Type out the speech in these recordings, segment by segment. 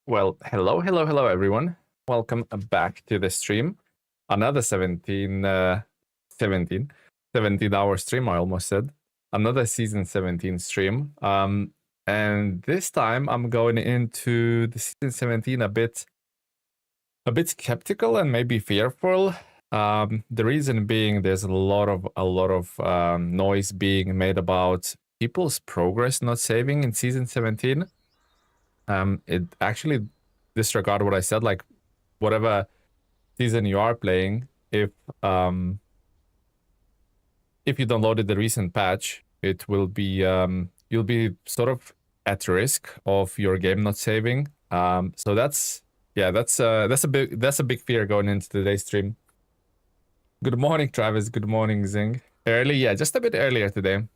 Well, hello, everyone. Welcome back to the stream. Another 17 hour stream, I almost said. Another season 17 stream. And this time I'm going into the season 17 a bit skeptical and maybe fearful. The reason being there's a lot of noise being made about people's progress not saving in season 17. It actually disregard what I said, like whatever season you are playing, if you downloaded the recent patch, it will be you'll be sort of at risk of your game not saving. So that's a big fear going into today's stream. Good morning, Travis. Good morning, Zing. Early, yeah, just a bit earlier today.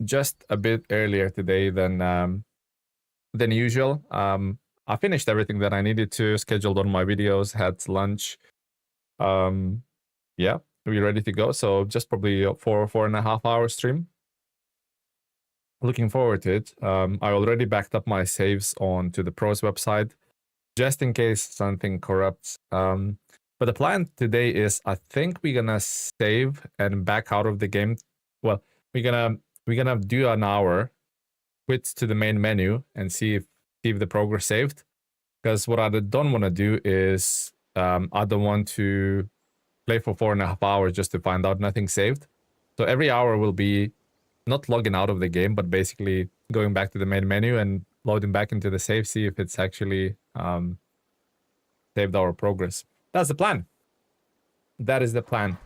Just a bit earlier today than usual. I finished everything that I needed to, scheduled on my videos, had lunch. Yeah, we're ready to go. So just probably a 4.5 hour stream. Looking forward to it. I already backed up my saves onto the pros website, just in case something corrupts. But the plan today is, I think we're gonna save and back out of the game. Well, we're gonna do an hour, quit to the main menu, and see if the progress saved. Because what I don't want to do is I don't want to play for 4.5 hours just to find out nothing saved. So every hour will be not logging out of the game, but basically going back to the main menu and loading back into the save, see if it's actually saved our progress. That's the plan. That is the plan.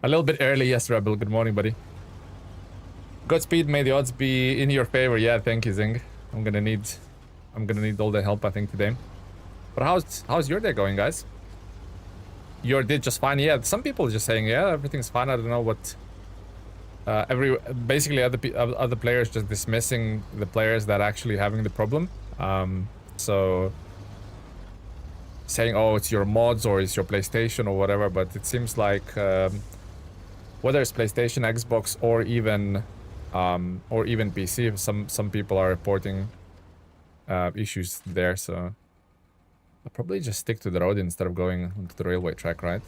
A little bit early, yes, Rebel. Good morning, buddy. Godspeed, may the odds be in your favor. Yeah, thank you, Zing. I'm gonna need all the help, I think, today. But how's your day going, guys? Your day just fine? Yeah, some people are just saying, yeah, everything's fine. I don't know what. Basically other players just dismissing the players that are actually having the problem. So saying, oh, it's your mods or it's your PlayStation or whatever. But it seems like whether it's PlayStation, Xbox, or even PC, some people are reporting issues there. So I'll probably just stick to the road instead of going onto the railway track, right?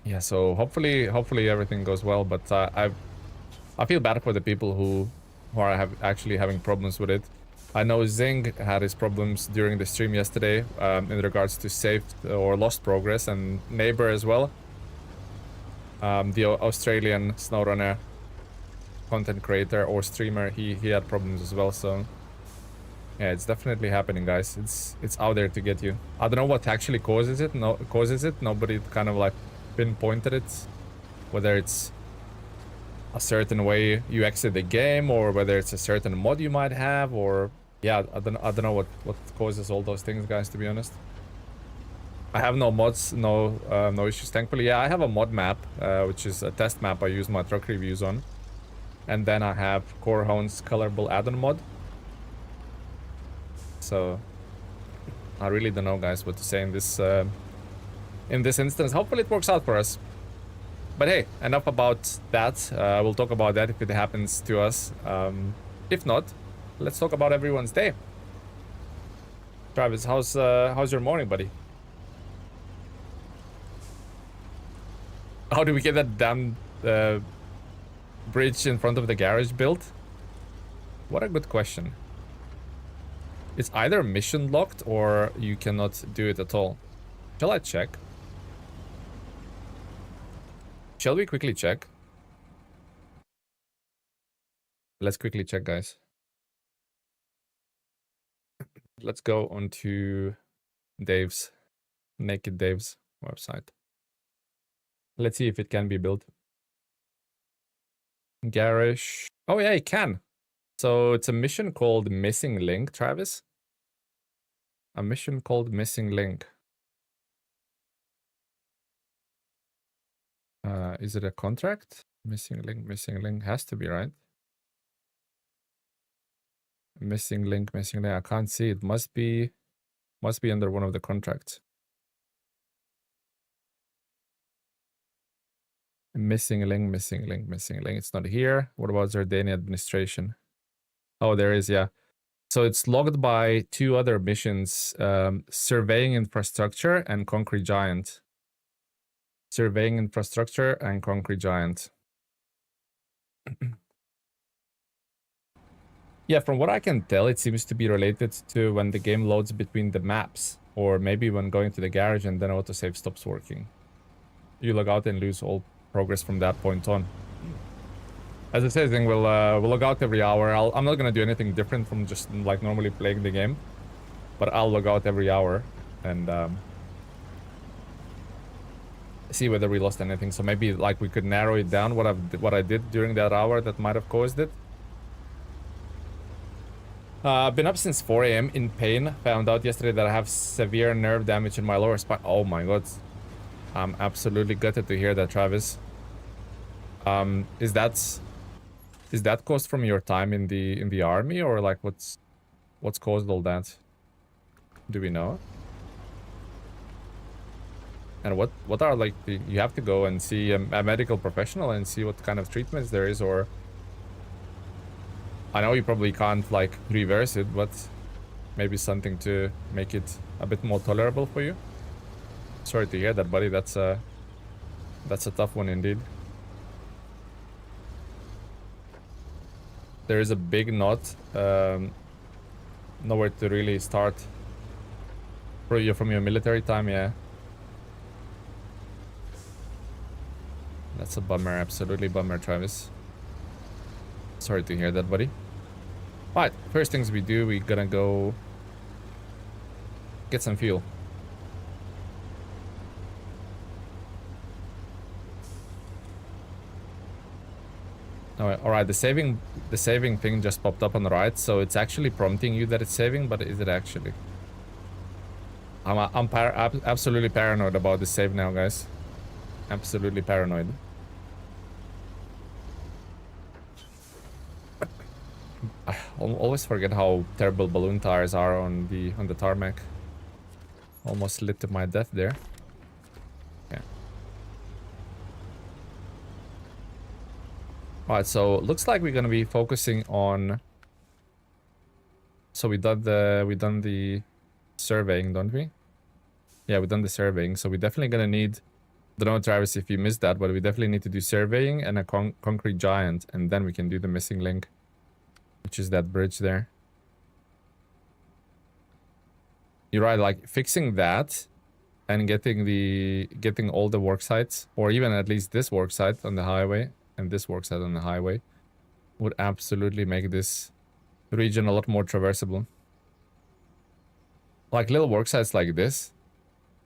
Yeah, so hopefully everything goes well, but I feel bad for the people who are actually having problems with it. I know Zing had his problems during the stream yesterday in regards to saved or lost progress, and Neighbor as well. The Australian SnowRunner content creator or streamer, he had problems as well. So yeah, it's definitely happening, guys. It's out there to get you. I don't know what actually causes it. Nobody kind of like pinpointed it, whether it's a certain way you exit the game or whether it's a certain mod you might have, or yeah, I don't know what causes all those things, guys, to be honest. I have no mods, no issues, thankfully. Yeah, I have a mod map, which is a test map I use my truck reviews on. And then I have Corehound's colorable add-on mod. So I really don't know, guys, what to say in this instance. Hopefully it works out for us. But hey, enough about that. We'll talk about that if it happens to us. If not, let's talk about everyone's day. Travis, how's your morning, buddy? How do we get that damn bridge in front of the garage built? What a good question. It's either mission locked or you cannot do it at all. Shall I check? Shall we quickly check? Let's quickly check, guys. Let's go onto Naked Dave's website. Let's see if it can be built. Garage. Oh yeah, it can. So it's a mission called Missing Link, Travis. A mission called Missing Link. Is it a contract? Missing link has to be, right? Missing link. I can't see it. Must be under one of the contracts. Missing link, missing link, missing link. It's not here. What about Zurdania administration? Oh, there is, yeah. So it's logged by 2 other missions, surveying infrastructure and concrete giant. Surveying infrastructure and concrete giant. Yeah, from what I can tell, it seems to be related to when the game loads between the maps, or maybe when going to the garage and then autosave stops working. You log out and lose all progress from that point on. As I said, we'll log out every hour. I'm not gonna do anything different from just like normally playing the game, but I'll log out every hour and see whether we lost anything. So maybe like we could narrow it down what I did during that hour that might have caused it. I've been up since 4 AM in pain. Found out yesterday that I have severe nerve damage in my lower spine. Oh my god. I'm absolutely gutted to hear that, Travis. Is that caused from your time in the army, or like what's caused all that? Do we know? And what are like you have to go and see a medical professional and see what kind of treatments there is, or I know you probably can't like reverse it, but maybe something to make it a bit more tolerable for you. Sorry to hear that, buddy. That's a tough one indeed. There is a big knot, nowhere to really start. From your military time, yeah. That's a bummer, absolutely bummer, Travis. Sorry to hear that, buddy. Alright, first things we do, we're gonna go get some fuel. Alright, the saving thing just popped up on the right, so it's actually prompting you that it's saving, but is it actually? I'm absolutely paranoid about this save now, guys. Absolutely paranoid. I always forget how terrible balloon tires are on the tarmac. Almost lit to my death there. Yeah. Alright, so looks like we're gonna be focusing on. So we done the surveying, don't we? Yeah, we done the surveying. So we're definitely gonna need. Don't know, Travis, if you missed that, but we definitely need to do surveying and a concrete giant, and then we can do the missing link, which is that bridge there. You're right, like fixing that and getting all the work sites, or even at least this work site on the highway and this work site on the highway, would absolutely make this region a lot more traversable. Like little work sites like this,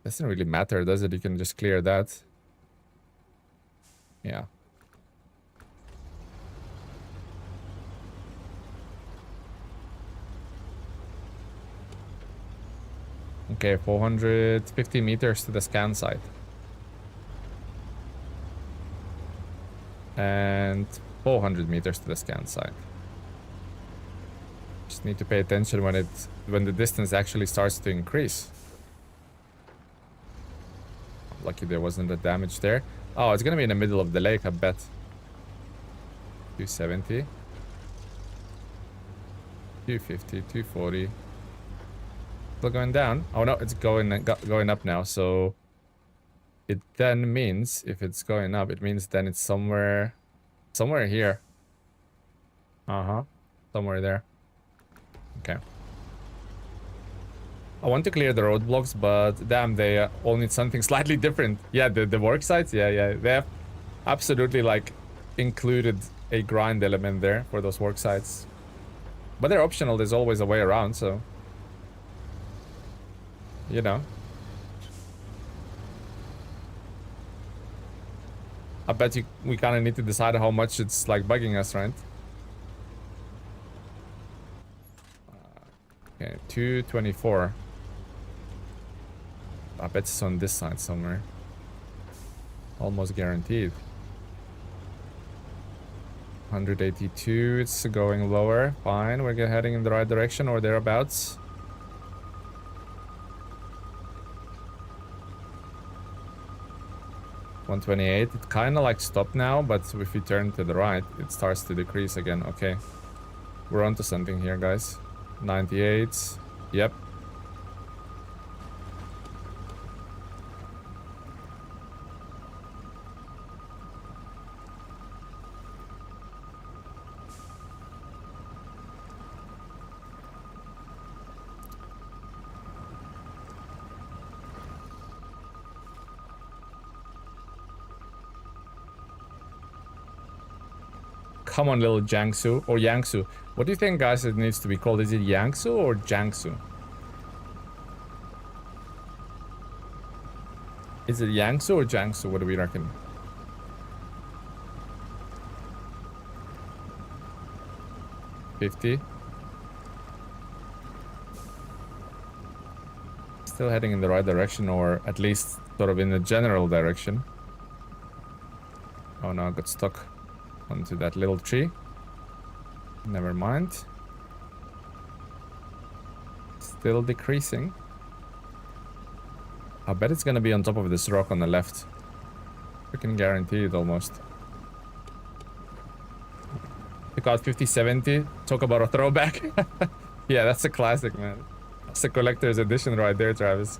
doesn't really matter, does it? You can just clear that. Yeah. Okay, 450 meters to the scan site. And 400 meters to the scan site. Just need to pay attention when the distance actually starts to increase. Lucky there wasn't a damage there. Oh, it's gonna be in the middle of the lake, I bet. 270. 250, 240. Still going down? Oh no, it's going up now. So it then means, if it's going up, it means then it's somewhere here. Somewhere there. Okay. I want to clear the roadblocks, but damn, they all need something slightly different. Yeah, the work sites, yeah, they have absolutely like included a grind element there for those work sites, but they're optional. There's always a way around, so you know. I bet we kind of need to decide how much it's like bugging us, right? Okay, 224. I bet it's on this side somewhere. Almost guaranteed. 182, it's going lower. Fine, we're heading in the right direction or thereabouts. 128. It kind of like stopped now, but if we turn to the right, it starts to decrease again. Okay. We're onto something here, guys. 98. Yep. Come on, little Jiangsu or Yangsu. What do you think, guys, it needs to be called? Is it Yangsu or Jiangsu? Is it Yangsu or Jiangsu? What do we reckon? $50. Still heading in the right direction, or at least sort of in the general direction. Oh no, I got stuck onto that little tree. Never mind. Still decreasing. I bet it's gonna be on top of this rock on the left. I can guarantee it almost. Took out 50-70. Talk about a throwback. Yeah, that's a classic, man. That's a collector's edition right there, Travis.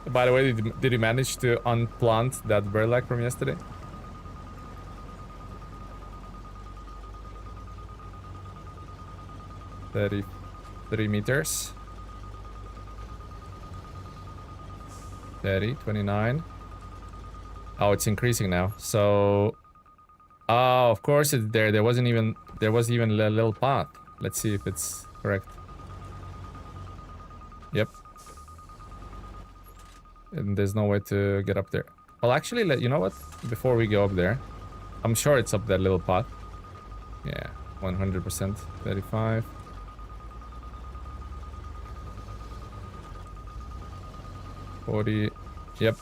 By the way, did you manage to unplant that burlap from yesterday? $33 meters. 30, 29. Oh, it's increasing now. So, oh, of course it's there. There was even a little path. Let's see if it's correct. Yep. And there's no way to get up there. Well, actually, you know what? Before we go up there, I'm sure it's up that little path. Yeah, 100%. 35. 40. Yep.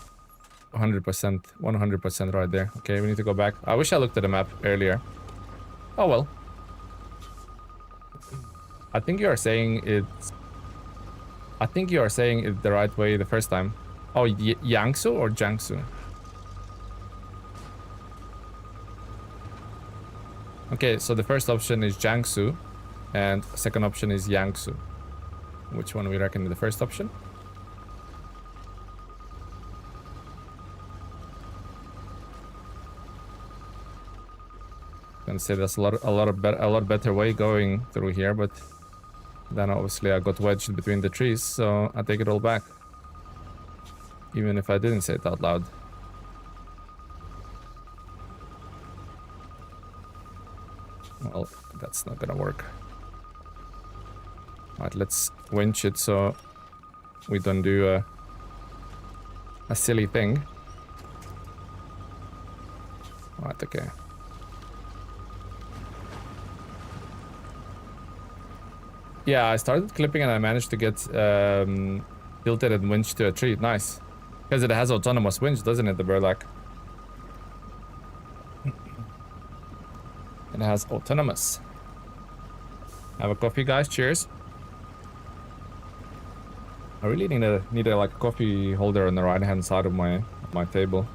100%. 100% right there. Okay, we need to go back. I wish I looked at the map earlier. Oh well. I think you are saying it's... I think you are saying it the right way the first time. Oh, Yangsu or Jiangsu? Okay, so the first option is Jiangsu, and second option is Yangsu. Which one we reckon is the first option? Gonna say there's a lot better way going through here, but then obviously I got wedged between the trees, so I take it all back. Even if I didn't say it out loud. Well, that's not gonna work. Alright, let's winch it so we don't do a silly thing. Alright, okay. Yeah, I started clipping and I managed to get tilted and winch to a tree. Nice. Because it has autonomous winch, doesn't it, the burlap? It has autonomous. Have a coffee, guys. Cheers. I really need a like coffee holder on the right hand side of my table.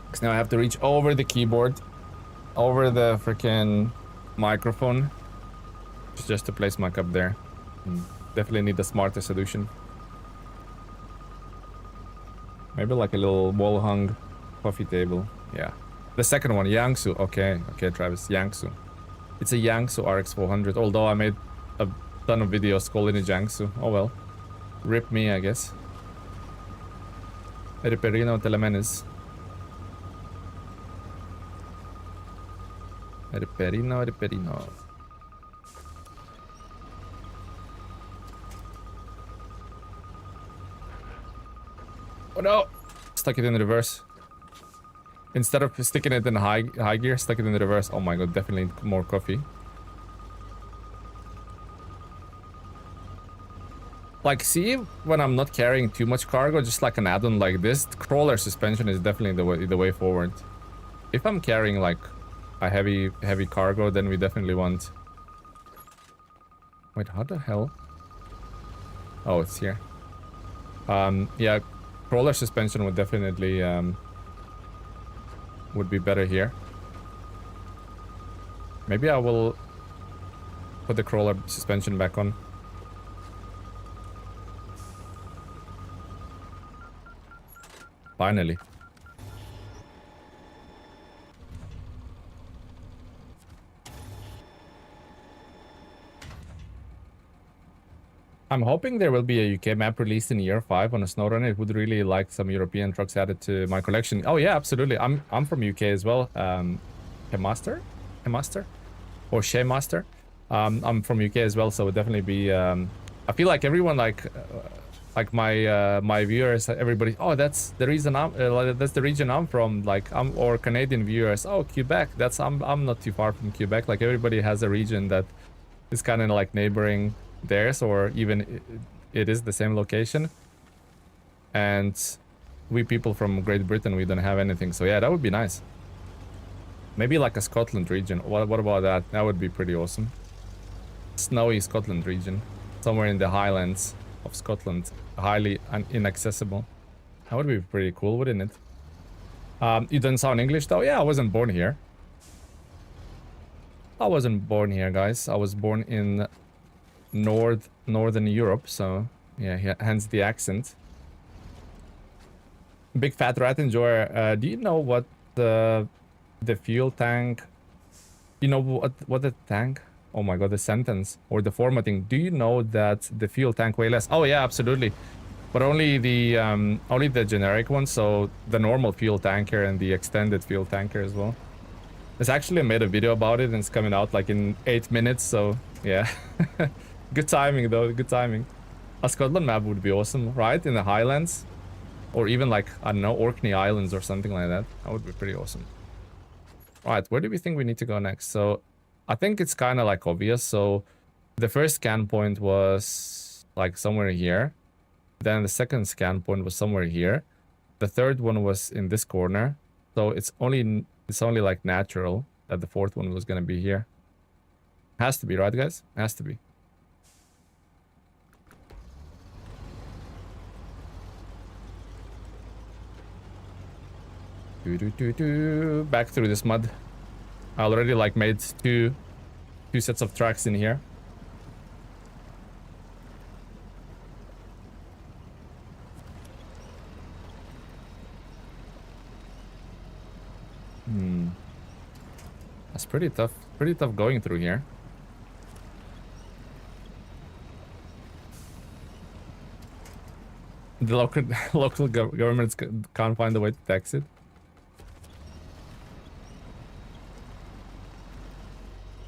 Because now I have to reach over the keyboard, over the freaking microphone, just to place my cup there. Definitely need a smarter solution. Maybe like a little wall hung coffee table. Yeah. The second one, Yangsu. Okay, Travis, Yangsu. It's a Yangsu RX 400, although I made a ton of videos calling it Jiangsu. Oh well. Rip me, I guess. Reperino Telemenes. Reperino. Oh no! Stuck it in reverse. Instead of sticking it in high gear, stuck it in the reverse. Oh my god, definitely more coffee. Like, see, when I'm not carrying too much cargo, just like an add-on like this, the crawler suspension is definitely the way forward. If I'm carrying like a heavy cargo, then we definitely want... Wait, how the hell? Oh, it's here. Yeah, crawler suspension would definitely would be better here. Maybe I will put the crawler suspension back on. Finally. I'm hoping there will be a UK map released in year 5 on a SnowRunner. It would really like some European trucks added to my collection. Oh yeah, absolutely. I'm from UK as well. Hemaster or Shaymaster. I'm from UK as well, so it would definitely be. I feel like everyone like my viewers, everybody. Oh, that's the reason that's the region I'm from. Like or Canadian viewers. Oh, Quebec. I'm not too far from Quebec. Like everybody has a region that is kind of like neighboring theirs, or even it is the same location. And we people from Great Britain, we don't have anything. So yeah, that would be nice. Maybe like a Scotland region. What about that? That would be pretty awesome. Snowy Scotland region, somewhere in the Highlands of Scotland, highly inaccessible. That would be pretty cool, wouldn't it? You don't sound English though. Yeah, I wasn't born here. I wasn't born here, guys. I was born in Northern Europe, so yeah, hence the accent. Big fat rat enjoyer. Do you know what the fuel tank? You know what the tank? Oh my god, the sentence or the formatting. Do you know that the fuel tank weighs less? Oh yeah, absolutely. But only the generic one. So the normal fuel tanker and the extended fuel tanker as well. It's actually made a video about it and it's coming out like in 8 minutes. So yeah. Good timing though, good timing. A Scotland map would be awesome, right? In the Highlands. Or even like, I don't know, Orkney Islands or something like that. That would be pretty awesome. Right, where do we think we need to go next? So, I think it's kind of like obvious. So, the first scan point was like somewhere here. Then the second scan point was somewhere here. The third one was in this corner. So, it's only like natural that the fourth one was gonna be here. Has to be, right guys? Has to be. Back through this mud. I already like made two sets of tracks in here. That's pretty tough going through here. The local governments can't find a way to tax it.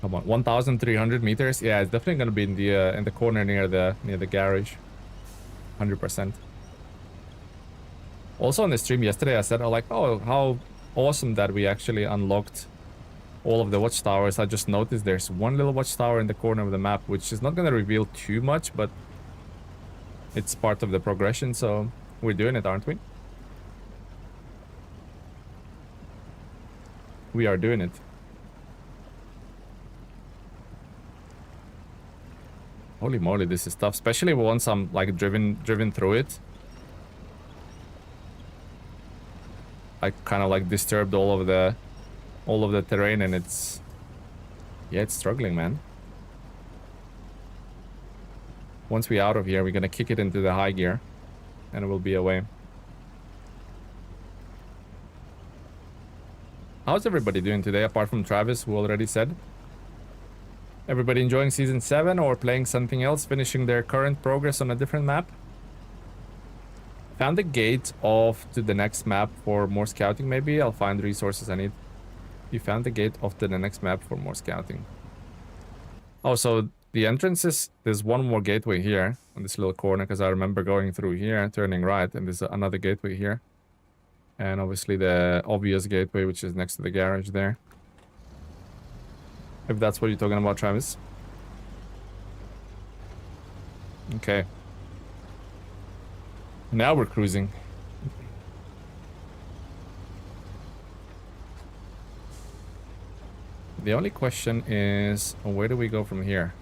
Come on, 1,300 meters. Yeah, it's definitely gonna be in the corner near the garage. 100%. Also on the stream yesterday, I said, oh, how awesome that we actually unlocked all of the watchtowers. I just noticed there's one little watchtower in the corner of the map, which is not gonna reveal too much, but it's part of the progression, so we're doing it, aren't we? We are doing it. Holy moly, this is tough, especially once I'm like driven through it. I kind of like disturbed all of the terrain, and it's struggling, man. Once we're out of here, we're gonna kick it into the high gear, and it will be away. How's everybody doing today, apart from Travis, who already said? Everybody enjoying Season 7 or playing something else, finishing their current progress on a different map? Found the gate off to the next map for more scouting, maybe? I'll find the resources I need. You found the gate off to the next map for more scouting. Oh, so the entrances, there's one more gateway here on this little corner, because I remember going through here, turning right, and there's another gateway here. And obviously the obvious gateway, which is next to the garage there. If that's what you're talking about, Travis. Okay. Now we're cruising. The only question is, where do we go from here?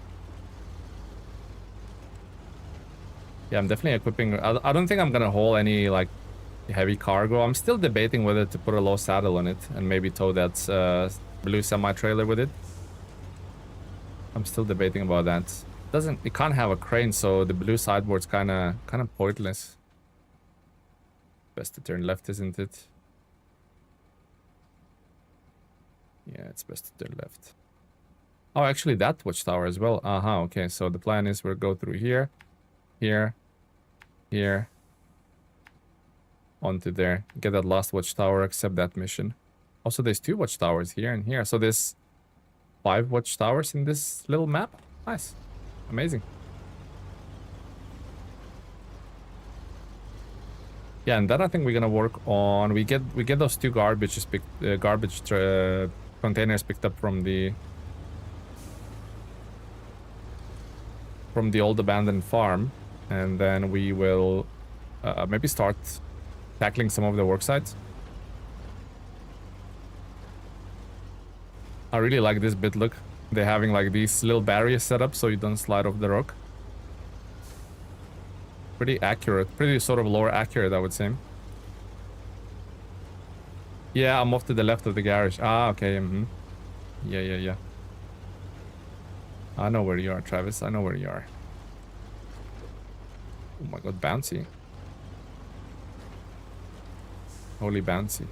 Yeah, I'm definitely equipping. I don't think I'm gonna haul any like heavy cargo. I'm still debating whether to put a low saddle on it and maybe tow that blue semi-trailer with it. I'm still debating about that. It can't have a crane, so the blue sideboard's kind of pointless. Best to turn left, isn't it? Yeah, it's best to turn left. Oh, actually that watchtower as well. Okay, so the plan is we'll go through here, here, here, onto there. Get that last watchtower, accept that mission. Also, there's 2 watchtowers here and here. So there's 5 watchtowers in this little map. Nice. Amazing. Yeah, and then I think we're gonna work on... We get those 2 garbage containers picked up from the old abandoned farm, and then we will maybe start tackling some of the work sites. I really like this bit. Look, they're having like these little barriers set up so you don't slide off the rock. Pretty accurate, pretty sort of lore accurate, I would say. Yeah, I'm off to the left of the garage. Okay. Yeah. I know where you are, Travis. I know where you are. Oh my god, bouncy. Holy bouncy.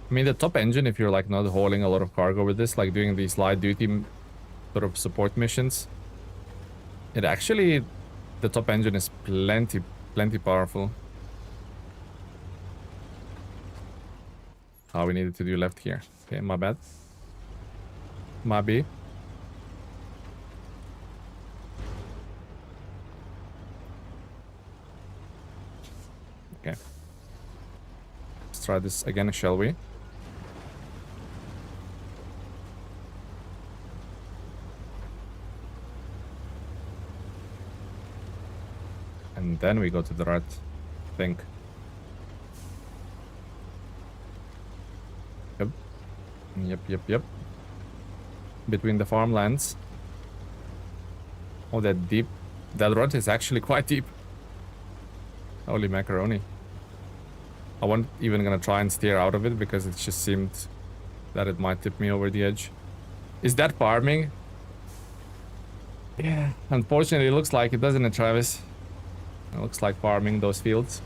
I mean, the top engine, if you're like not hauling a lot of cargo with this, like doing these light duty sort of support missions, it actually, the top engine is plenty powerful. Oh, we needed to do left here. Okay, my bad. My B. Okay. Let's try this again, shall we? And then we go to the right, I think. Yep. Between the farmlands. Oh, that deep. That rut is actually quite deep. Holy macaroni. I wasn't even gonna try and steer out of it because it just seemed that it might tip me over the edge. Is that farming? Yeah. Unfortunately, it looks like it, doesn't it, Travis? It looks like farming those fields.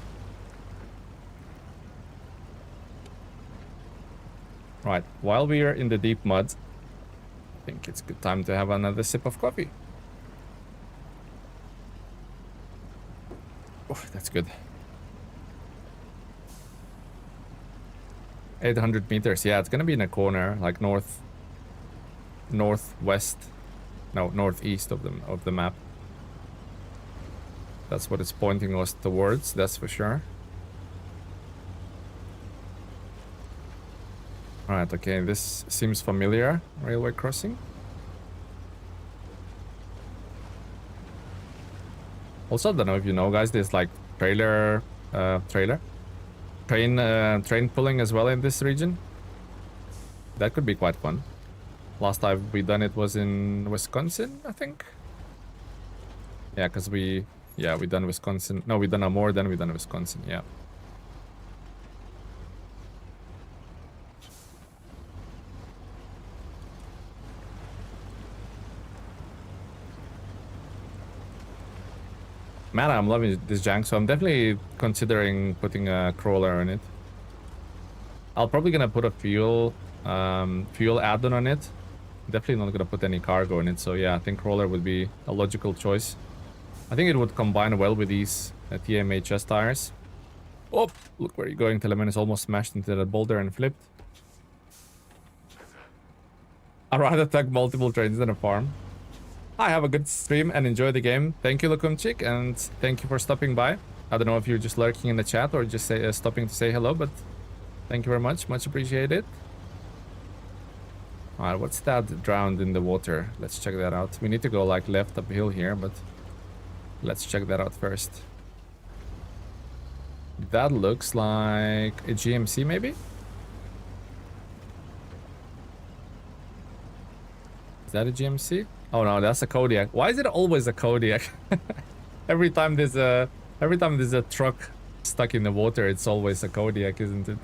Right, while we are in the deep mud, I think it's a good time to have another sip of coffee. Oh, that's good. 800 meters. Yeah, it's gonna be in a corner, like northeast of the map. That's what it's pointing us towards, that's for sure. Alright, okay, this seems familiar. Railway crossing. Also, I don't know if you know, guys, there's like train pulling as well in this region. That could be quite fun. Last time we done it was in Wisconsin, I think. Yeah, because we done Wisconsin. No, we done more than we done Wisconsin, yeah. Man, I'm loving this jank, so I'm definitely considering putting a crawler on it. I'll probably gonna put a fuel add-on on it. Definitely not gonna put any cargo in it, so yeah, I think crawler would be a logical choice. I think it would combine well with these TMHS tires. Oh, look where you're going. Telemann is almost smashed into that boulder and flipped. I'd rather attack multiple trains than a farm. Hi, have a good stream and enjoy the game. Thank you, Lukumchik, and thank you for stopping by. I don't know if you're just lurking in the chat or just stopping to say hello, but thank you very much. Much appreciated. Alright, what's that drowned in the water? Let's check that out. We need to go like left uphill here, but let's check that out first. That looks like a GMC maybe? Is that a GMC? Oh no, that's a Kodiak. Why is it always a Kodiak? Every time there's a truck stuck in the water, it's always a Kodiak, isn't it?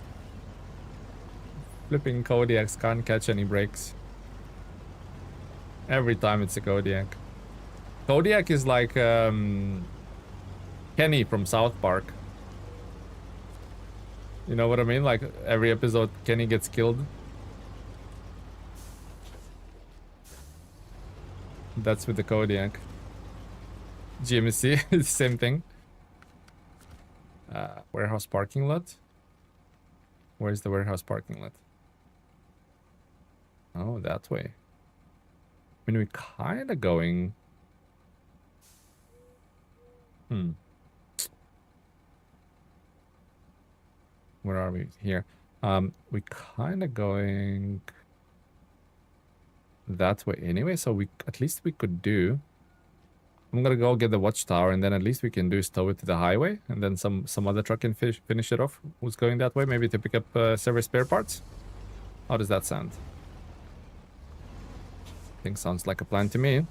Flipping Kodiaks can't catch any breaks. Every time it's a Kodiak. Kodiak is like Kenny from South Park. You know what I mean? Like every episode Kenny gets killed. That's with the Kodiak. GMC is the same thing. Warehouse parking lot. Where's the warehouse parking lot? Oh, that way. I mean, we're kind of going... Where are we? Here. We kind of going... that way anyway, so we at least we could do... I'm gonna go get the watchtower, and then at least we can do stow it to the highway, and then some other truck can finish it off. Who's going that way? Maybe to pick up Saber spare parts? How does that sound? I think sounds like a plan to me.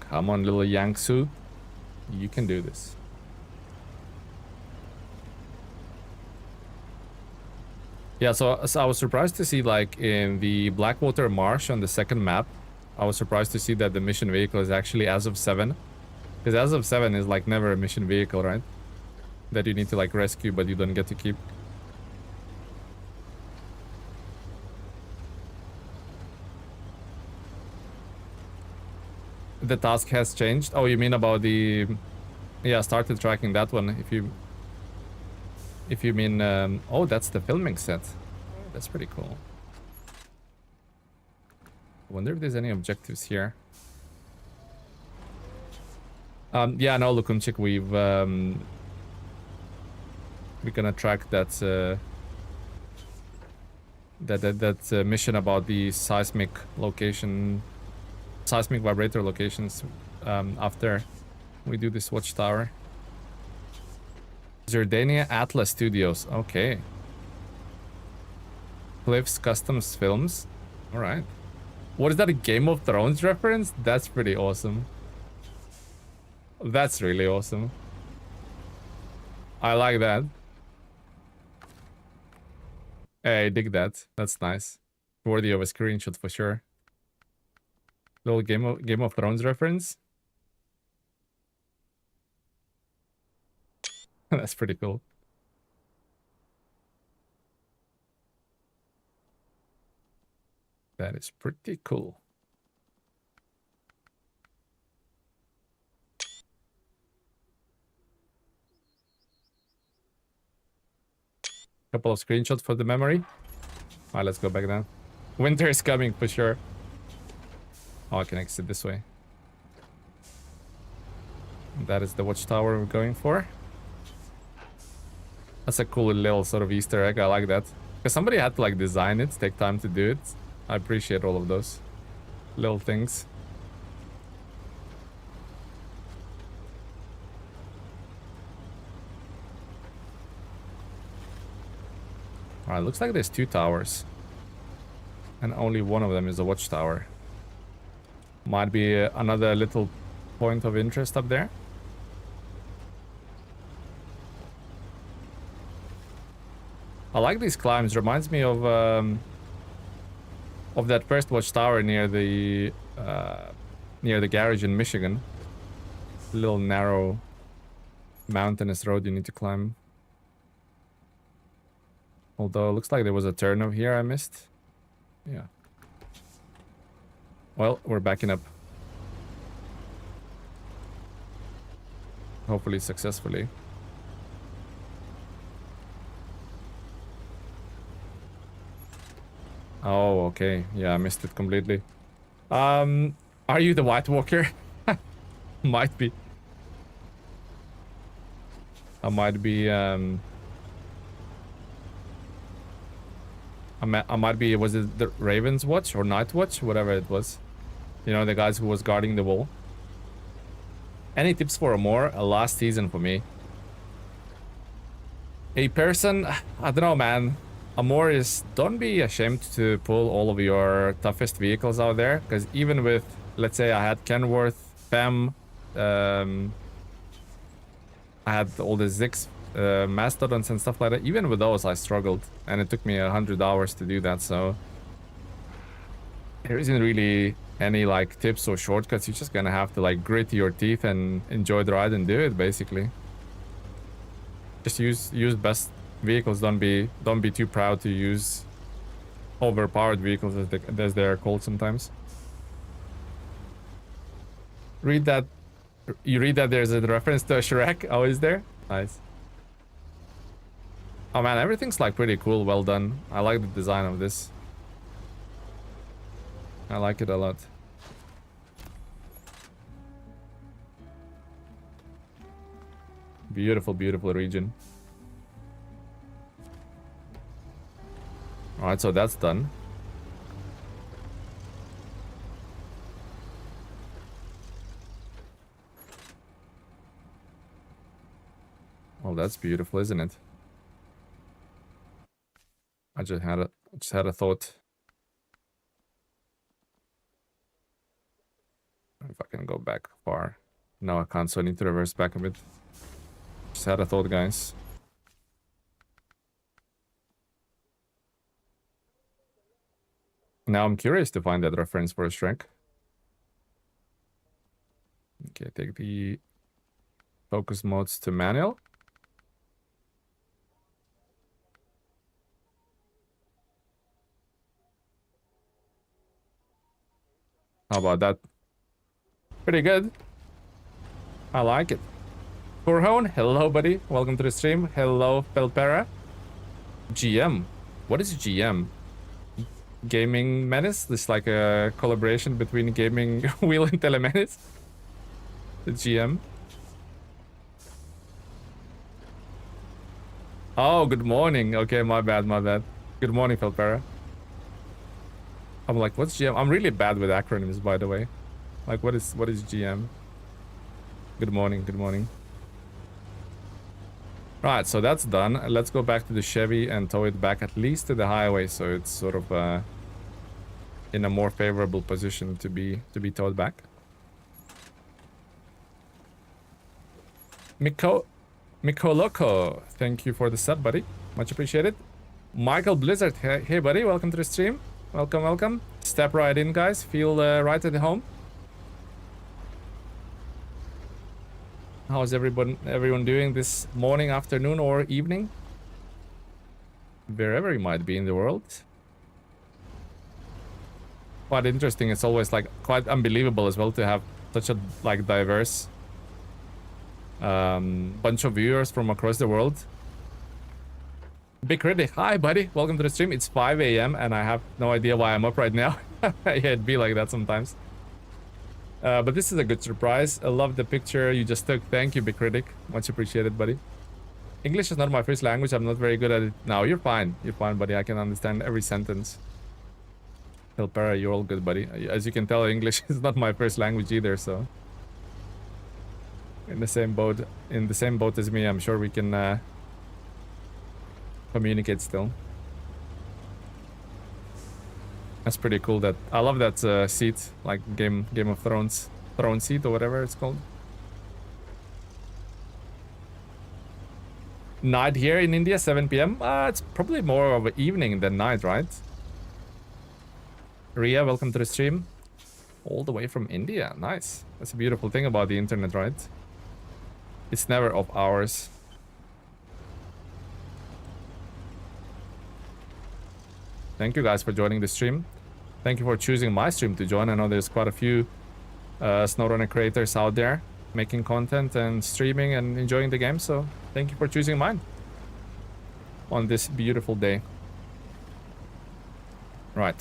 Come on, little Yangsu. You can do this. Yeah, so I was surprised to see, like, in the Blackwater Marsh on the second map, I was surprised to see that the mission vehicle is actually as of 7. Because as of 7 is, like, never a mission vehicle, right? That you need to, like, rescue, but you don't get to keep. The task has changed. Oh, you mean about the... Yeah, started tracking that one. If you mean... oh, that's the filming set. That's pretty cool. I wonder if there's any objectives here. Yeah, no, Lukumchik, we're gonna track that mission about the seismic location, seismic vibrator locations, after we do this watchtower. Zurdania Atlas Studios. Okay. Cliff's Customs Films. All right. What is that, a Game of Thrones reference? That's pretty awesome. That's really awesome. I like that. Hey, I dig that. That's nice. Worthy of a screenshot for sure. Little Game of Thrones reference. That's pretty cool. That is pretty cool. Couple of screenshots for the memory. Alright, let's go back down. Winter is coming for sure. Oh, I can exit this way. That is the watchtower we're going for. That's a cool little sort of Easter egg. I like that. Because somebody had to like design it, take time to do it. I appreciate all of those little things. Alright, looks like there's 2 towers. And only one of them is a watchtower. Might be another little point of interest up there. I like these climbs. Reminds me of that first watchtower near the garage in Michigan. Little narrow mountainous road you need to climb. Although it looks like there was a turn over here I missed. Yeah. Well, we're backing up. Hopefully successfully. Oh, okay. Yeah, I missed it completely. Are you the White Walker? Might be. I might be, I might be, was it the Raven's Watch or Night Watch? Whatever it was. You know, the guys who was guarding the wall. Any tips for a more last season for me? A person, I don't know, man. Amor is, don't be ashamed to pull all of your toughest vehicles out there, because even with, let's say I had Kenworth, Fem, I had all the Zix Mastodons and stuff like that. Even with those, I struggled, and it took me 100 hours to do that, so there isn't really any like tips or shortcuts. You're just gonna have to like grit your teeth and enjoy the ride and do it, basically. Just use best vehicles. Don't be too proud to use overpowered vehicles, as they're called sometimes. Read that. You read that there's a reference to Shrek. Oh, is there? Nice. Oh man, everything's like pretty cool. Well done. I like the design of this. I like it a lot. Beautiful, beautiful region. Alright, so that's done. Well, that's beautiful, isn't it? I just had a thought. If I can go back far. No, I can't, so I need to reverse back a bit. Just had a thought, guys. Now I'm curious to find that reference for a Shrek. Okay, take the focus modes to manual. How about that? Pretty good. I like it. Corhone, hello buddy. Welcome to the stream. Hello, Felpera. GM. What is GM? Gaming Menace? This is like a collaboration between Gaming Wheel and Telemenace. The GM. Oh, good morning. Okay, my bad, my bad. Good morning, Felpera. I'm like, what's GM? I'm really bad with acronyms, by the way. Like, what is GM? Good morning, good morning. Right, so that's done. Let's go back to the Chevy and tow it back at least to the highway, so it's sort of in a more favorable position to be towed back. Mikoloko, thank you for the sub, buddy. Much appreciated. Michael Blizzard, hey buddy, welcome to the stream. Welcome, welcome. Step right in, guys. Feel right at home. How's everyone doing this morning, afternoon, or evening? Wherever you might be in the world. Quite interesting. It's always like quite unbelievable as well to have such a like diverse bunch of viewers from across the world. Big Critic, hi buddy, welcome to the stream. It's 5 a.m. and I have no idea why I'm up right now. Yeah, it'd be like that sometimes. But this is a good surprise. I love the picture you just took. Thank you, Big Critic. Much appreciated, buddy. English is not my first language. I'm not very good at it. No, you're fine. You're fine, buddy. I can understand every sentence. Hilpera, you're all good, buddy. As you can tell, English is not my first language either, so... In the same boat as me, I'm sure we can communicate still. That's pretty cool. That I love that seat, like Game of Thrones throne seat or whatever it's called. Night here in India, 7 p.m. It's probably more of an evening than night, right? Ria, welcome to the stream. All the way from India. Nice. That's a beautiful thing about the internet, right? It's never of hours. Thank you guys for joining the stream. Thank you for choosing my stream to join. I know there's quite a few SnowRunner creators out there making content and streaming and enjoying the game, so thank you for choosing mine on this beautiful day. Right.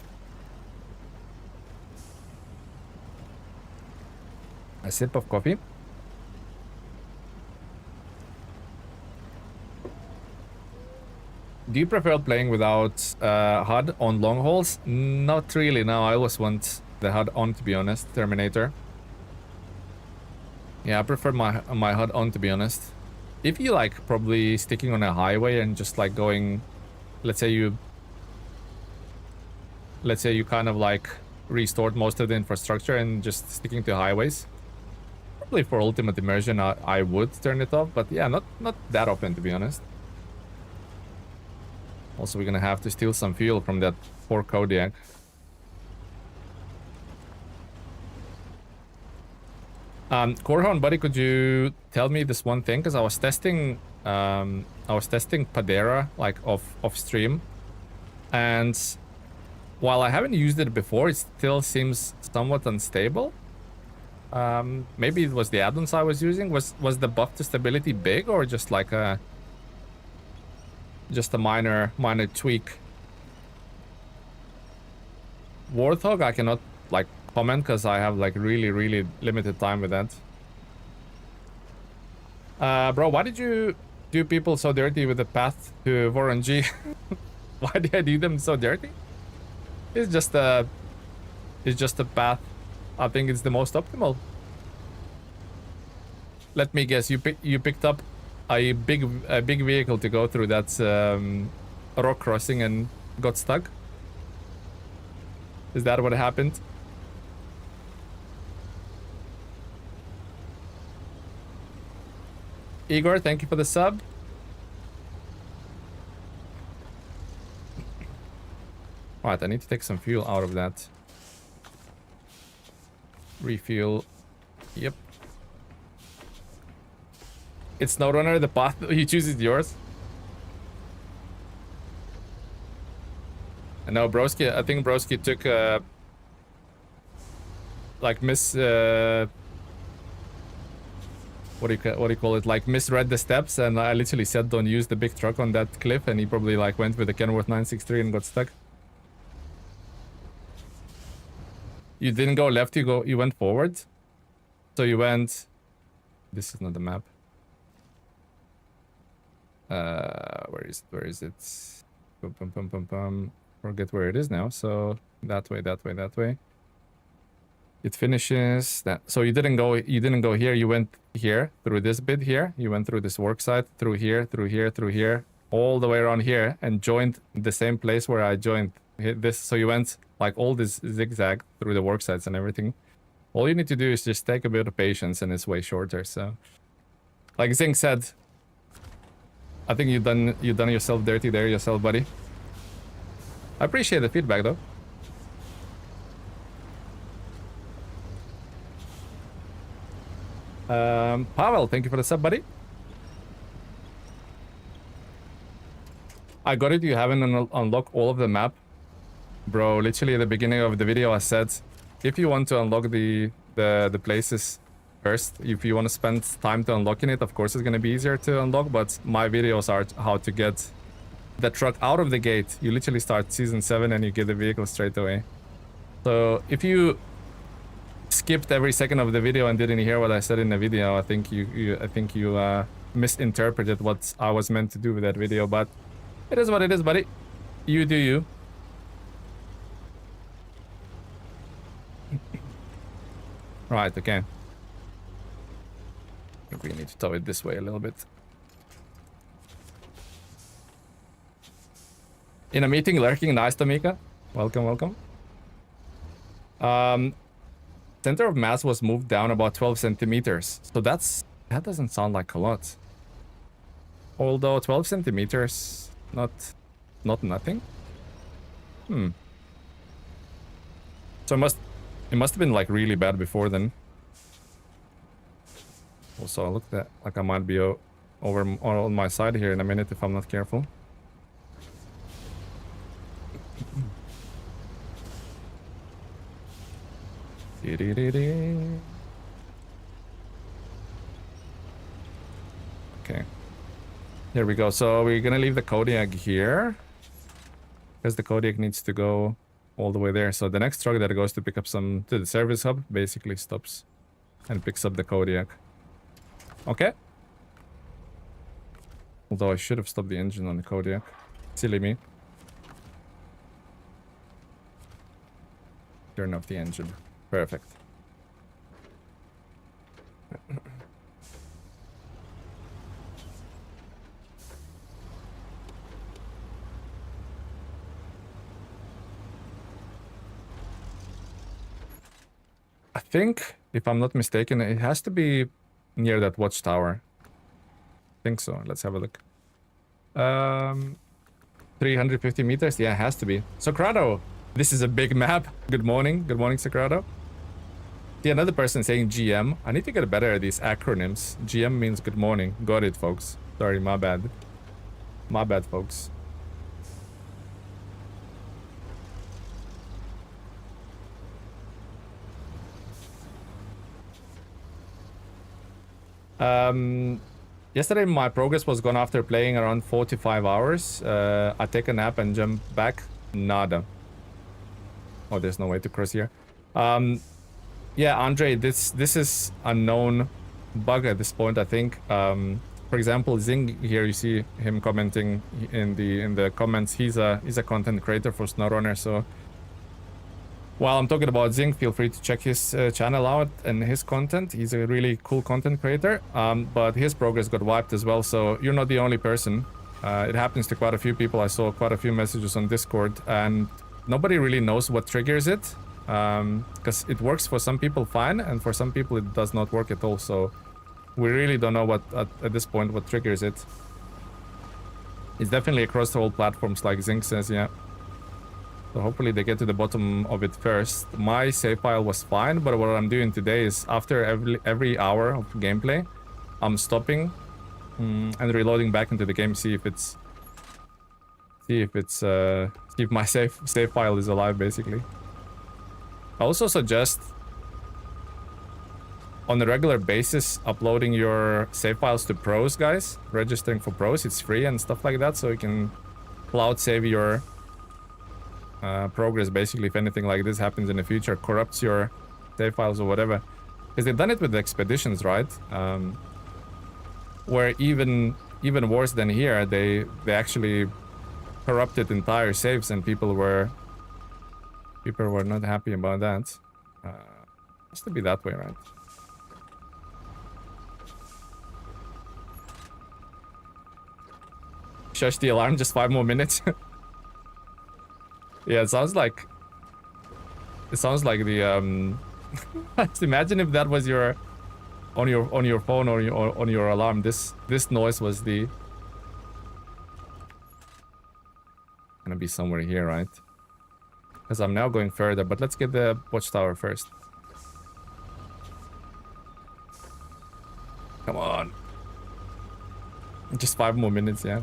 A sip of coffee. Do you prefer playing without HUD on long hauls? Not really, no. I always want the HUD on, to be honest. Terminator. Yeah, I prefer my HUD on, to be honest. If you like probably sticking on a highway and just like going, let's say you kind of like restored most of the infrastructure and just sticking to highways. Probably for ultimate immersion, I would turn it off, but yeah, not that often, to be honest. Also, we're gonna have to steal some fuel from that poor Kodiak. Corehorn buddy, could you tell me this one thing? Because I was testing Padera like off stream, and while I haven't used it before, it still seems somewhat unstable. Maybe it was the add-ons I was using. Was the buff to stability big, or just like a minor tweak? Warthog, I cannot like comment because I have like really limited time with that. Bro, why did you do people so dirty with the path to Warren G? Why did I do them so dirty? It's just a path. I think it's the most optimal. Let me guess, you picked up a big vehicle to go through that rock crossing and got stuck. Is that what happened? Igor, thank you for the sub. Alright, I need to take some fuel out of that. Refuel. Yep. It's SnowRunner, the path you choose is yours. I know Broski, I think Broski took like what do you call it, like misread the steps, and I literally said don't use the big truck on that cliff, and he probably like went with the Kenworth 963 and got stuck. You didn't go left, you went forward. So you went, this is not the map. Where is it? Forget where it is now. So that way. It finishes that. So you didn't go here. You went here through this bit here. You went through this worksite, through here, all the way around here, and joined the same place where I joined this. So you went like all this zigzag through the worksites and everything. All you need to do is just take a bit of patience, and it's way shorter. So, like Zing said, I think you done yourself dirty there yourself, buddy. I appreciate the feedback though. Pavel, thank you for the sub, buddy. I got it. You haven't unlocked all of the map. Bro, literally at the beginning of the video I said, if you want to unlock the places first, if you want to spend time to unlocking it, of course it's going to be easier to unlock, but my videos are how to get the truck out of the gate. You literally start season 7 and you get the vehicle straight away. So if you skipped every second of the video and didn't hear what I said in the video, I think you misinterpreted what I was meant to do with that video, but it is what it is, buddy. You do you. Right, okay. I think we need to tow it this way a little bit. In a meeting lurking, nice, Tamika. Welcome. Center of mass was moved down about 12 centimeters. So that doesn't sound like a lot. Although 12 centimeters, not nothing. So it must have been like really bad before then. Also, I looked at like I might be over on my side here in a minute if I'm not careful. Okay. Here we go. So we're gonna leave the Kodiak here, because the Kodiak needs to go all the way there. So the next truck that goes to pick up to the service hub basically stops and picks up the Kodiak. Okay. Although I should have stopped the engine on the Kodiak. Silly me. Turn off the engine. Perfect. I think, if I'm not mistaken, it has to be near that watchtower. I think so. Let's have a look. 350 meters? Yeah, it has to be. Socrato, this is a big map. Good morning. Good morning, Socrato. See, another person saying GM. I need to get better at these acronyms. GM means good morning. Got it, folks. Sorry, my bad. My bad, folks. Yesterday my progress was gone after playing around 45 hours. I take a nap and jump back. Nada. Oh, there's no way to cross here. Yeah, Andre, this is a known bug at this point, I think. For example, Zing here, you see him commenting in the comments. He's a content creator for SnowRunner, so while I'm talking about Zing, feel free to check his channel out and his content. He's a really cool content creator, but his progress got wiped as well, so you're not the only person. It happens to quite a few people. I saw quite a few messages on Discord, and nobody really knows what triggers it, because it works for some people fine, and for some people it does not work at all, so we really don't know what at this point what triggers it. It's definitely across the whole platforms, like Zing says, yeah. So hopefully they get to the bottom of it first. My save file was fine, but what I'm doing today is after every hour of gameplay, I'm stopping and reloading back into the game, see if my save file is alive, basically. I also suggest on a regular basis uploading your save files to pros, guys. Registering for pros, it's free and stuff like that, so you can cloud save your progress, basically, if anything like this happens in the future, corrupts your save files or whatever. Because they've done it with the expeditions, right? Where even worse than here, they actually corrupted entire saves, and people were not happy about that. Has to be that way, right? Shush the alarm, just 5 more minutes. Yeah, it sounds like the just imagine if that was your on your phone or on your alarm. This noise was the gonna be somewhere here, right? Because I'm now going further, but let's get the watchtower first. Come on. Just 5 more minutes, yeah.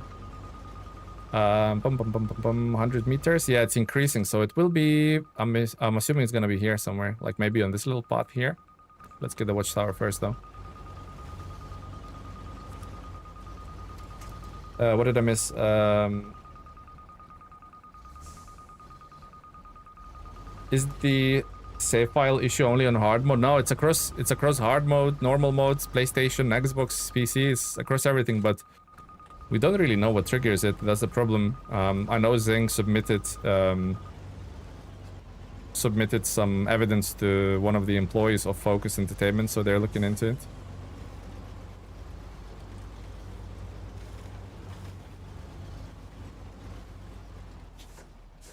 100 meters. Yeah, it's increasing, so it will be. I'm assuming it's gonna be here somewhere, like maybe on this little path here. Let's get the watchtower first, though. What did I miss? Is the save file issue only on hard mode? No, it's across hard mode, normal modes, PlayStation, Xbox, PC. It's across everything, but we don't really know what triggers it. That's the problem. I know Zing submitted some evidence to one of the employees of Focus Entertainment, so they're looking into it.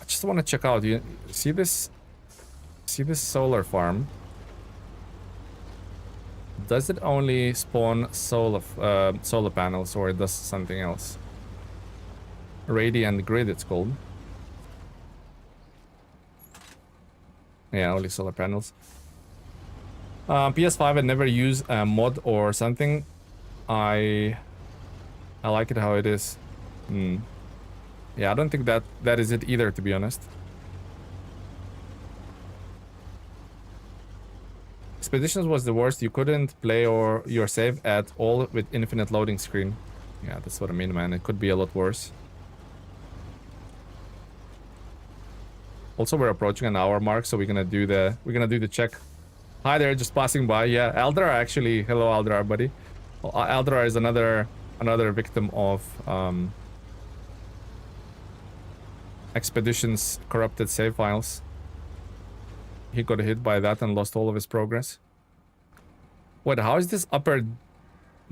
I just want to check out. You see this solar farm? Does it only spawn solar panels, or it does something else? Radiant Grid, it's called. Yeah, only solar panels. PS5, I never use a mod or something. I like it how it is. Yeah, I don't think that is it either, to be honest. Expeditions was the worst. You couldn't play or your save at all with infinite loading screen. Yeah, that's what I mean, man. It could be a lot worse. Also, we're approaching an hour mark, so we're gonna do the check. Hi there, just passing by. Yeah, Aldrar actually. Hello, Aldrar, buddy. Well, Aldrar is another victim of Expedition's corrupted save files. he got hit by that and lost all of his progress. Wait, how is this Upper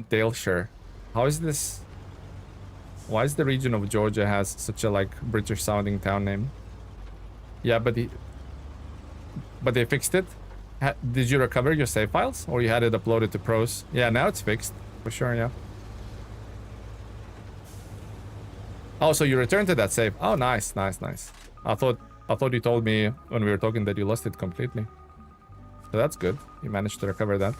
Daleshire? How is this? Why is the region of Georgia has such a like British sounding town name? Yeah, but they fixed it. Did you recover your save files, or you had it uploaded to pros? Yeah, now it's fixed for sure. Yeah. Oh, so you returned to that save. Oh, nice, nice, nice. I thought you told me when we were talking that you lost it completely. So that's good. You managed to recover that.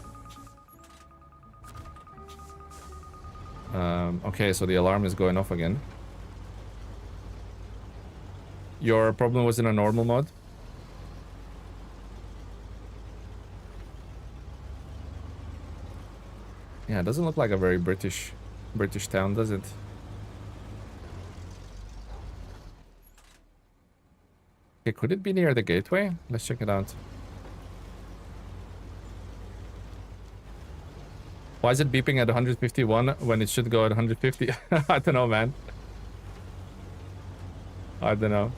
Okay, so the alarm is going off again. Your problem was in a normal mode? Yeah, it doesn't look like a very British town, does it? Okay, could it be near the gateway? Let's check it out. Why is it beeping at 151 when it should go at 150? I don't know, man. I don't know.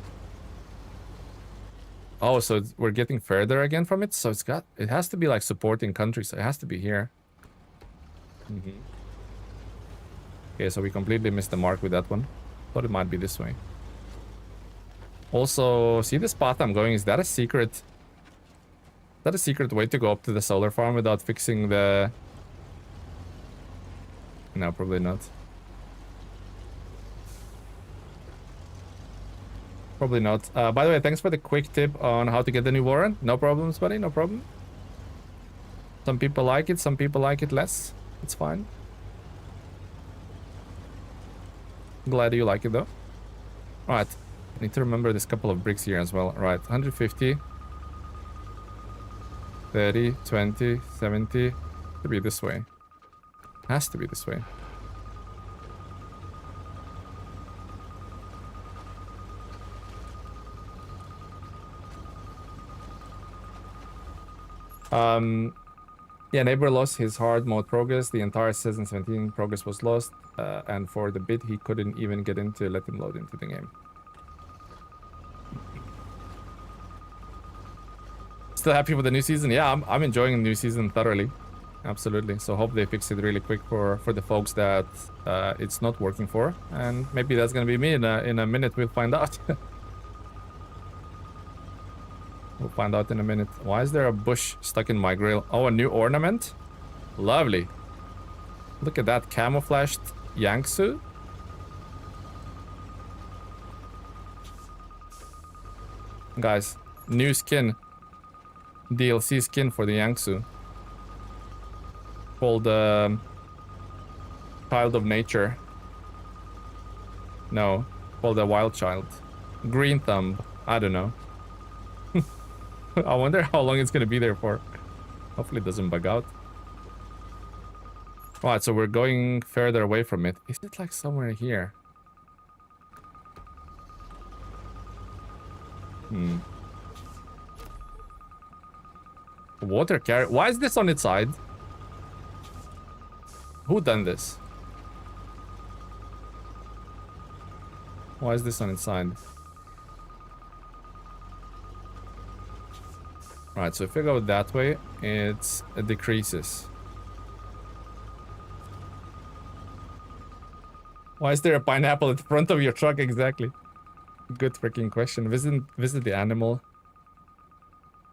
Oh, so we're getting further again from it? So it has to be like supporting countries. So it has to be here. Okay, so we completely missed the mark with that one. Thought it might be this way. Also, see this path I'm going? Is that a secret? Is that a secret way to go up to the solar farm without fixing the... No, probably not. Probably not. By the way, thanks for the quick tip on how to get the new warrant. No problems, buddy. No problem. Some people like it. Some people like it less. It's fine. Glad you like it, though. All right. I need to remember this couple of bricks here as well. All right. 150. 30, 20, 70. To be this way. Has to be this way. Yeah, neighbor lost his hard mode progress. The entire season 17 progress was lost. And for the bit, he couldn't even get in to let him load into the game. Still happy with the new season? Yeah, I'm enjoying the new season thoroughly. Absolutely. So hope they fix it really quick for the folks that it's not working for. And maybe that's gonna be me in a minute. We'll find out. We'll find out in a minute. Why is there a bush stuck in my grill? Oh, a new ornament? Lovely. Look at that camouflaged Yangtze. Guys, new skin. DLC skin for the Yangtze. Called Child of Nature. No, called a Wild Child. Green Thumb. I don't know. I wonder how long it's gonna be there for. Hopefully it doesn't bug out. Alright, so we're going further away from it. Is it like somewhere here? Water carrier. Why is this on its side? Who done this? Why is this on its side? Alright, so if I go that way, it decreases. Why is there a pineapple at the front of your truck exactly? Good freaking question. Visit the animal.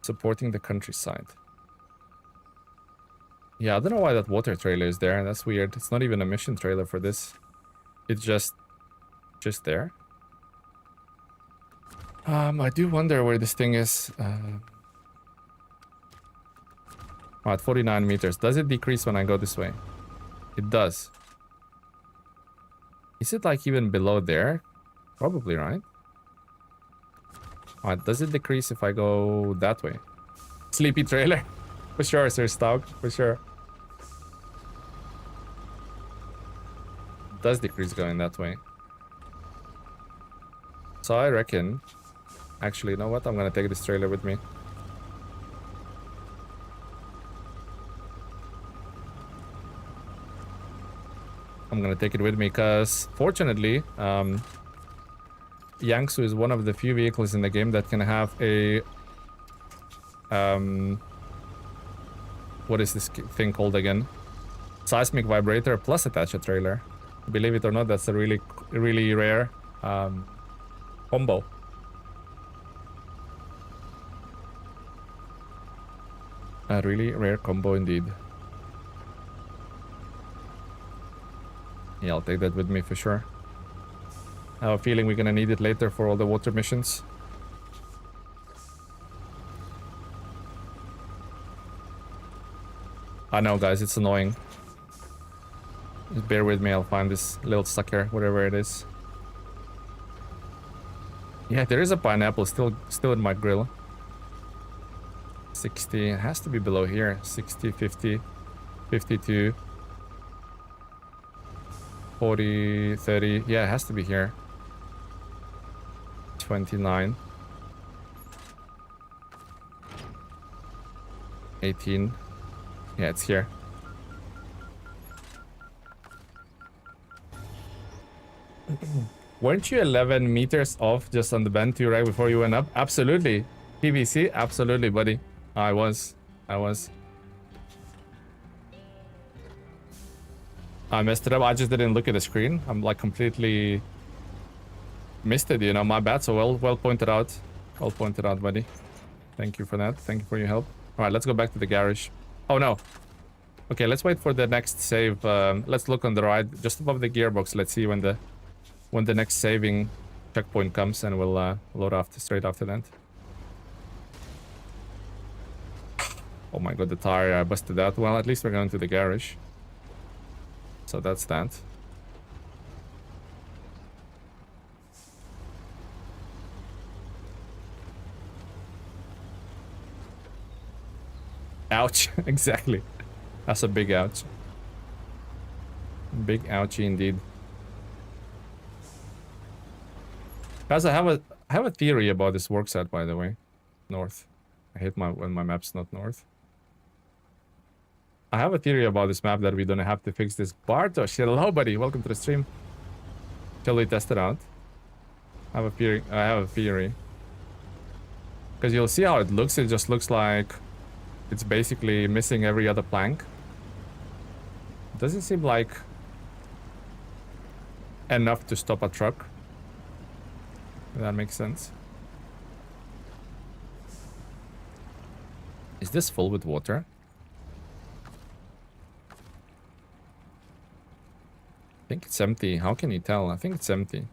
Supporting the countryside. Yeah, I don't know why that water trailer is there. That's weird. It's not even a mission trailer for this. It's just there. I do wonder where this thing is. Alright, 49 meters. Does it decrease when I go this way? It does. Is it like even below there? Probably, right? Alright, does it decrease if I go that way? Sleepy trailer. For sure, Sir Stout. For sure. Does decrease going that way. So I reckon... Actually, you know what? I'm gonna take this trailer with me. I'm gonna take it with me because, fortunately, Yangtze is one of the few vehicles in the game that can have a What is this thing called again? Seismic vibrator plus attach a trailer. Believe it or not, that's a really, really rare combo. A really rare combo indeed. Yeah, I'll take that with me for sure. I have a feeling we're gonna need it later for all the water missions. I know, guys, it's annoying. Just bear with me, I'll find this little sucker, whatever it is. Yeah, there is a pineapple still in my grill. 60, it has to be below here. 60, 50, 52, 40, 30. Yeah, it has to be here. 29. 18. Yeah, it's here. Weren't you 11 meters off just on the bend to your right before you went up? Absolutely. PVC? Absolutely, buddy. I was. I messed it up. I just didn't look at the screen. I'm like completely missed it, you know. My bad. So well pointed out. Well pointed out, buddy. Thank you for that. Thank you for your help. All right, let's go back to the garage. Oh, no. Okay, let's wait for the next save. Let's look on the right, just above the gearbox. Let's see when the next saving checkpoint comes, and we'll load after straight after that. Oh my god, the tire busted out. Well, at least we're going to the garage. So that's that. Ouch. Exactly. That's a big ouch. Big ouchie indeed. Guys, I have a theory about this worksite, by the way. North. I hate when my map's not north. I have a theory about this map that we don't have to fix this. Bartosz, hello buddy, welcome to the stream. Shall we test it out? I have a theory. Because you'll see how it looks. It just looks like it's basically missing every other plank. Doesn't seem like enough to stop a truck. If that makes sense. Is this full with water? I think it's empty. How can you tell? I think it's empty.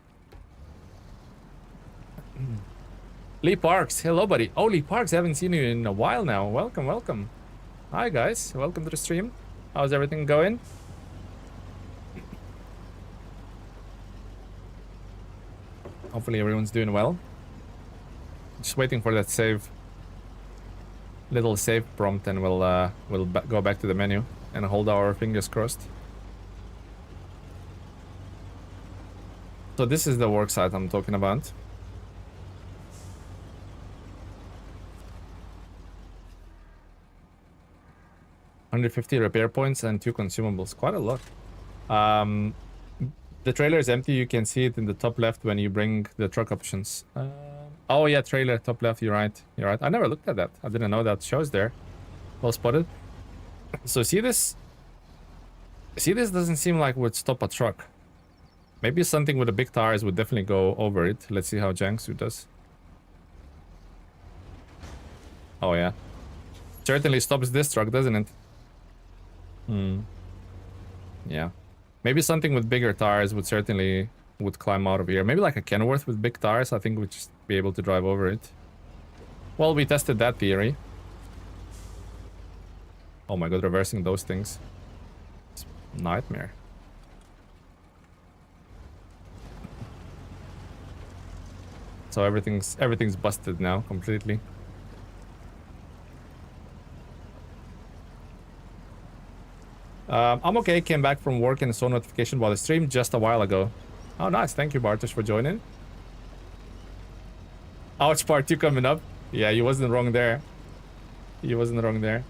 Lee Parks, hello buddy. Oh, Lee Parks, I haven't seen you in a while now. Welcome, welcome. Hi guys, welcome to the stream. How's everything going? Hopefully everyone's doing well. Just waiting for that save. Little save prompt, and we'll go back to the menu and hold our fingers crossed. So this is the worksite I'm talking about. $150 repair points and 2 consumables. Quite a lot. The trailer is empty. You can see it in the top left when you bring the truck options. Oh yeah, trailer top left. You're right. You're right. I never looked at that. I didn't know that shows there. Well spotted. So see this? See, this doesn't seem like would stop a truck. Maybe something with the big tires would definitely go over it. Let's see how Jiangsu does. Oh yeah. Certainly stops this truck, doesn't it? Yeah. Maybe something with bigger tires would certainly climb out of here. Maybe like a Kenworth with big tires. I think we'd just be able to drive over it. Well, we tested that theory. Oh my god, reversing those things. It's a nightmare. So everything's busted now completely. I'm okay. Came back from work and saw notification about the stream just a while ago. Oh, nice. Thank you, Bartosz, for joining. Ouch, part 2 coming up. Yeah, you wasn't wrong there. You wasn't wrong there.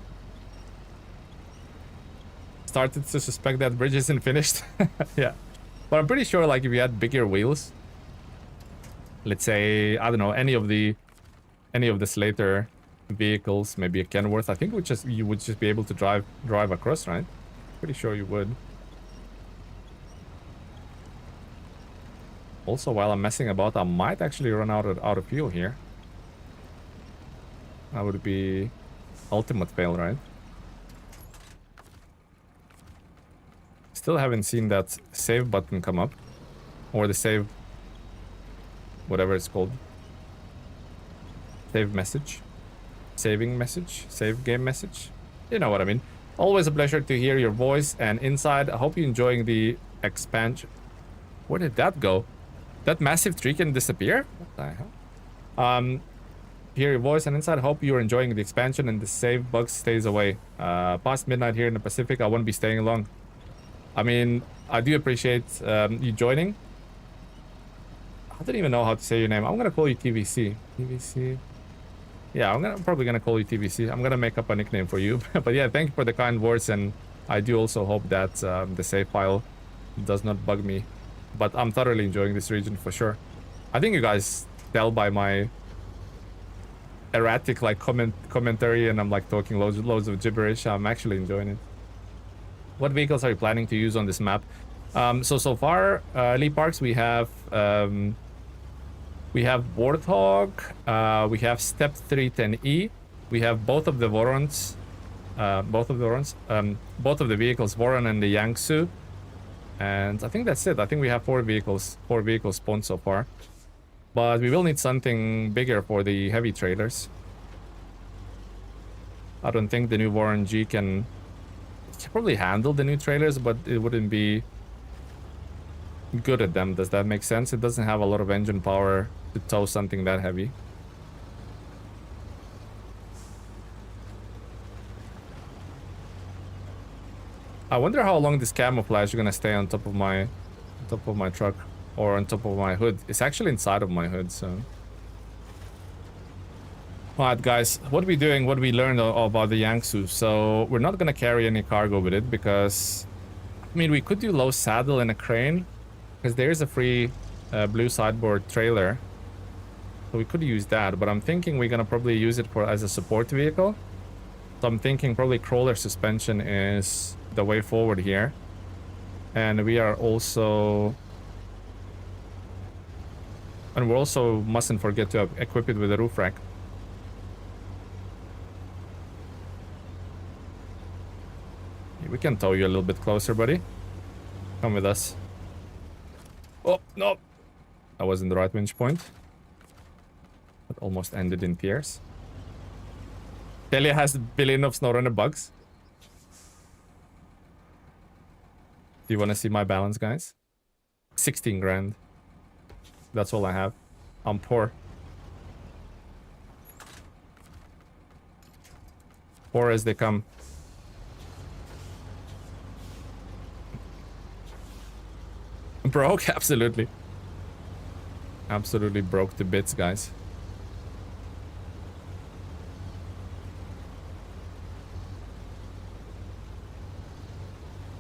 Started to suspect that bridge isn't finished. Yeah. But I'm pretty sure, like, if you had bigger wheels, let's say, I don't know, any of the Slater vehicles, maybe a Kenworth. I think you would just be able to drive across, right? Pretty sure you would. Also, while I'm messing about, I might actually run out of fuel here. That would be ultimate fail, right? Still haven't seen that save button come up. Or the save... whatever it's called. Save message. Saving message. Save game message. You know what I mean. Always a pleasure to hear your voice and inside. I hope you're enjoying the expansion. Where did that go? That massive tree can disappear? What the hell? Hear your voice and inside. Hope you're enjoying the expansion and the save bug stays away. Past midnight here in the Pacific. I won't be staying long. I mean, I do appreciate you joining. I don't even know how to say your name. I'm gonna call you TVC. TVC. Yeah, I'm probably gonna call you TVC. I'm gonna make up a nickname for you. But yeah, thank you for the kind words, and I do also hope that the save file does not bug me. But I'm thoroughly enjoying this region for sure. I think you guys tell by my erratic like commentary, and I'm like talking loads of gibberish. I'm actually enjoying it. What vehicles are you planning to use on this map? So far, Lee Parks, we have Warthog, we have Step 310E, we have both of the Vorons, both of the vehicles, Voron and the Yangtze, and I think that's it. I think we have four vehicles spawned so far, but we will need something bigger for the heavy trailers. I don't think the new Voron G can probably handle the new trailers, but it wouldn't be good at them. Does that make sense? It doesn't have a lot of engine power to tow something that heavy. I wonder how long this camouflage is gonna stay on top of my truck or on top of my hood. It's actually inside of my hood, so. Alright guys, what are we doing? What we learned about the Yangtze? So we're not gonna carry any cargo with it because, I mean, we could do low saddle and a crane because there's a free blue sideboard trailer, so we could use that. But I'm thinking we're gonna probably use it as a support vehicle. So I'm thinking probably crawler suspension is the way forward here, and we also mustn't forget to equip it with a roof rack. We can tow you a little bit closer, buddy. Come with us. Oh, no. That wasn't the right winch point. It almost ended in tears. Telia has a billion of SnowRunner bugs. Do you want to see my balance, guys? 16 grand. That's all I have. I'm poor. Poor as they come. Broke? Absolutely. Absolutely broke to bits, guys.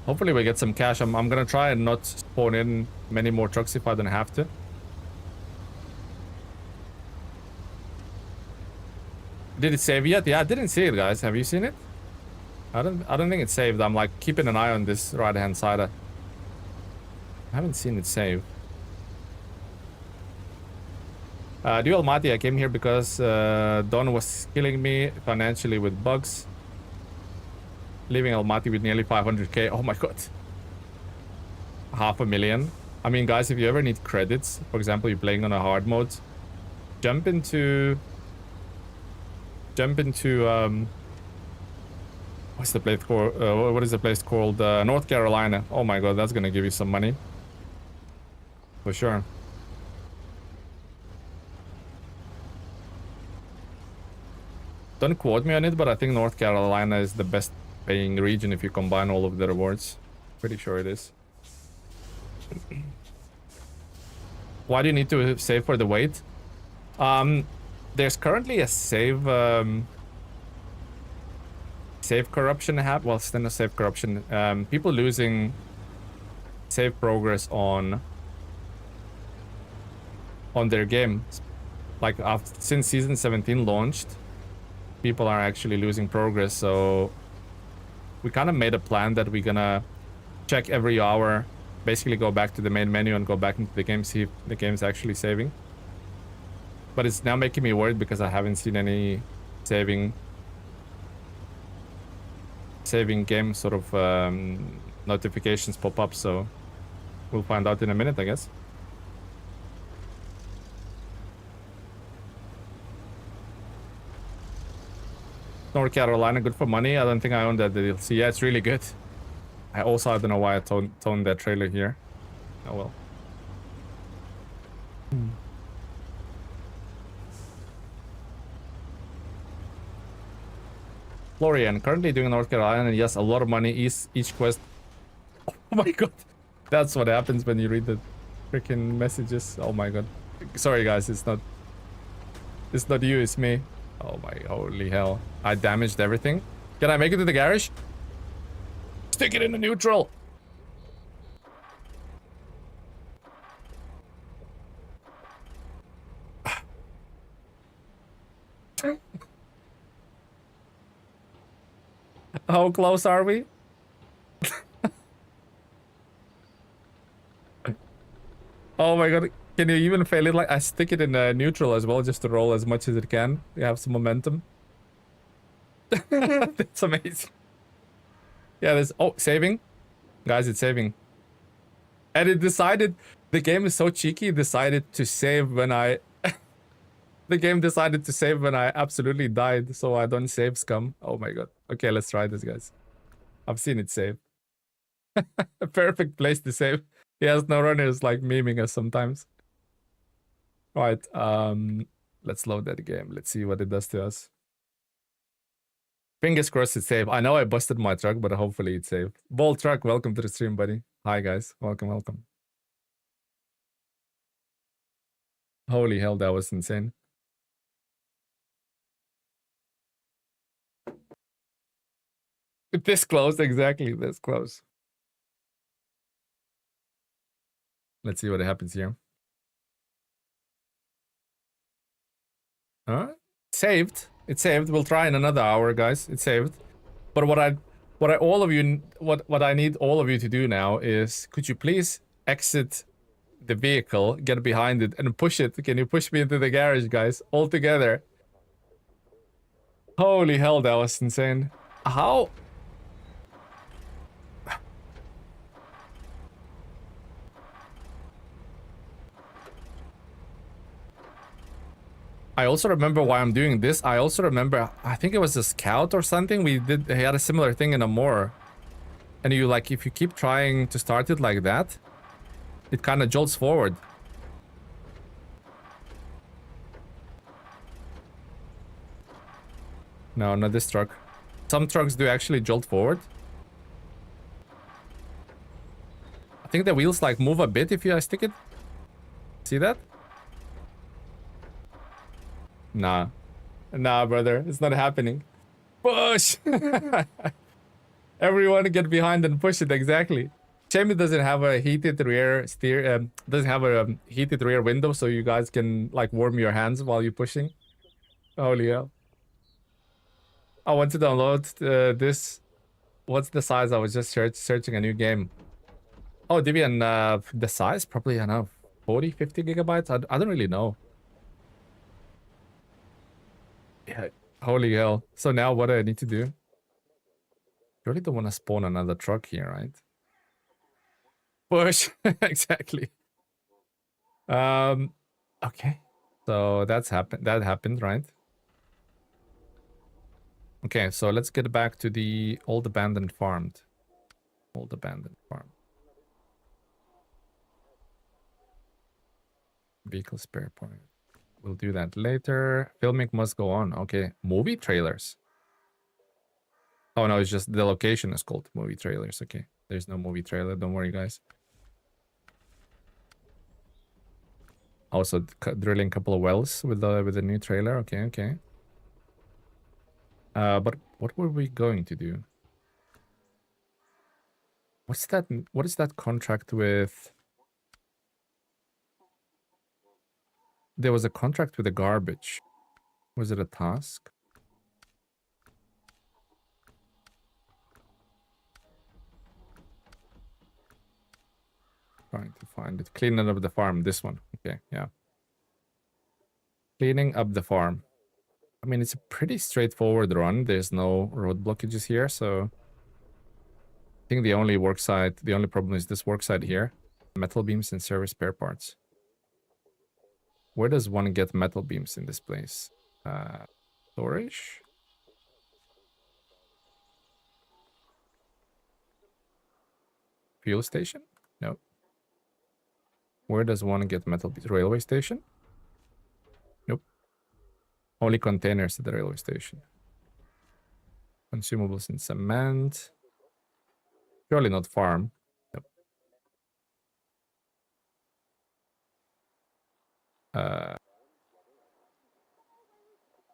Hopefully we get some cash. I'm gonna try and not spawn in many more trucks if I don't have to. Did it save yet? Yeah, I didn't see it, guys. Have you seen it? I don't think it's saved. I'm like keeping an eye on this right hand side. I haven't seen it save. Dual Mati, I came here because Don was killing me financially with bugs. Leaving Almaty with nearly 500k. Oh my god. 500,000. I mean, guys, if you ever need credits, for example, you're playing on a hard mode, jump into what's the place called? What is the place called? North Carolina. Oh my god, that's gonna give you some money. For sure. Don't quote me on it, but I think North Carolina is the best paying region if you combine all of the rewards. Pretty sure it is. Why do you need to save for the weight? There's currently a save corruption happen. Well, it's not a save corruption. People losing save progress on their game, like since season 17 launched. people are actually losing progress. So we kind of made a plan that we're gonna check every hour, basically go back to the main menu and go back into the game, see if the game's actually saving. But it's now making me worried because I haven't seen any saving game sort of notifications pop up, so we'll find out in a minute, I guess. North Carolina, good for money. I don't think I own that DLC. Yeah, it's really good. I don't know why I toned that trailer here. Oh well. Florian, currently doing North Carolina, and yes, a lot of money each quest. Oh my god. That's what happens when you read the freaking messages. Oh my god. Sorry guys, it's not you, it's me. Oh my holy hell. I damaged everything. Can I make it to the garage? Stick it in the neutral. How close are we? Oh my god. Can you even fail it? Like, I stick it in neutral as well, just to roll as much as it can. You have some momentum. That's amazing. Yeah, there's... Oh, saving. Guys, it's saving. And it decided... The game is so cheeky, it decided to save when I... The game decided to save when I absolutely died, so I don't save scum. Oh my god. Okay, let's try this, guys. I've seen it save. A perfect place to save. Yeah, SnowRunner is like memeing us sometimes. Right, let's load that game. Let's see what it does to us. Fingers crossed it's safe. I know I busted my truck, but hopefully it's safe. Bold Truck, welcome to the stream, buddy. Hi, guys. Welcome, welcome. Holy hell, that was insane. This close, exactly, this close. Let's see what happens here. Huh? Saved. It's saved. We'll try in another hour, guys. It's saved. But what I need all of you to do now is, could you please exit the vehicle, get behind it, and push it? Can you push me into the garage, guys? All together. Holy hell, that was insane. How? I also remember why I'm doing this. I also remember, I think it was a scout or something. We had a similar thing in a more. And you like, if you keep trying to start it like that, it kind of jolts forward. No, not this truck. Some trucks do actually jolt forward. I think the wheels like move a bit if you stick it. See that? Nah. Nah, brother. It's not happening. Push! Everyone get behind and push it, exactly. Shame it doesn't have a heated rear steer, doesn't have a heated rear window so you guys can like warm your hands while you're pushing. Holy hell. I want to download this. What's the size? I was just searching a new game. Oh, Debian, the size? Probably, I don't know, 40, 50 gigabytes? I don't really know. Yeah, holy hell. So now what do I need to do? You really don't want to spawn another truck here, right? Push. Exactly. Okay. So that happened, right? Okay, so let's get back to the old abandoned farm. Old abandoned farm. Vehicle spare point. We'll do that later. Filming must go on. Okay. Movie trailers. Oh no, it's just the location is called movie trailers. Okay. There's no movie trailer. Don't worry, guys. Also drilling a couple of wells with the new trailer. Okay, okay. But what were we going to do? What's that? What is that contract with? There was a contract with the garbage. Was it a task? find it. Cleaning up the farm. This one. Okay, yeah. Cleaning up the farm. I mean, it's a pretty straightforward run. There's no road blockages here, so I think the only problem is this worksite here. Metal beams and service spare parts. Where does one get metal beams in this place? Storage? Fuel station? No. Where does one get metal beams? Railway station? Nope. Only containers at the railway station. Consumables and cement. Surely not farm. Nope.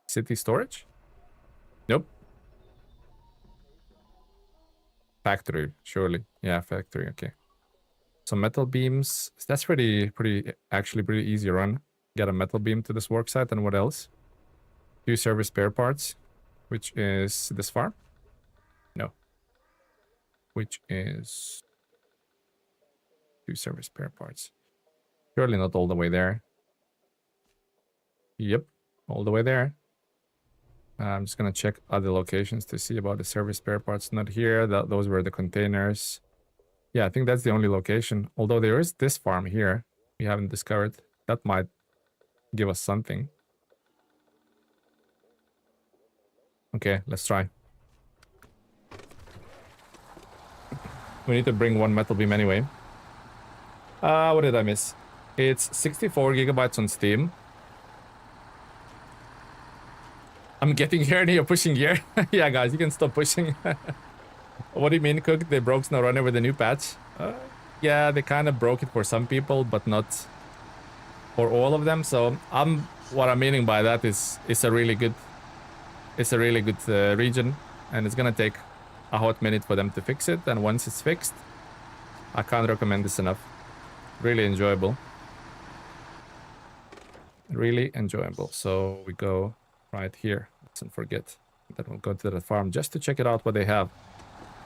City storage? Nope. Factory, surely. Yeah, factory, okay. So metal beams, that's actually pretty easy run. Get a metal beam to this worksite, and what else? 2 service spare parts, which is this farm? No. Which is 2 service spare parts. Surely not all the way there. Yep, all the way there. I'm just gonna check other locations to see about the service spare parts. Not here. Those were the containers. Yeah, I think that's the only location. Although there is this farm here we haven't discovered. That might give us something. Okay, let's try. We need to bring 1 metal beam anyway. What did I miss? It's 64 gigabytes on Steam. I'm getting here and you're pushing here. Yeah, guys, you can stop pushing. What do you mean, Cook? They broke SnowRunner with a new patch? Yeah, they kind of broke it for some people, but not for all of them. So what I'm meaning by that is it's a really good region, and it's gonna take a hot minute for them to fix it. And once it's fixed, I can't recommend this enough. Really enjoyable. Really enjoyable. So we go right here. Let's forget. Then we'll go to the farm just to check it out what they have.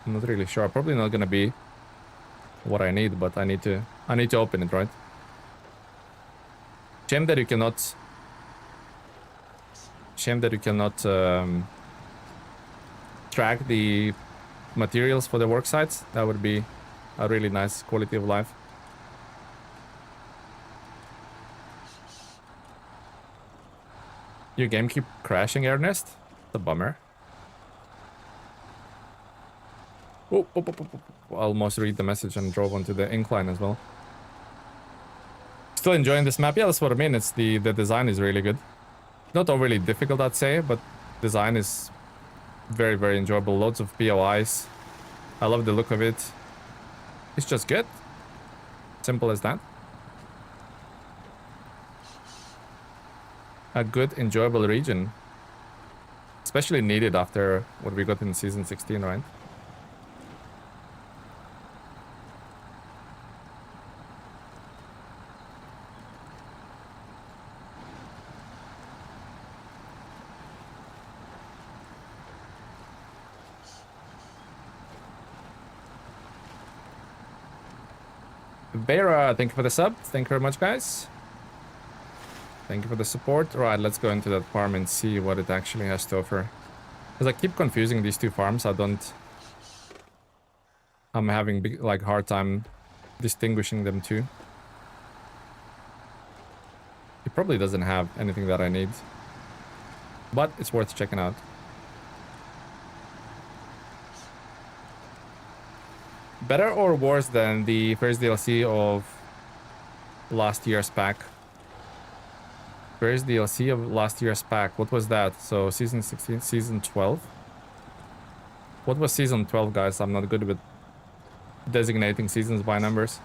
I'm not really sure. Probably not gonna be what I need, but I need to open it, right? Shame that you cannot track the materials for the work sites. That would be a really nice quality of life. Your game keep crashing, Ernest? That's a bummer. Oh, almost read the message and drove onto the incline as well. Still enjoying this map? Yeah, that's what I mean. It's the design is really good. Not overly difficult, I'd say, but design is very, very enjoyable. Loads of POIs. I love the look of it. It's just good. Simple as that. A good, enjoyable region. Especially needed after what we got in Season 16, right? Vera, thank you for the sub. Thank you very much, guys. Thank you for the support. Right, let's go into that farm and see what it actually has to offer. Because I keep confusing these two farms. I'm having big, hard time distinguishing them too. It probably doesn't have anything that I need, but it's worth checking out. Better or worse than the first DLC of last year's pack? First DLC of last year's pack. What was that? So Season 16, Season 12? What was Season 12, guys? I'm not good with designating seasons by numbers.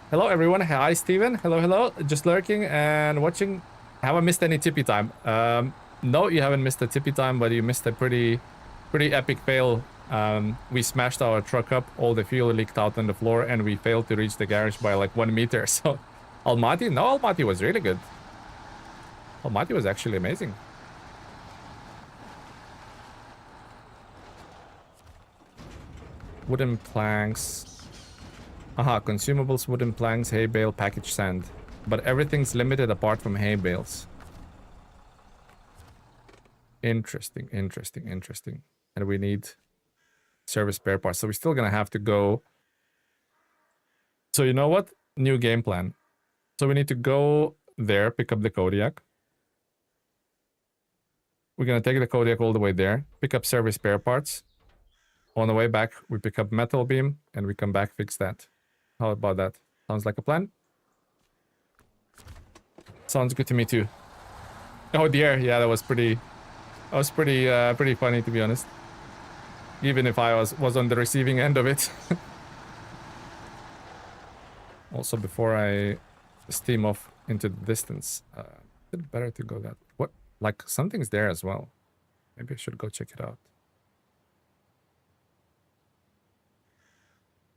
Hello, everyone. Hi, Steven. Hello, hello. Just lurking and watching. Have I missed any tippy time? No, you haven't missed a tippy time, but you missed a pretty epic fail. We smashed our truck up, all the fuel leaked out on the floor, and we failed to reach the garage by 1 meter. So Almaty? No, Almaty was really good. Almaty was actually amazing. Wooden planks. Aha, consumables, wooden planks, hay bale, packaged sand. But everything's limited apart from hay bales. Interesting, interesting, interesting. And we need service spare parts. So we're still gonna have to go. So you know what? New game plan. So we need to go there, pick up the Kodiak. We're gonna take the Kodiak all the way there, pick up service spare parts. On the way back, we pick up metal beam, and we come back, fix that. How about that? Sounds like a plan? Sounds good to me too. Oh dear, yeah, that was pretty funny, to be honest. Even if I was on the receiving end of it. Also, before I steam off into the distance, it's better to go that. What? Like something's there as well. Maybe I should go check it out.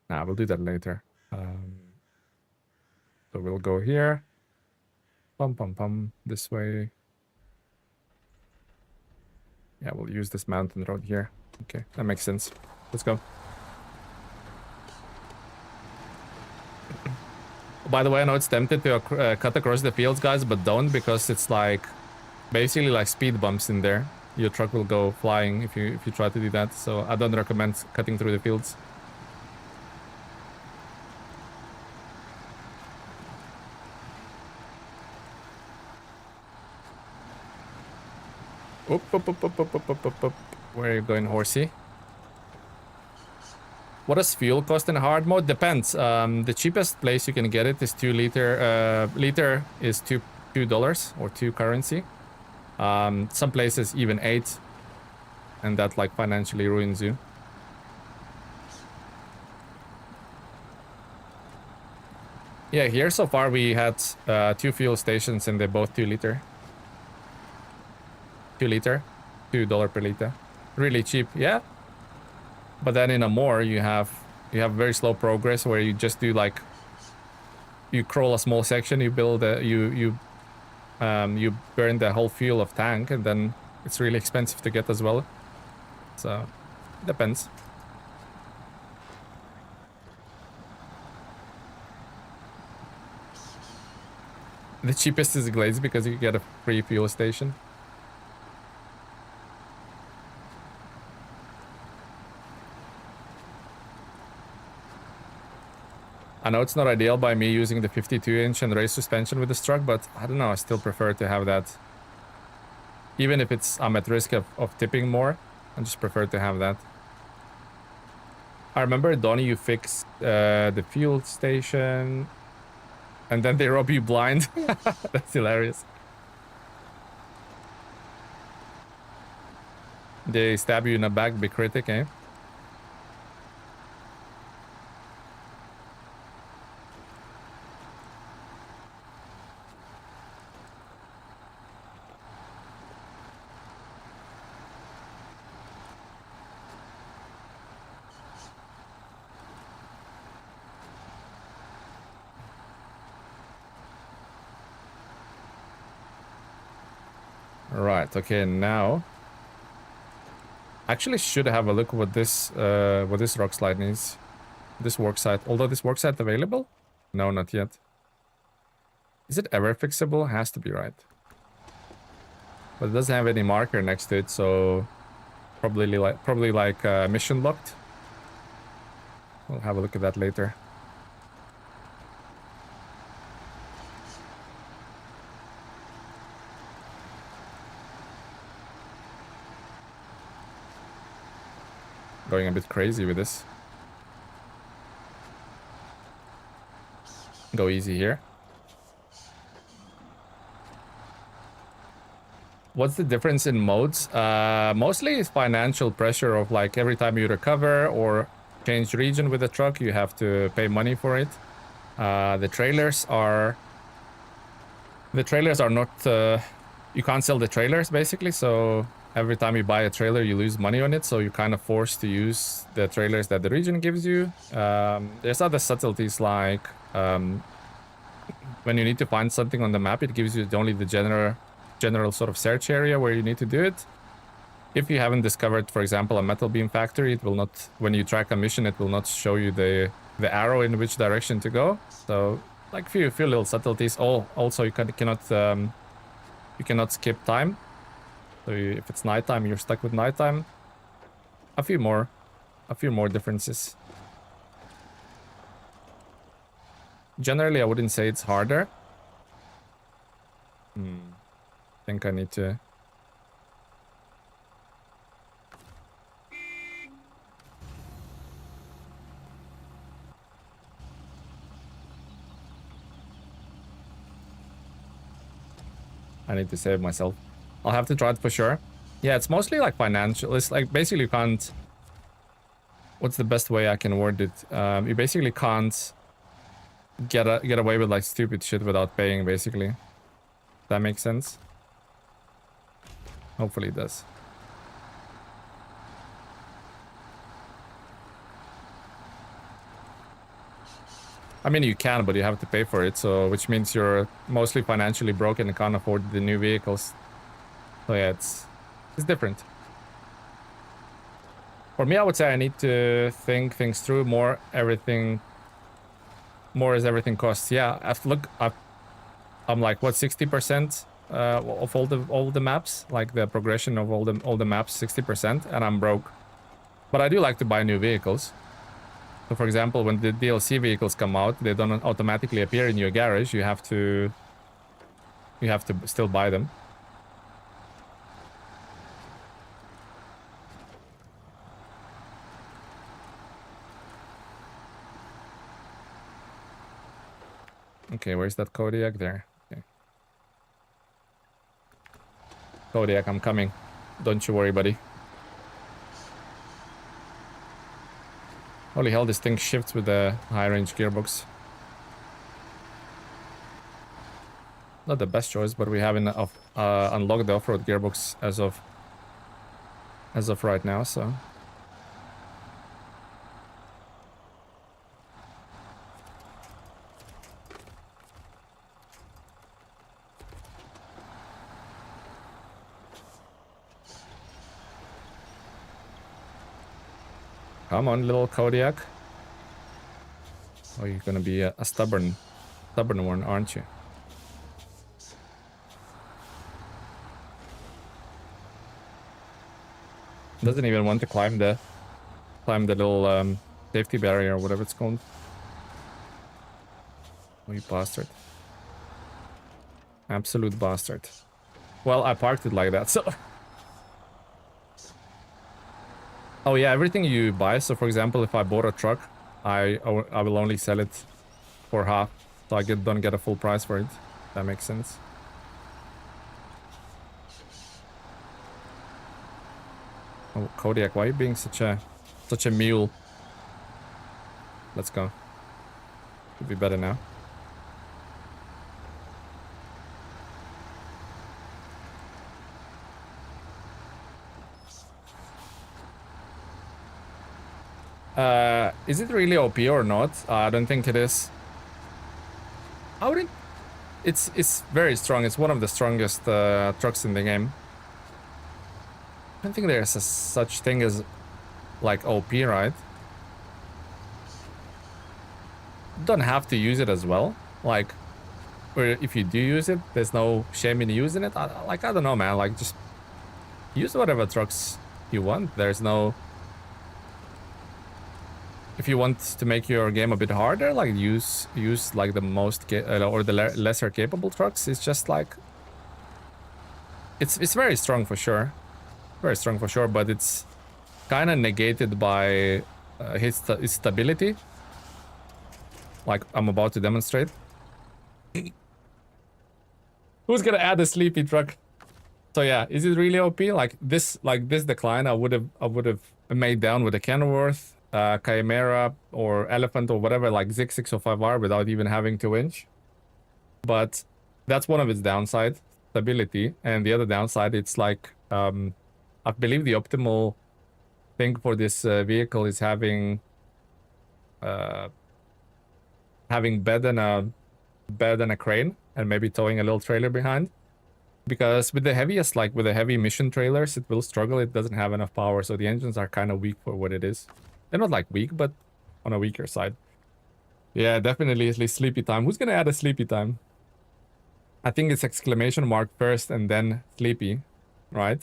Nah, we'll do that later. So we'll go here. Pum, this way. Yeah, we'll use this mountain road here. Okay, that makes sense. Let's go. By the way, I know it's tempted to cut across the fields, guys, but don't, because it's like basically like speed bumps in there. Your truck will go flying if you try to do that. So I don't recommend cutting through the fields. Up. Where are you going, horsey? What does fuel cost in hard mode? Depends. The cheapest place you can get it is 2 liter. Liter is $2 or 2 currency. Some places even 8, and that like financially ruins you. Yeah, here so far we had 2 fuel stations, and they're both 2 liter. 2 liter, $2 per liter. Really cheap, yeah. But then in a more you have very slow progress, where you just do like, you crawl a small section, you build a, you burn the whole fuel of tank, and then it's really expensive to get as well. So depends. The cheapest is Glaze because you get a free fuel station. I know it's not ideal by me using the 52-inch and race suspension with this truck, but I don't know, I still prefer to have that. Even if I'm at risk of tipping more, I just prefer to have that. I remember, Donnie, you fixed the fuel station, and then they rob you blind. That's hilarious. They stab you in the back, big critic, eh? Right, okay, now actually should have a look what this rock slide needs. This worksite. Although this worksite available? No, not yet. Is it ever fixable? Has to be, right? But it doesn't have any marker next to it, so probably like mission locked. We'll have a look at that later. Going a bit crazy with this. Go easy here. What's the difference in modes? Mostly it's financial pressure of like every time you recover or change region with the truck, you have to pay money for it. The trailers are not, you can't sell the trailers basically, so every time you buy a trailer, you lose money on it, so you're kind of forced to use the trailers that the region gives you. There's other subtleties like when you need to find something on the map, it gives you only the general sort of search area where you need to do it. If you haven't discovered, for example, a metal beam factory, it will not, when you track a mission, it will not show you the the arrow in which direction to go. So like few little subtleties. Oh, also you cannot skip time. So if it's nighttime, you're stuck with nighttime. A few more differences. Generally, I wouldn't say it's harder. I think I need to... I need to save myself. I'll have to try it for sure. Yeah, it's mostly like financial. It's like basically you can't... What's the best way I can word it? You basically can't get away with like stupid shit without paying, basically. That makes sense? Hopefully it does. I mean, you can, but you have to pay for it, so which means you're mostly financially broken and can't afford the new vehicles. So yeah, it's different. For me, I would say I need to think things through more. More as everything costs. Yeah, I'm like what 60% of all the maps, like the progression of all the maps, 60%, and I'm broke. But I do like to buy new vehicles. So for example, when the DLC vehicles come out, they don't automatically appear in your garage. You have to still buy them. Okay, where's that Kodiak? There. Okay. Kodiak, I'm coming. Don't you worry, buddy. Holy hell, this thing shifts with the high-range gearbox. Not the best choice, but we haven't unlocked the off-road gearbox as of right now, so... Come on, little Kodiak. Oh, you're gonna be a stubborn one, aren't you? Doesn't even want to climb the little safety barrier or whatever it's called. Oh, you bastard. Absolute bastard. Well, I parked it like that, so... Oh yeah, everything you buy. So for example, if I bought a truck, I will only sell it for half, so I don't get a full price for it. That makes sense. Oh, Kodiak, why are you being such a mule? Let's go. Could be better now. Is it really OP or not? I don't think it is. I wouldn't... It's very strong. It's one of the strongest trucks in the game. I don't think there's such thing as like OP, right? Don't have to use it as well. Like, or if you do use it, there's no shame in using it. I don't know, man. Like, just use whatever trucks you want. There's no... If you want to make your game a bit harder, like use like the most or the lesser capable trucks. It's just like it's very strong for sure, but it's kind of negated by his stability, like I'm about to demonstrate. Who's gonna add a sleepy truck? So yeah, is it really OP? Like this decline, I would have made down with a Kenworth, Chimera or Elephant or whatever, like Zig 605R without even having to winch. But that's one of its downside, stability, and the other downside, it's like I believe the optimal thing for this vehicle is having bed and a crane and maybe towing a little trailer behind. Because with the heaviest, like with the heavy mission trailers, it will struggle. It doesn't have enough power, so the engines are kind of weak for what it is. They're not like weak, but on a weaker side. Yeah, definitely at least sleepy time. Who's gonna add a sleepy time? I think it's exclamation mark first and then sleepy, right?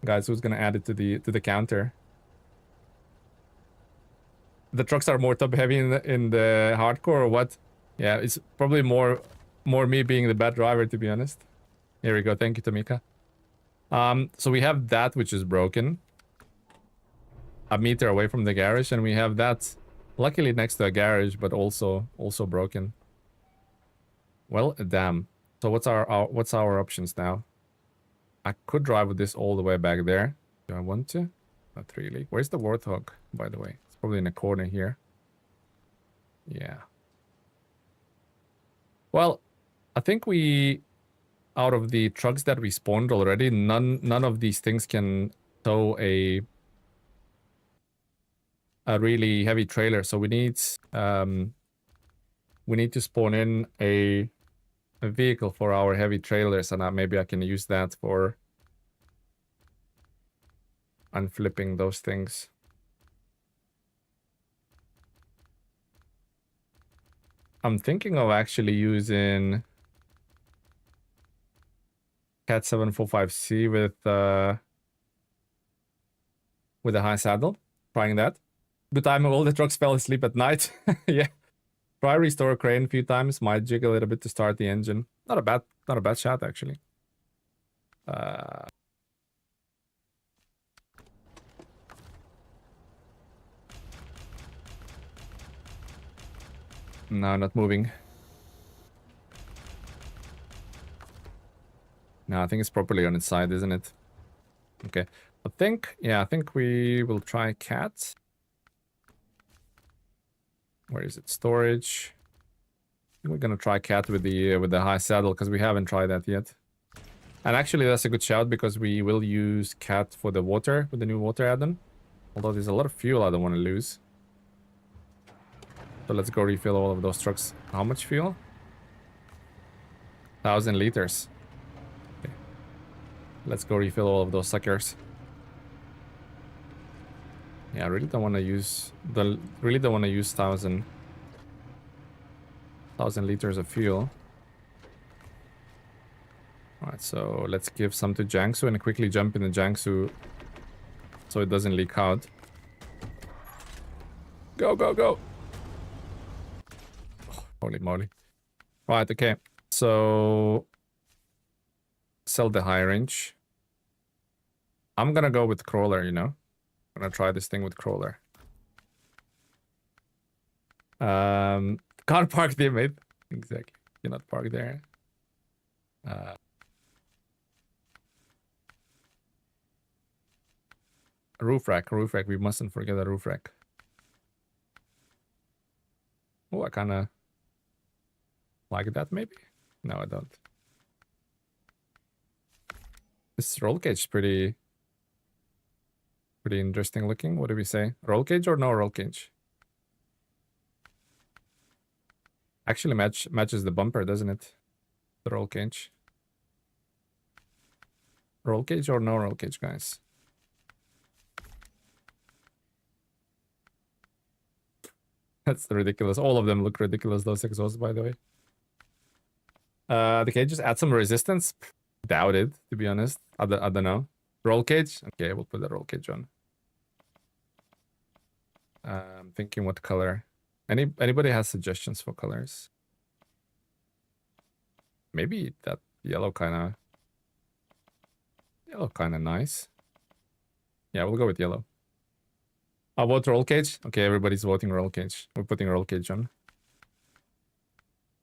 Guys, who's gonna add it to the counter? The trucks are more top heavy in the hardcore or what? Yeah, it's probably more me being the bad driver, to be honest. Here we go. Thank you, Tamika. So we have that which is broken, a meter away from the garage, and we have that luckily next to a garage, but also broken. Well, damn. So what's our options now? I could drive with this all the way back there. Do I want to? Not really. Where's the Warthog, by the way? It's probably in a corner here. Yeah. Well, I think we, out of the trucks that we spawned already, none of these things can tow a really heavy trailer. So we need to spawn in a vehicle for our heavy trailers, and maybe I can use that for unflipping those things. I'm thinking of actually using Cat 745C with a high saddle. Trying that. The time all the trucks fell asleep at night. Yeah. Try restore crane a few times. Might jig a little bit to start the engine. Not a bad shot actually. No, not moving. No, I think it's properly on its side, isn't it? Okay. I think we will try cat. Where is it? Storage. We're gonna try cat with the high saddle because we haven't tried that yet. And actually that's a good shout because we will use cat for the water with the new water add-on. Although there's a lot of fuel I don't want to lose. So let's go refill all of those trucks. How much fuel? 1,000 liters. Okay. Let's go refill all of those suckers. Yeah, I really don't want to use 1,000 liters of fuel. Alright, so let's give some to Jiangsu and quickly jump in the Jiangsu so it doesn't leak out. Go, go, go! Oh, holy moly. Right, okay. So sell the high range. I'm gonna go with crawler, you know. I'm gonna try this thing with crawler. Can't park there, mate. Exactly. Cannot park there. Roof rack. We mustn't forget a roof rack. Oh, I kind of like that, maybe? No, I don't. This roll cage is pretty interesting looking. What do we say? Roll cage or no roll cage? Actually matches the bumper, doesn't it? The roll cage. Roll cage or no roll cage, guys? That's ridiculous. All of them look ridiculous, those exhausts, by the way. The cage just add some resistance? Doubt it, to be honest. I don't know. Roll cage? Okay, we'll put the roll cage on. I'm thinking what color. Anybody has suggestions for colors? Maybe that yellow kind of nice. Yeah, we'll go with yellow. I'll vote roll cage. Okay, everybody's voting roll cage. We're putting roll cage on.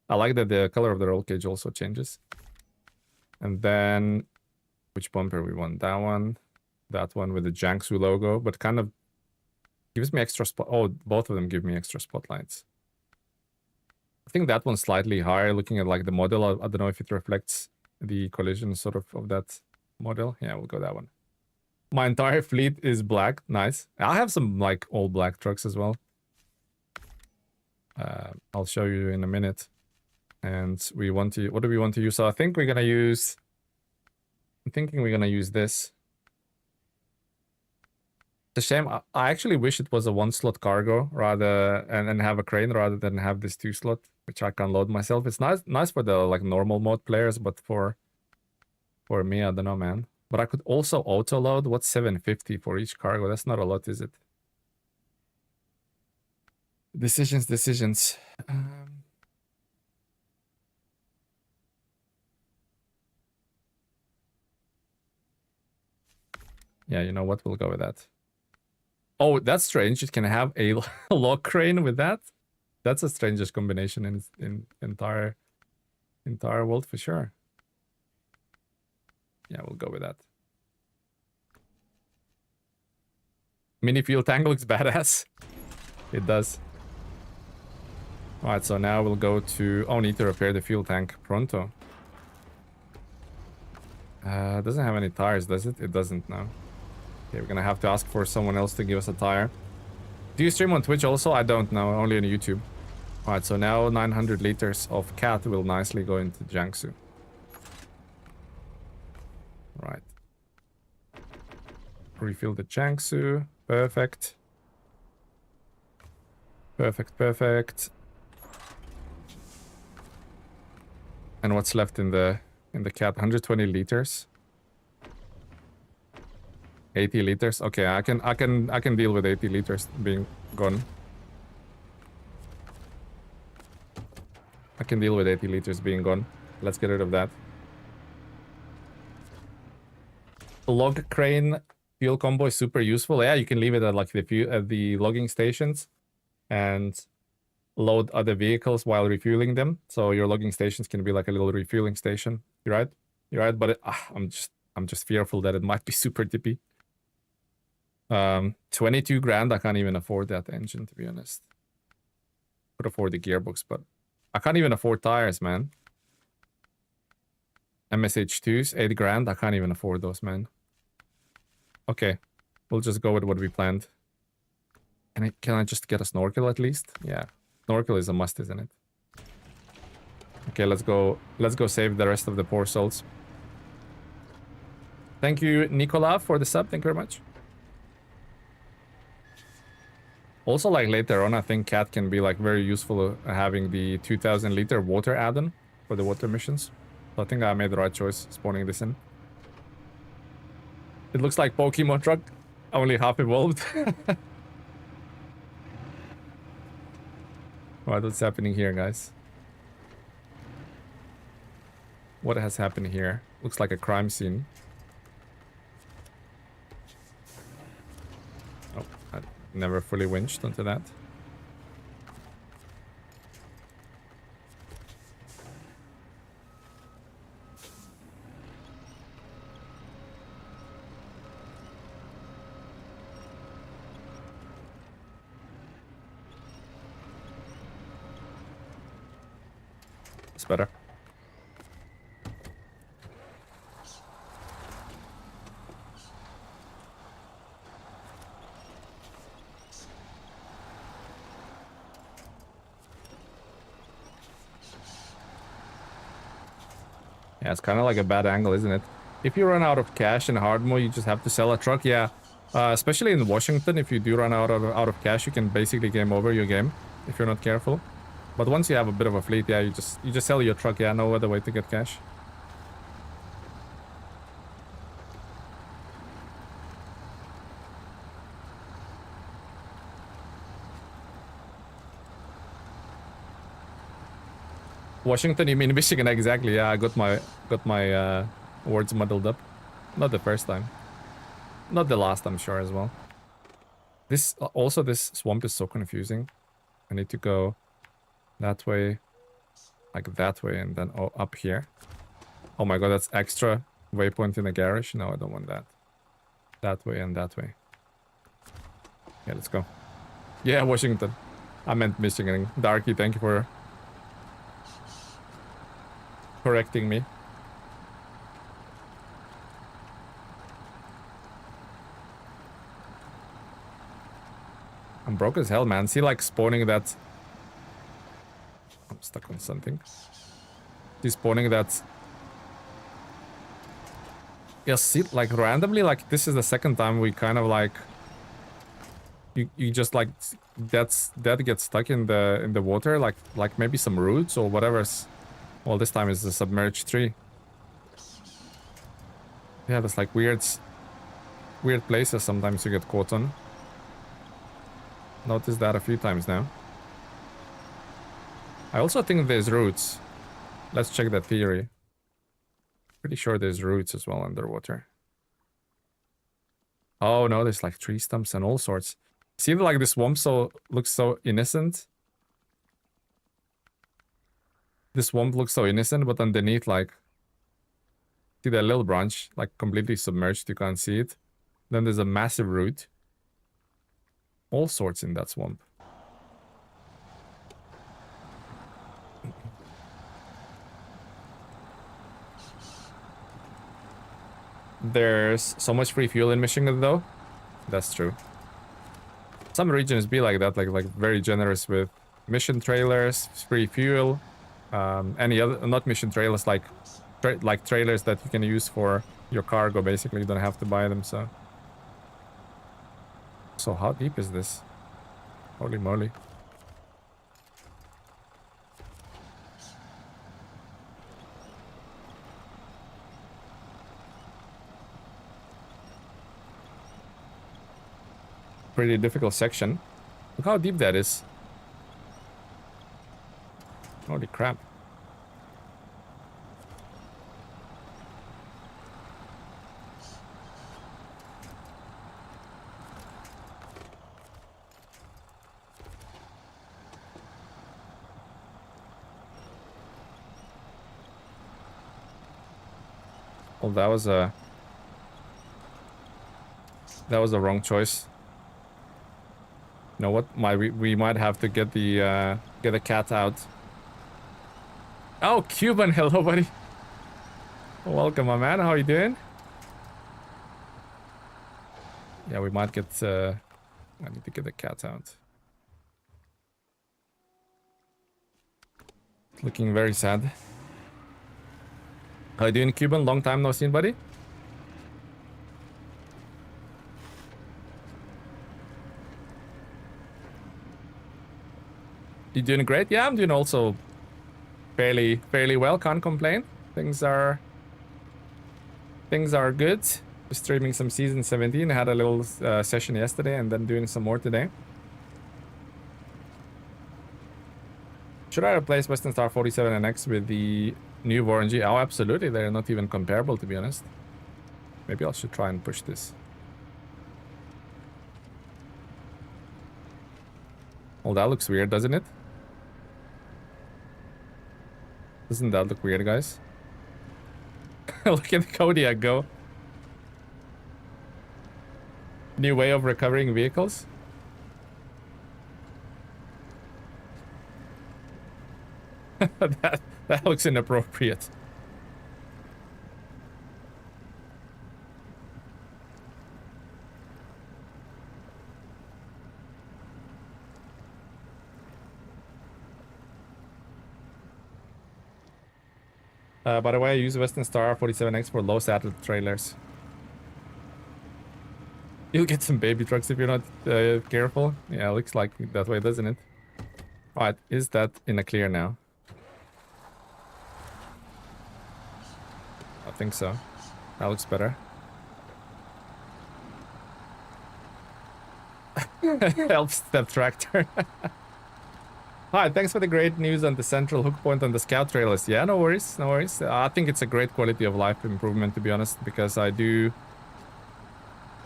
I like that the color of the roll cage also changes. And then which bumper we want? That one with the Jiangsu logo, but kind of gives me extra spot. Oh, both of them give me extra spotlights. I think that one's slightly higher. Looking at like the model, I don't know if it reflects the collision sort of that model. Yeah, we'll go that one. My entire fleet is black. Nice. I have some like all black trucks as well. I'll show you in a minute. And what do we want to use? So I think we're gonna use. I'm thinking we're gonna use this. It's a shame. I actually wish it was a 1-slot cargo rather and have a crane rather than have this 2-slot, which I can load myself. It's nice for the like normal mode players, but for me, I don't know, man. But I could also auto load. What's 750 for each cargo? That's not a lot, is it? Decisions. Yeah, you know what? We'll go with that. Oh, that's strange. It can have a log crane with that. That's the strangest combination in entire world for sure. Yeah, we'll go with that. Mini fuel tank looks badass. It does. Alright, so now we'll go to... Oh, need to repair the fuel tank. Pronto. Doesn't have any tires, does it? It doesn't, no. Okay, we're gonna have to ask for someone else to give us a tire. Do you stream on Twitch also? I don't know, only on YouTube. Alright, so now 900 liters of cat will nicely go into Jiangsu. Right. Refill the Jiangsu. Perfect. Perfect. And what's left in the cat? 120 liters. 80 liters. Okay, I can deal with 80 liters being gone. I can deal with 80 liters being gone. Let's get rid of that. Log crane fuel combo is super useful. Yeah, you can leave it at like the logging stations and load other vehicles while refueling them. So your logging stations can be like a little refueling station. You're right, but I'm just fearful that it might be super dippy. 22 grand, I can't even afford that engine, to be honest. Could afford the gearbox, but I can't even afford tires, man. MSH2s, 8 grand, I can't even afford those, man. Okay, we'll just go with what we planned. Can I just get a snorkel at least? Yeah, snorkel is a must, isn't it? Okay, let's go save the rest of the poor souls. Thank you, Nicola, for the sub. Thank you very much. Also, like later on, I think cat can be like very useful having the 2000 liter water add-on for the water missions. So I think I made the right choice spawning this in. It looks like Pokemon truck, only half evolved. Right, what's happening here, guys? What has happened here? Looks like a crime scene. Oh, I never fully winched onto that. It's better. Yeah, it's kind of like a bad angle, isn't it? If you run out of cash in hard mode, you just have to sell a truck. Yeah, especially in Washington, if you do run out of cash, you can basically game over your game if you're not careful. But once you have a bit of a fleet, yeah, you just sell your truck. Yeah, no other way to get cash. Washington, you mean Michigan? Exactly. Yeah, I got my words muddled up. Not the first time. Not the last, I'm sure, as well. This also, this swamp is so confusing. I need to go that way, like that way, and then up here. Oh my god, that's extra waypoint in the garage. No, I don't want that. That way and that way. Yeah, let's go. Yeah, Washington. I meant Michigan. Darky, thank you for correcting me. I'm broke as hell, man. See, like, spawning that... I'm stuck on something. See, spawning that... Yeah, see, like, randomly, like, this is the second time we kind of, like, You just like that gets stuck in the water, like maybe some roots or whatever's. Well, this time is a submerged tree. Yeah, there's like weird places sometimes you get caught on. Noticed that a few times now. I also think there's roots. Let's check that theory. Pretty sure there's roots as well underwater. Oh no, there's like tree stumps and all sorts. See, like the swamp looks so innocent. This swamp looks so innocent, but underneath, like, see that little branch, like completely submerged, you can't see it. Then there's a massive root. All sorts in that swamp. There's so much free fuel in Michigan, though. That's true. Some regions be like that, like very generous with mission trailers, free fuel, any other, not mission trailers, like trailers that you can use for your cargo. Basically, you don't have to buy them. So how deep is this? Holy moly! Pretty difficult section. Look how deep that is. Holy crap. Well, that was a wrong choice. You know what? We might have to get the cat out. Oh, Cuban, hello, buddy. Welcome, my man. How are you doing? Yeah, we might get. I need to get the cat out. Looking very sad. How you doing, Cuban? Long time no seen, buddy. You doing great? Yeah, I'm doing also fairly well. Can't complain. Things are good. Streaming some season 17. I had a little session yesterday, and then doing some more today. Should I replace Western Star 47NX with the new Warren G? Oh, absolutely. They're not even comparable, to be honest. Maybe I should try and push this. Well, that looks weird, doesn't it? Doesn't that look weird, guys? Look at the Kodiak go. New way of recovering vehicles. that looks inappropriate. By the way, I use Western Star 47X for low saddle trailers. You'll get some baby trucks if you're not careful. Yeah, looks like that way, doesn't it? Alright, is that in a clear now? I think so. That looks better. Help step tractor. Hi, thanks for the great news on the central hook point on the scout trailers. Yeah, no worries, no worries. I think it's a great quality of life improvement, to be honest, because I do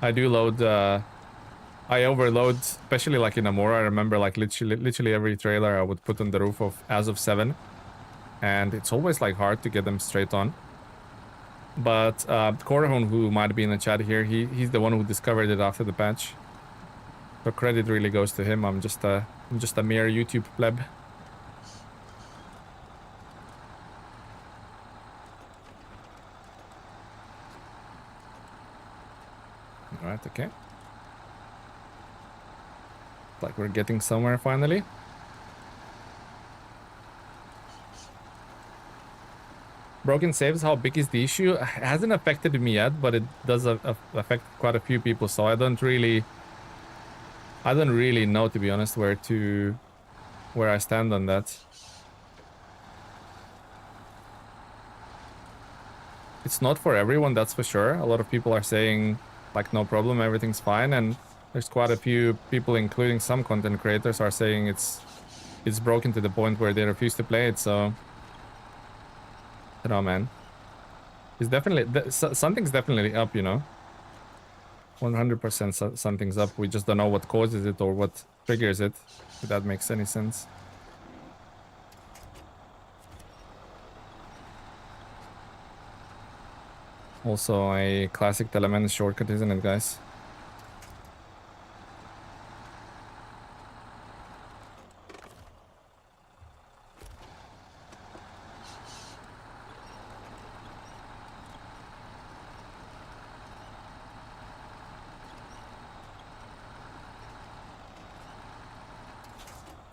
load, I overload, especially like in Amora. I remember like literally every trailer I would put on the roof of as of 7, and it's always like hard to get them straight on. But Korahun, who might be in the chat here, he's the one who discovered it after the patch. So credit really goes to him. I'm just a mere YouTube pleb. Alright, okay. Like we're getting somewhere finally. Broken saves, how big is the issue? It hasn't affected me yet, but it does affect quite a few people, so I don't really I don't really know, to be honest, where I stand on that. It's not for everyone, that's for sure. A lot of people are saying, like, no problem, everything's fine, and there's quite a few people, including some content creators, are saying it's broken to the point where they refuse to play it, so... I don't know, man. It's definitely... something's definitely up, you know? 100% something's up. We just don't know what causes it or what triggers it, if that makes any sense. Also, a classic Telemann shortcut, isn't it, guys?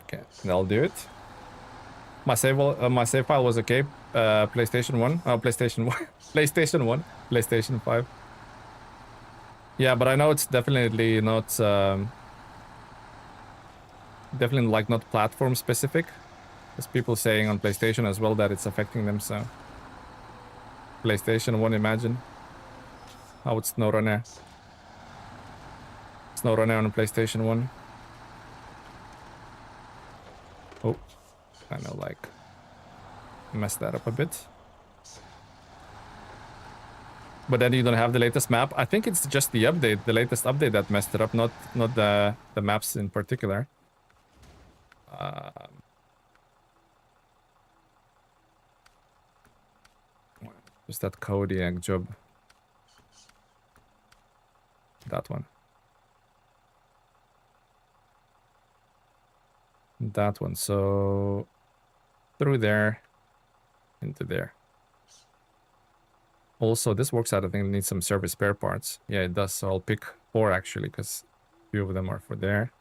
Okay, that'll do it. My save file was okay. PlayStation 1. Oh, PlayStation 1. PlayStation 1. PlayStation 5. Yeah, but I know it's definitely not... definitely, like, not platform specific. There's people saying on PlayStation as well that it's affecting them, so... PlayStation 1, imagine. How would SnowRunner? SnowRunner on PlayStation 1. Oh. Kind of, like... messed that up a bit. But then you don't have the latest map. I think it's just the update, the latest update that messed it up, not the maps in particular. Just that Kodiak job. That one. That one. So through there, into there. Also, this Worksite, I think, needs some service spare parts. Yeah, it does. So I'll pick 4 actually, because 2 of them are for there.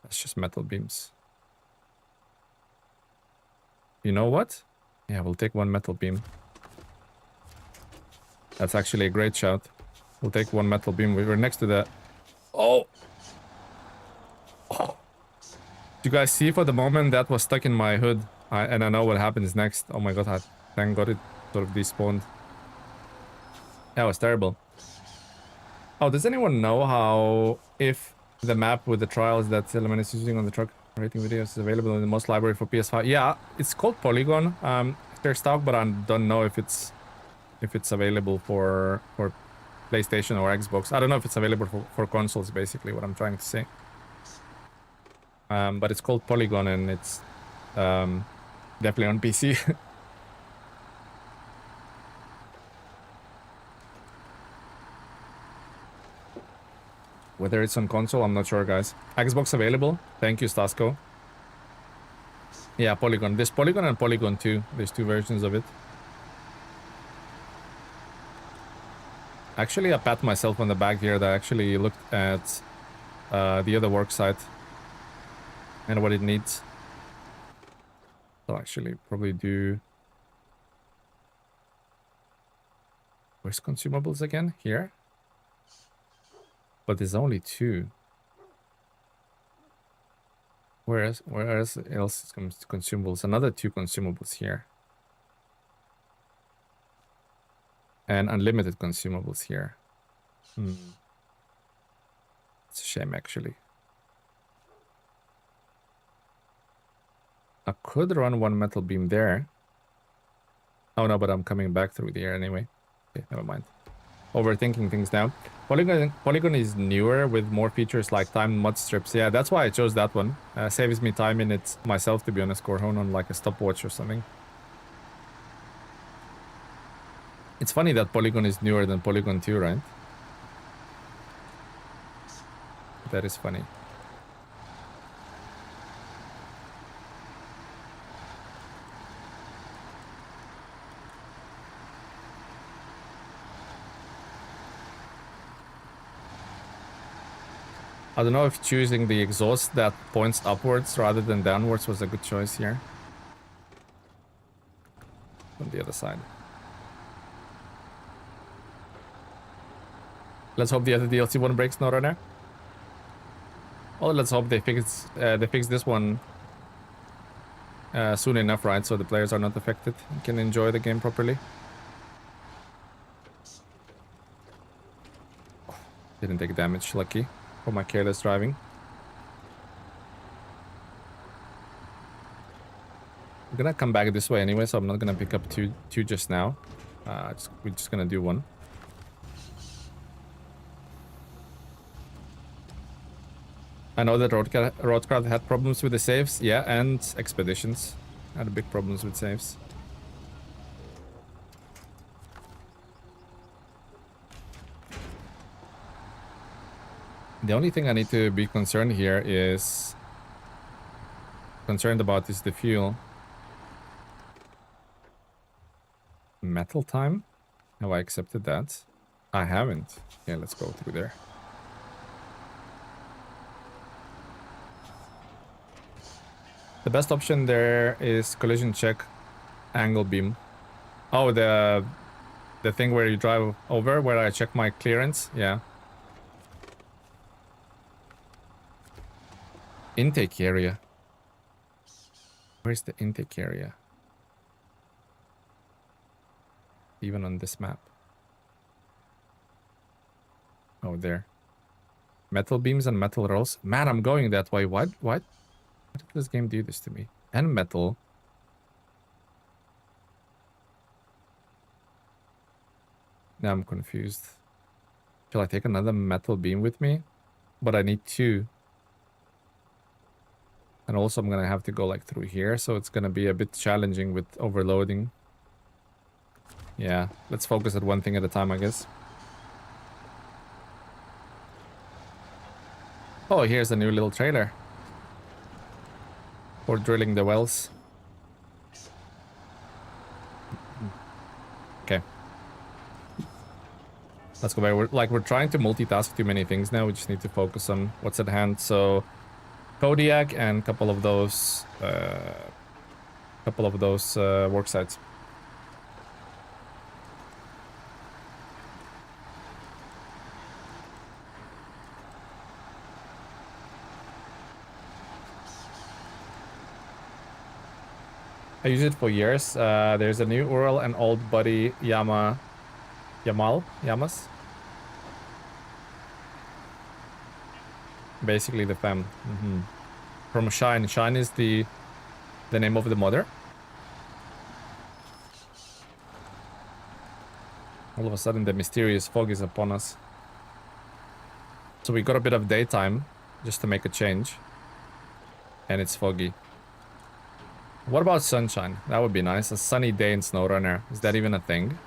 That's just metal beams. You know what? Yeah, we'll take 1 metal beam. That's actually a great shout. We'll take 1 metal beam. We were next to the... Oh! Oh! Do you guys see for the moment that was stuck in my hood? And I know what happens next. Oh my god, thank god it sort of despawned. That was terrible. Oh, does anyone know how, if the map with the trials that Telemann is using on the truck rating videos is available in the most library for PS5? Yeah, it's called Polygon. There's stock, but I don't know if it's available for PlayStation or Xbox. I don't know if it's available for consoles, basically, what I'm trying to say. But it's called Polygon, and it's definitely on PC. Whether it's on console, I'm not sure, guys. Xbox available. Thank you, Stasco. Yeah, Polygon. There's Polygon and Polygon 2. There's 2 versions of it. Actually, I pat myself on the back here that I actually looked at the other Worksite and what it needs. I'll actually probably do... Where's consumables again? Here? But there's only 2. Where else comes to consumables? Another 2 consumables here. And unlimited consumables here. It's a shame, actually. I could run 1 metal beam there. Oh no, but I'm coming back through the air anyway. Okay, never mind. Overthinking things now. Polygon is newer with more features like timed mud strips. Yeah, that's why I chose that one. Saves me time in it myself, to be honest. Corhone on like a stopwatch or something. It's funny that Polygon is newer than Polygon 2, right? That is funny. I don't know if choosing the exhaust that points upwards rather than downwards was a good choice here. On the other side. Let's hope the other DLC one breaks, SnowRunner. Well, let's hope they fix this one soon enough, right? So the players are not affected and can enjoy the game properly. Didn't take damage, lucky for my careless driving. I'm gonna come back this way anyway, so I'm not gonna pick up two just now. We're just gonna do one. I know that Roadcraft had problems with the saves, yeah, and Expeditions had big problems with saves. The only thing I need to be concerned here is the fuel. Metal time? Have I accepted that? I haven't. Okay, let's go through there. The best option there is collision check, angle beam. Oh, the thing where you drive over, where I check my clearance. Yeah. Intake area. Where's the intake area? Even on this map. Oh, there. Metal beams and metal rolls. Man, I'm going that way. What? Why did this game do this to me? And metal. Now I'm confused. Shall I take another metal beam with me? But I need two. And also I'm gonna have to go like through here, so it's gonna be a bit challenging with overloading. Yeah, let's focus at one thing at a time, I guess. Oh, here's a new little trailer for drilling the wells. Okay. Let's go back. We're trying to multitask too many things now. We just need to focus on what's at hand. So Kodiak and a couple of those work sites. I use it for years. There's a new Ural and old buddy Yamas. Basically the fam. From Shine. Shine is the name of the mother. All of a sudden the mysterious fog is upon us. So we got a bit of daytime just to make a change. And it's foggy. What about sunshine? That would be nice. A sunny day in SnowRunner. Is that even a thing?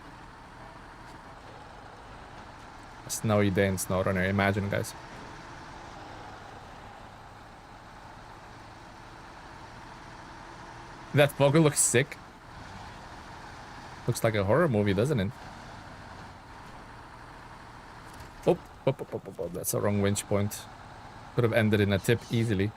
A snowy day in SnowRunner. Imagine, guys. That fog looks sick. Looks like a horror movie, doesn't it? Oh, that's a wrong winch point. Could have ended in a tip easily.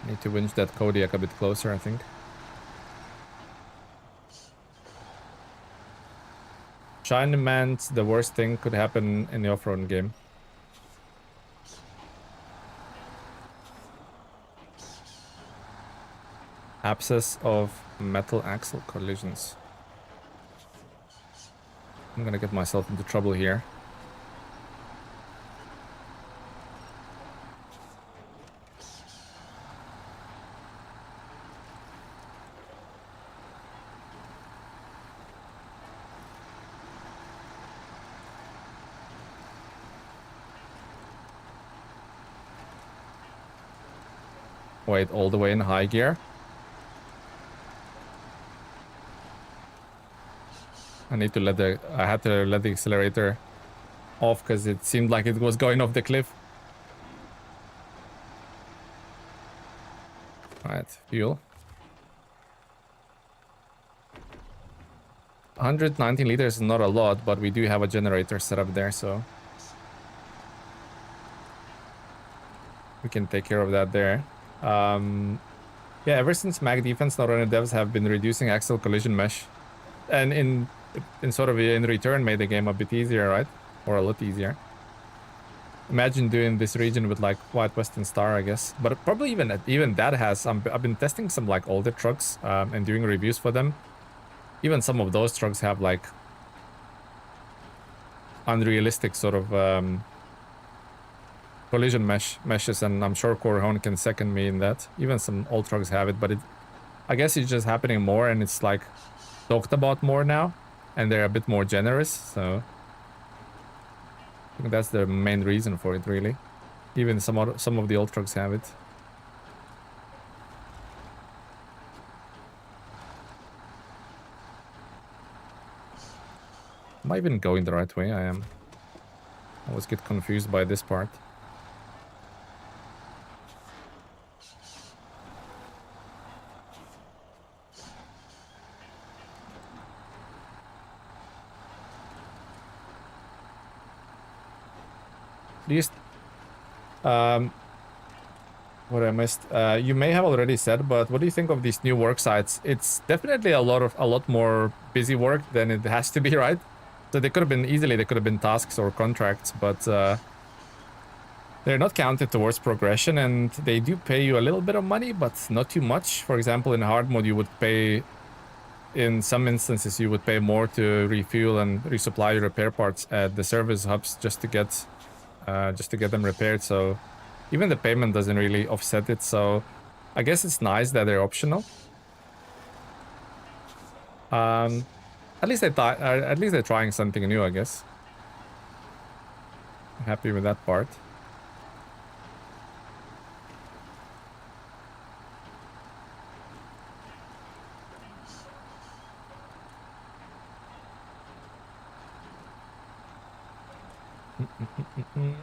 Need to winch that Kodiak a bit closer, I think. Shine meant the worst thing could happen in the off-road game. Abscess of metal axle collisions. I'm gonna get myself into trouble here. Wait, all the way in high gear? I had to let the accelerator off because it seemed like it was going off the cliff. Alright, fuel. 119 liters is not a lot, but we do have a generator set up there, so... We can take care of that there. Yeah, ever since Mag Defense, SnowRunner devs have been reducing axial collision mesh, and in sort of in return made the game a bit easier, right? Or a lot easier. Imagine doing this region with like White Western Star, I guess. But probably even that has. I've been testing some like older trucks and doing reviews for them. Even some of those trucks have like unrealistic sort of collision meshes, and I'm sure Corehone can second me in that. Even some old trucks have it, but I guess it's just happening more, and it's like talked about more now, and they're a bit more generous. So I think that's the main reason for it, really. Even some of the old trucks have it. Am I even going the right way? I am. I always get confused by this part. Least, what I missed. You may have already said, but what do you think of these new work sites? It's definitely a lot more busy work than it has to be, right? So they could have been tasks or contracts, but they're not counted towards progression, and they do pay you a little bit of money, but not too much. For example, in hard mode, you would pay. In some instances, you would pay more to refuel and resupply your repair parts at the service hubs just to get them repaired. So even the payment doesn't really offset it. So I guess it's nice that they're optional. At least they're trying something new, I guess. I'm happy with that part.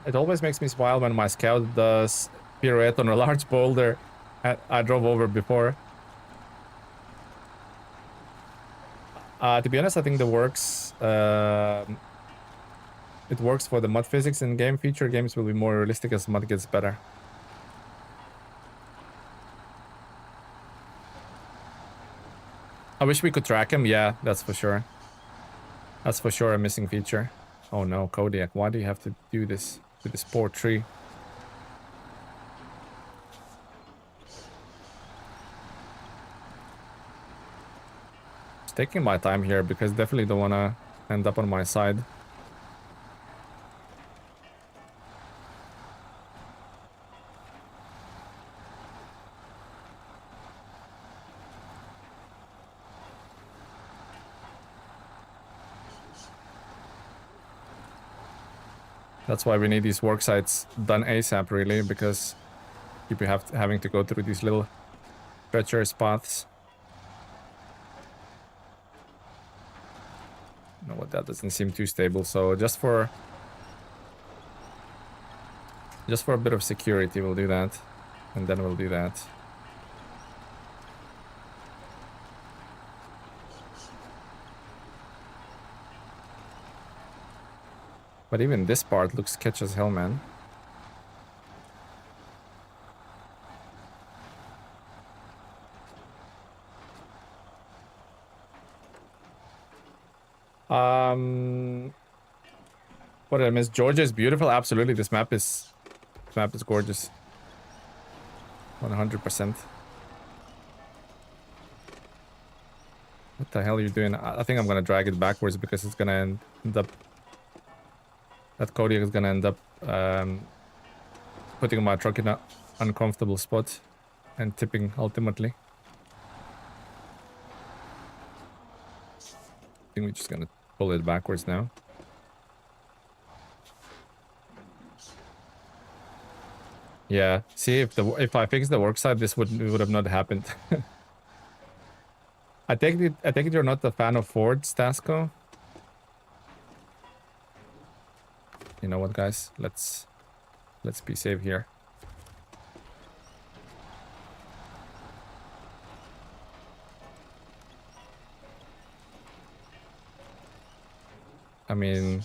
It always makes me smile when my scout does pirouette on a large boulder I drove over before. To be honest, I think it works for the mud physics in game. Future games will be more realistic as mud gets better. I wish we could track him. Yeah, that's for sure. That's for sure a missing feature. Oh no, Kodiak, why do you have to do this to this poor tree? Just taking my time here because definitely don't want to end up on my side. That's why we need these work sites done ASAP, really, because people having to go through these little treacherous paths. You know what? That doesn't seem too stable. So just for a bit of security, we'll do that, and then we'll do that. But even this part looks sketch as hell, man. What did I miss? Georgia is beautiful. Absolutely, this map is gorgeous. 100%. What the hell are you doing? I think I'm gonna drag it backwards because it's gonna end up. That Kodiak is gonna end up putting my truck in an uncomfortable spot and tipping ultimately. I think we're just gonna pull it backwards now. Yeah, see, if I fixed the worksite, this would have not happened. I take it you're not a fan of Fords, Tasco. You know what, guys? Let's be safe here. I mean,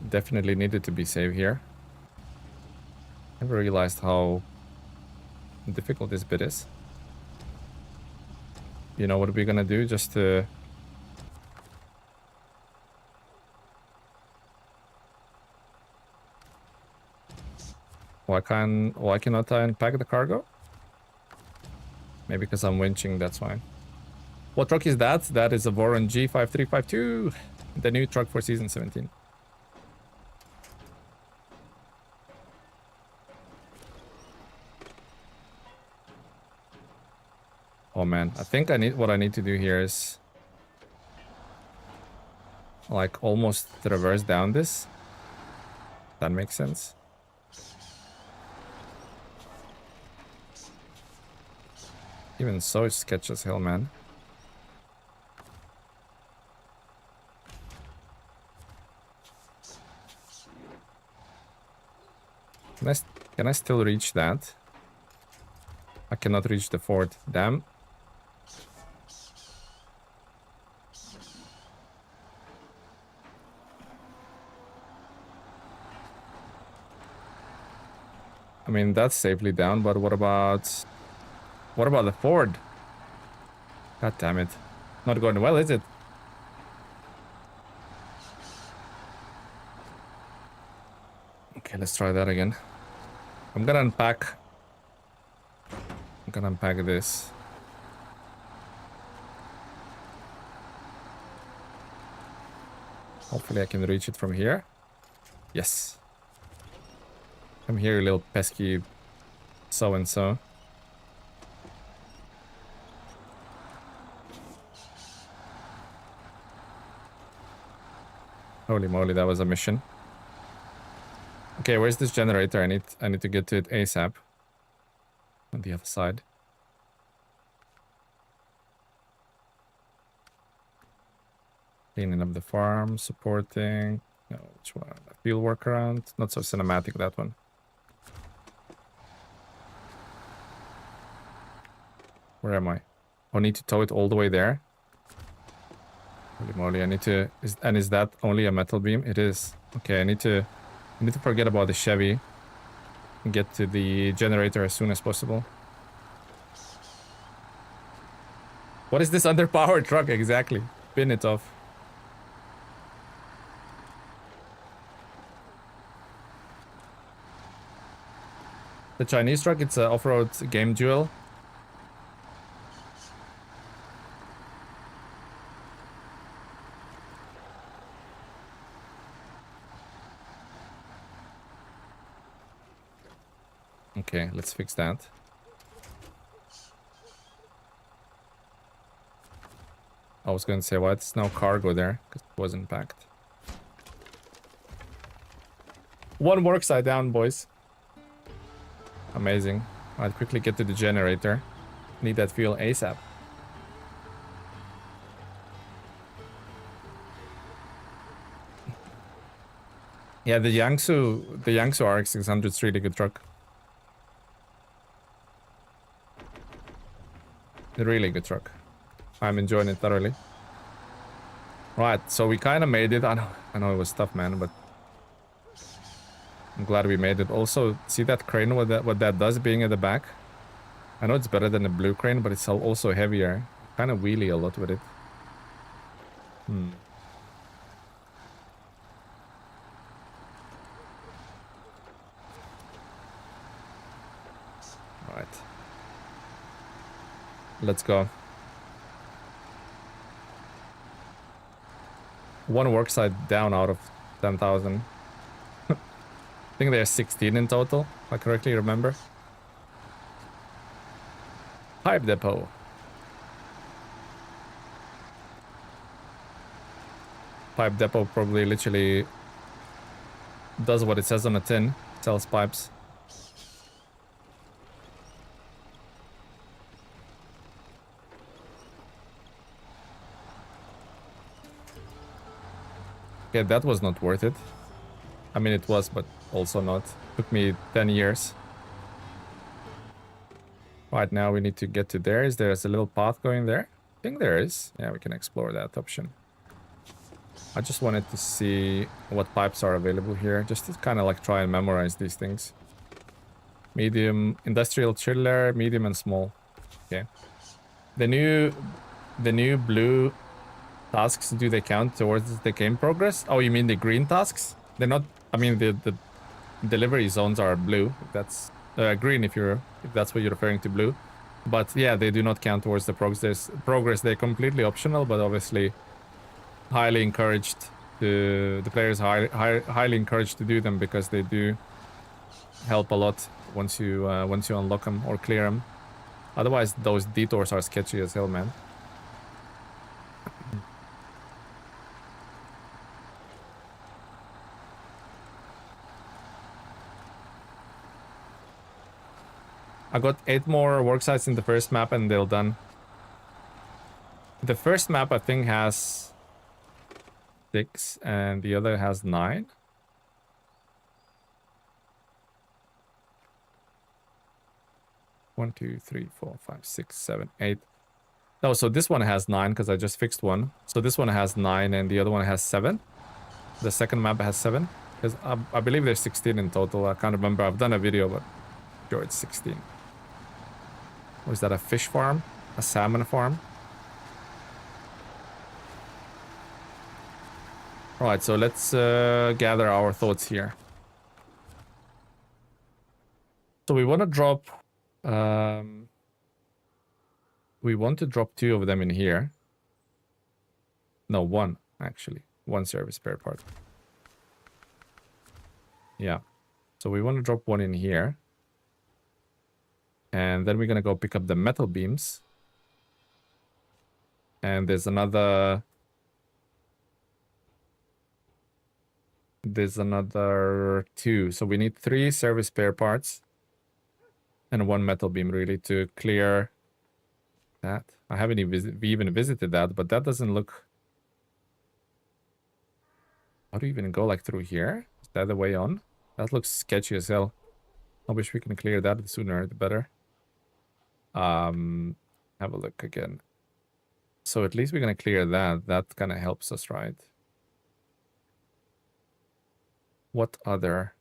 definitely needed to be safe here. Never realized how difficult this bit is. You know what we're gonna do just to... Why cannot I unpack the cargo? Maybe because I'm winching, that's why. What truck is that? That is a Voron G5352, the new truck for season 17. Oh man, I think what I need to do here is like almost reverse down this. That makes sense. Even so, it's sketchy as hell, man. Can I still reach that? I cannot reach the fort. Damn. I mean, that's safely down, but what about the fort? God damn it. Not going well, is it? Okay, let's try that again. I'm gonna unpack this. Hopefully I can reach it from here. Yes. Come here, you little pesky so-and-so. Holy moly, that was a mission. Okay, where's this generator? I need to get to it ASAP. On the other side. Cleaning up the farm, supporting. No, which one? A field workaround. Not so cinematic, that one. Where am I? Oh, I need to tow it all the way there. Holy moly, I need to... Is that only a metal beam? It is. Okay, I need to forget about the Chevy. And get to the generator as soon as possible. What is this underpowered truck exactly? Pin it off. The Chinese truck, it's an off-road game duel. Okay, let's fix that. I was going to say, why there's no cargo there? Because it wasn't packed. One worksite down, boys. Amazing. I'll quickly get to the generator. Need that fuel ASAP. Yeah, the Yangsu RX600 is really good truck. A really good truck. I'm enjoying it thoroughly. Right, so we kind of made it. I know it was tough, man, but I'm glad we made it. Also, see that crane, what that does being at the back? I know it's better than the blue crane, but it's also heavier. Kind of wheelie a lot with it. Right. Let's go. One worksite down out of 10,000. I think there's 16 in total, if I correctly remember. Pipe depot. Pipe depot probably literally does what it says on a tin. Sells pipes. Okay, that was not worth it. I mean, it was, but also not. Took me 10 years. Right now, we need to get to there. Is there a little path going there? I think there is. Yeah, we can explore that option. I just wanted to see what pipes are available here. Just to kind of like try and memorize these things. medium, industrial chiller, medium, and small. Okay. The new blue tasks, do they count towards the game progress? Oh, you mean the green tasks? They're not. I mean the delivery zones are blue. If that's green if that's what you're referring to, blue. But yeah, they do not count towards the progress. They're completely optional, but obviously highly encouraged. The players are highly encouraged to do them because they do help a lot once you unlock them or clear them. Otherwise, those detours are sketchy as hell, man. I got 8 more worksites in the first map and they're done. The first map I think has 6 and the other has 9. One, two, three, four, five, six, 7, 8. No, so this one has 9 because I just fixed one. So this one has 9 and the other one has 7. The second map has 7. Because I believe there's 16 in total. I can't remember. I've done a video, but sure it's 16. Or is that a fish farm? A salmon farm? Alright, so let's gather our thoughts here. So we want to drop... we want to drop 2 of them in here. No, 1, actually. 1 service spare part. Yeah. So we want to drop 1 in here. And then we're going to go pick up the metal beams. And there's another 2. So we need 3 service spare parts. And 1 metal beam, really, to clear that. I haven't even visited that, but that doesn't look... How do you even go, like, through here? Is that the way on? That looks sketchy as hell. I wish we can clear that. The sooner, the better. Have a look again. So at least we're going to clear that. That kind of helps us, right? What other...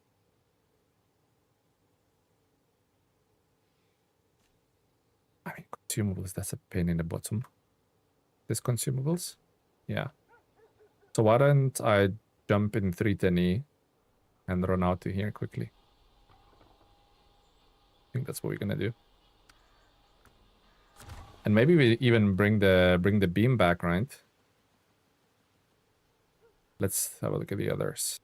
I mean, consumables, that's a pain in the bottom. This consumables? Yeah. So why don't I jump in 310E and run out to here quickly? I think that's what we're gonna do. And maybe we even bring the beam back, right? Let's have a look at the others.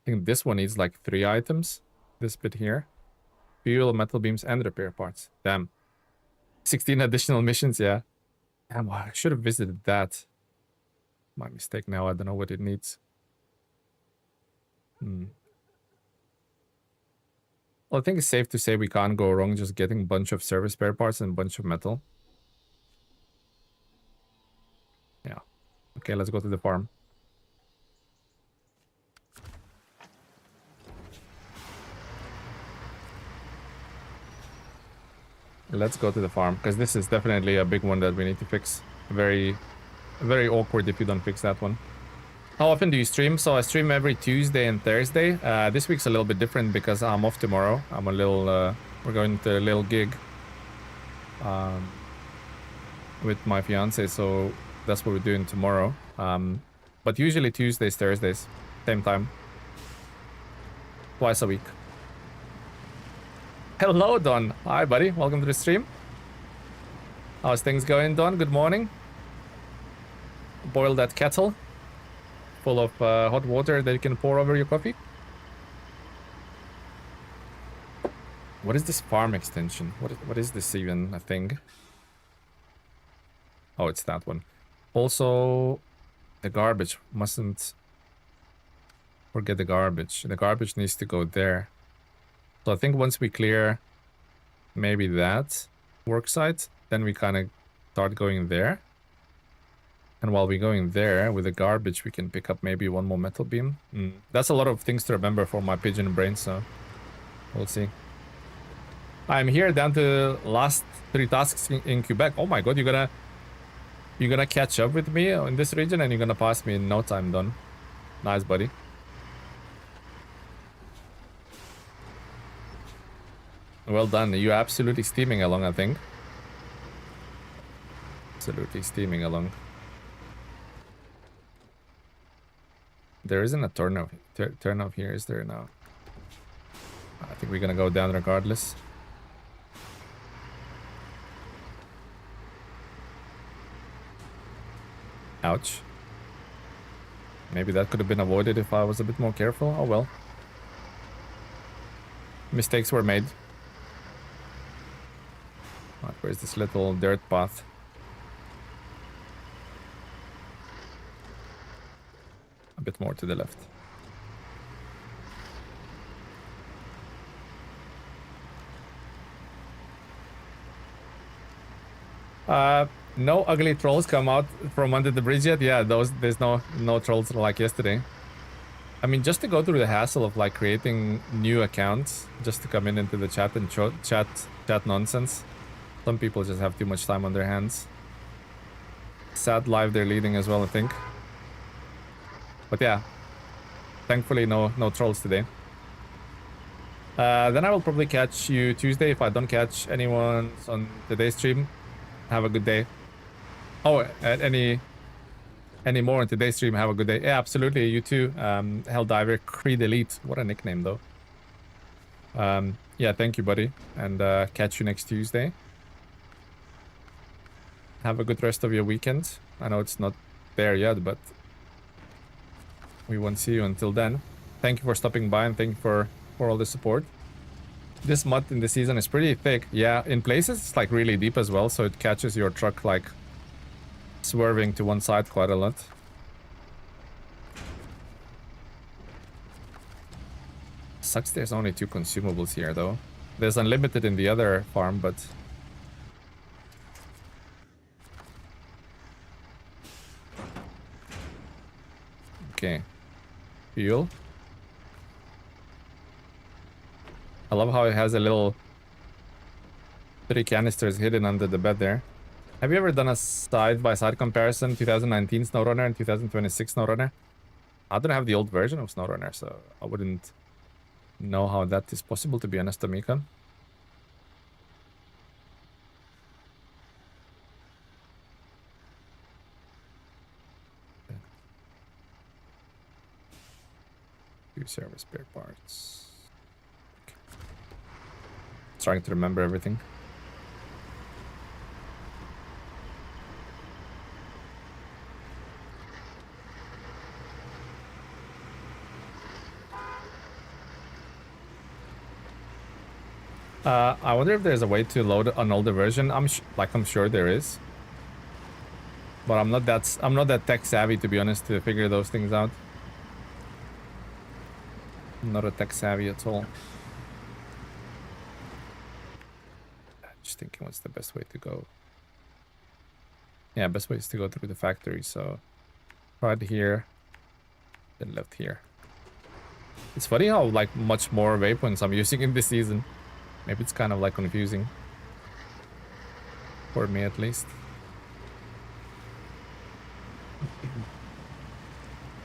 I think this one needs like 3 items. This bit here. Fuel, metal beams, and repair parts. Damn. 16 additional missions, yeah. Damn, I should have visited that. My mistake now, I don't know what it needs. Well, I think it's safe to say we can't go wrong just getting a bunch of service spare parts and a bunch of metal. Yeah. Okay, let's go to the farm. Let's go to the farm, because this is definitely a big one that we need to fix. Very awkward if you don't fix that one. How often do you stream? So I stream every Tuesday and Thursday. This week's a little bit different because I'm off tomorrow. I'm a little, we're going to a little gig with my fiance, so that's what we're doing tomorrow. But usually Tuesdays, Thursdays, same time. Twice a week. Hello, Don. Hi, buddy. Welcome to the stream. How's things going, Don? Good morning. Boil that kettle full of hot water that you can pour over your coffee. What is this farm extension? What is this even a thing? Oh, it's that one. Also, the garbage. Mustn't forget the garbage. The garbage needs to go there. So I think once we clear maybe that worksite, then we kind of start going there. And while we're going there with the garbage, we can pick up maybe 1 more metal beam. That's a lot of things to remember for my pigeon brain, so we'll see. I'm here down to last 3 tasks in Quebec. Oh my god, you're gonna catch up with me in this region and you're gonna pass me in no time, Don. Nice, buddy. Well done. You're absolutely steaming along, I think. Absolutely steaming along. There isn't a turn off here, is there now? I think we're gonna go down regardless. Ouch. Maybe that could have been avoided if I was a bit more careful. Oh well. Mistakes were made. Right, where's this little dirt path? A bit more to the left. No ugly trolls come out from under the bridge yet. Yeah, there's no trolls like yesterday. I mean, just to go through the hassle of like creating new accounts just to come into the chat and chat nonsense. Some people just have too much time on their hands. Sad life they're leading as well, I think. But yeah, thankfully no trolls today. Then I will probably catch you Tuesday if I don't catch anyone on today's stream. Have a good day. Oh, any more on today's stream, have a good day. Yeah, absolutely, you too. Helldiver Creed Elite. What a nickname though. Yeah, thank you, buddy. And catch you next Tuesday. Have a good rest of your weekend. I know it's not there yet, but we won't see you until then. Thank you for stopping by and thank you for all the support. This mud in the season is pretty thick. Yeah, in places it's like really deep as well, so it catches your truck like swerving to one side quite a lot. Sucks there's only 2 consumables here though. There's unlimited in the other farm, but okay. Fuel. I love how it has a little 3 canisters hidden under the bed there. Have you ever done a side-by-side comparison, 2019 SnowRunner and 2026 SnowRunner? I don't have the old version of SnowRunner, so I wouldn't know how that is possible, to be honest, Tamika. Few service spare parts. Trying to remember everything. I wonder if there's a way to load an older version. I'm sure there is, but I'm not that tech savvy, to be honest, to figure those things out. I'm not a tech savvy at all. Just thinking what's the best way to go. Yeah, best way is to go through the factory, so right here, then left here. It's funny how like much more waypoints I'm using in this season. Maybe it's kind of like confusing. For me at least.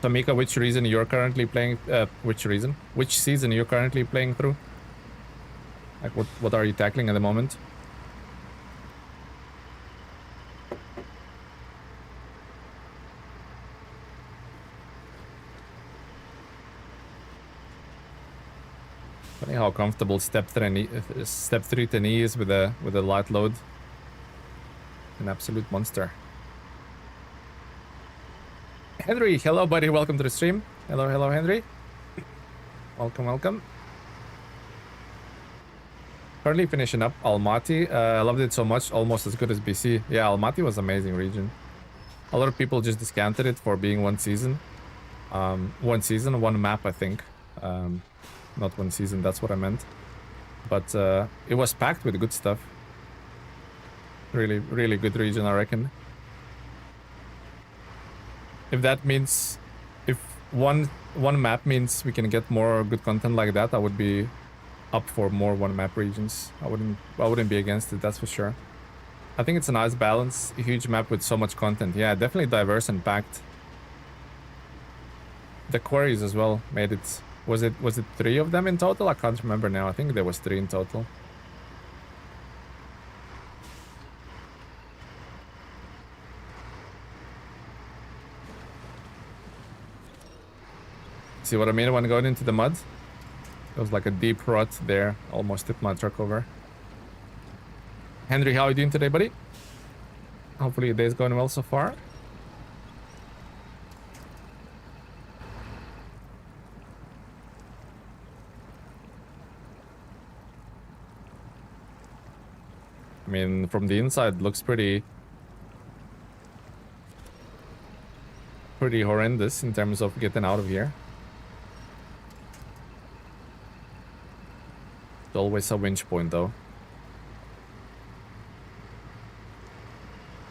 Tamika, which season you're currently playing through? Like what are you tackling at the moment? Funny how comfortable step 3 to knee is with a light load. An absolute monster. Henry, hello buddy, welcome to the stream. Hello Henry. Welcome. Currently finishing up Almaty. I loved it so much, almost as good as BC. Yeah, Almaty was amazing region. A lot of people just discounted it for being one season. One map, I think. Not one season, that's what I meant. But it was packed with good stuff. Really good region, I reckon. If that means, if one map means we can get more good content like that, I would be up for more one map regions. I wouldn't be against it, that's for sure. I think it's a nice balance, a huge map with so much content. Yeah, definitely diverse and packed. the quarries as well made it. Was it 3 of them in total? I can't remember now. I think there was 3 in total. See what I mean when going into the mud? It was like a deep rut there. Almost tipped my truck over. Henry, how are you doing today, buddy? Hopefully your day's going well so far. I mean, from the inside, it looks pretty horrendous in terms of getting out of here. It's always a winch point, though.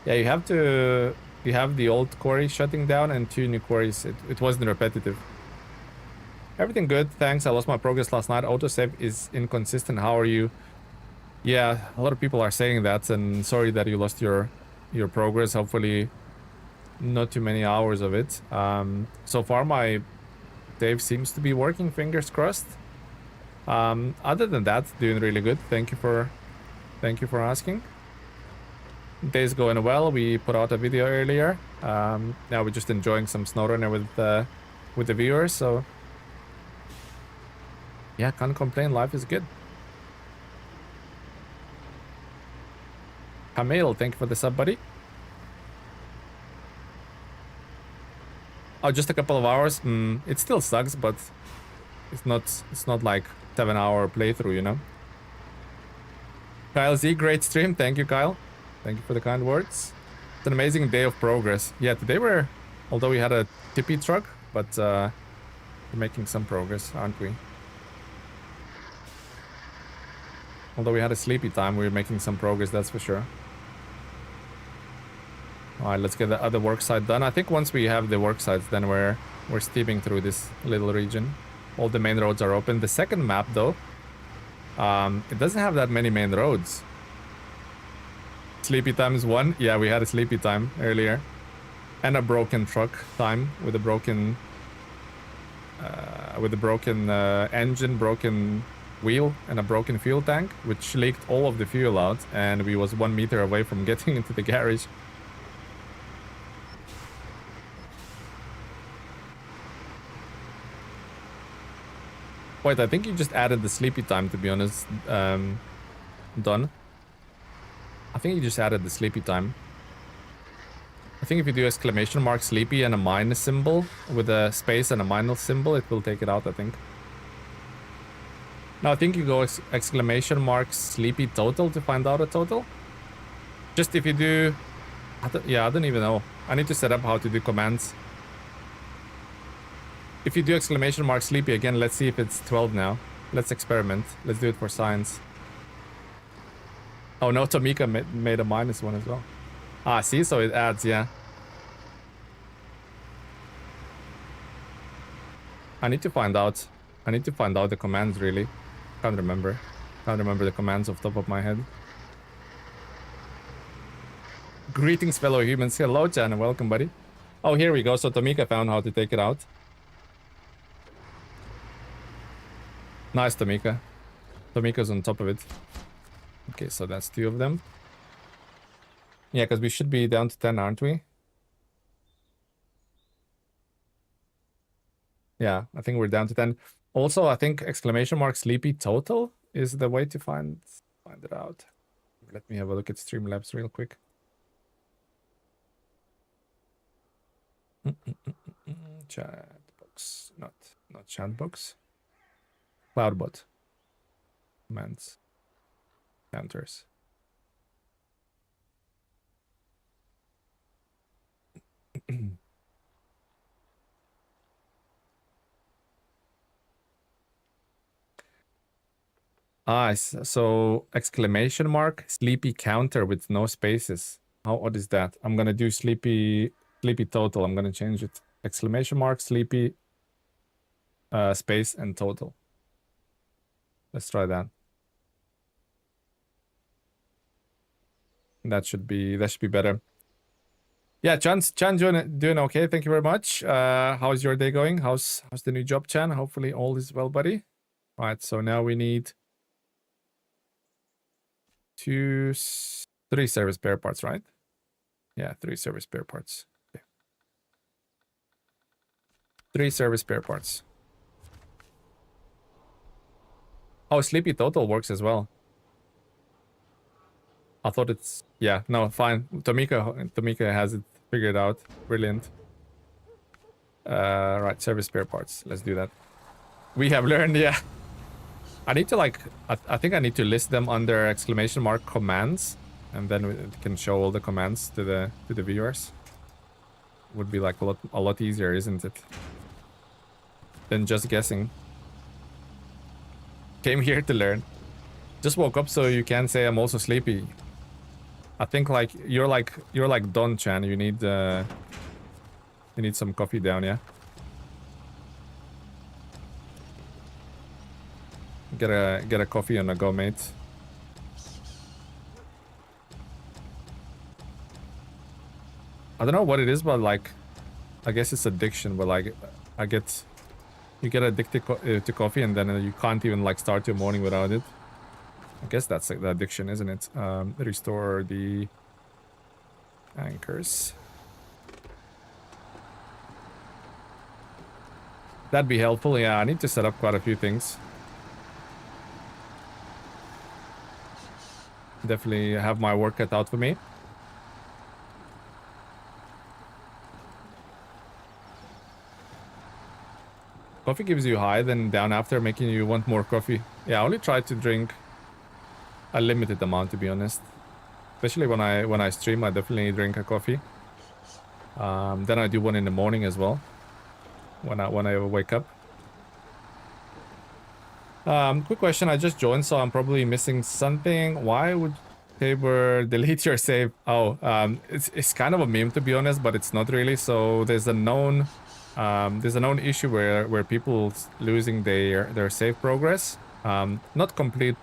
Yeah, you have the old quarry shutting down and 2 new quarries. It wasn't repetitive. Everything good, thanks. I lost my progress last night. Autosave is inconsistent. How are you? Yeah, a lot of people are saying that, and sorry that you lost your progress. Hopefully not too many hours of it. So far my save seems to be working, fingers crossed. Other than that, doing really good. Thank you for asking. Day's going well. We put out a video earlier. Now we're just enjoying some SnowRunner with the viewers, so yeah, can't complain. Life is good. Camille, thank you for the sub, buddy. Oh, just a couple of hours. It still sucks, but it's not like 7-hour playthrough, you know. Kyle Z, great stream. Thank you, Kyle. Thank you for the kind words. It's an amazing day of progress. Yeah, today although we had a tippy truck, but we're making some progress, aren't we? Although we had a sleepy time, we're making some progress, that's for sure. Alright, let's get the other worksite done. I think once we have the worksites, then we're steaming through this little region. All the main roads are open. The second map, though, it doesn't have that many main roads. Sleepy time is 1. Yeah, we had a sleepy time earlier. And a broken truck time with a broken engine, broken wheel, and a broken fuel tank, which leaked all of the fuel out, and we was 1 meter away from getting into the garage. Wait, I think you just added the sleepy time, to be honest. Done. I think you just added the sleepy time. I think if you do exclamation mark sleepy and a minus symbol with a space and a minus symbol, it will take it out, I think. Now I think you go exclamation mark sleepy total to find out a total. Just if you do... yeah, I don't even know. I need to set up how to do commands. If you do exclamation mark sleepy again, let's see if it's 12 now. Let's experiment. Let's do it for science. Oh no, Tomika made a -1 as well. Ah, see, so it adds, yeah. I need to find out the commands, really. Can't remember the commands off the top of my head. Greetings, fellow humans. Hello, Chan, and welcome, buddy. Oh, here we go. So Tomika found how to take it out. Nice, Tomika. Tomika's on top of it. Okay, so that's 2 of them. Yeah, because we should be down to 10, aren't we? Yeah, I think we're down to 10. Also, I think exclamation mark sleepy total is the way to find it out. Let me have a look at Streamlabs real quick. Chat box, not chat box. Cloudbot. Commands. Counters. So exclamation mark sleepy counter with no spaces. How odd is that? I'm gonna do sleepy total. I'm gonna change it. Exclamation mark sleepy space and total. Let's try that. That should be better. Yeah, Chan doing okay. Thank you very much. How's your day going? How's the new job, Chan? Hopefully all is well, buddy. All right, so now we need 3 service spare parts, right? Yeah, 3 service spare parts. Okay. 3 service spare parts. Oh, Sleepy Total works as well. I thought it's... Yeah, no, fine. Tomika has it figured out. Brilliant. Right, service spare parts. Let's do that. We have learned, yeah. I need to like... I think I need to list them under exclamation mark commands. And then it can show all the commands to the viewers. Would be like a lot easier, isn't it? Than just guessing. Came here to learn. Just woke up so you can say I'm also sleepy. I think like you're like Don Chan. You need some coffee down, yeah. Get a coffee on the go, mate. I don't know what it is, but like, I guess it's addiction. But like, you get addicted to coffee, and then you can't even like start your morning without it. I guess that's like the addiction, isn't it? Restore the anchors. That'd be helpful. Yeah, I need to set up quite a few things. Definitely have my work cut out for me. Coffee gives you high, then down after, making you want more coffee. Yeah, I only try to drink a limited amount, to be honest. Especially when I stream, I definitely drink a coffee. Then I do one in the morning as well. When I wake up. Quick question. I just joined, so I'm probably missing something. Why would Saber delete your save? Oh, it's kind of a meme, to be honest, but it's not really. So there's a known issue where people losing their save progress. Not complete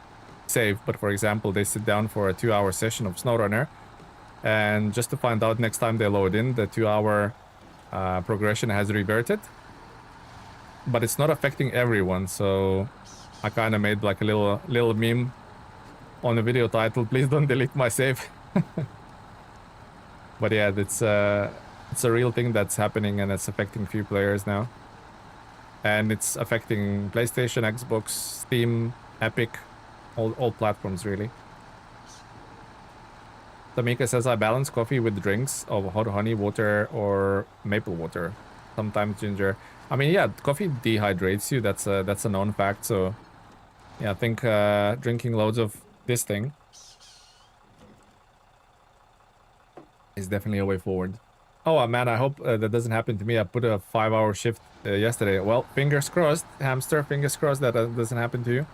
save, but for example, they sit down for a 2-hour session of SnowRunner, and just to find out next time they load in, the 2-hour progression has reverted. But it's not affecting everyone, so I kind of made like a little meme on the video title. Please don't delete my save. But yeah, it's a real thing that's happening, and it's affecting few players now. And it's affecting PlayStation, Xbox, Steam, Epic, all platforms really. Tamika says I balance coffee with drinks of hot honey water or maple water, sometimes ginger. I mean, yeah, coffee dehydrates you. That's a known fact. So yeah, I think drinking loads of this thing is definitely a way forward. Oh man, I hope that doesn't happen to me. I put a 5-hour shift yesterday. Well, fingers crossed, hamster. Fingers crossed that doesn't happen to you.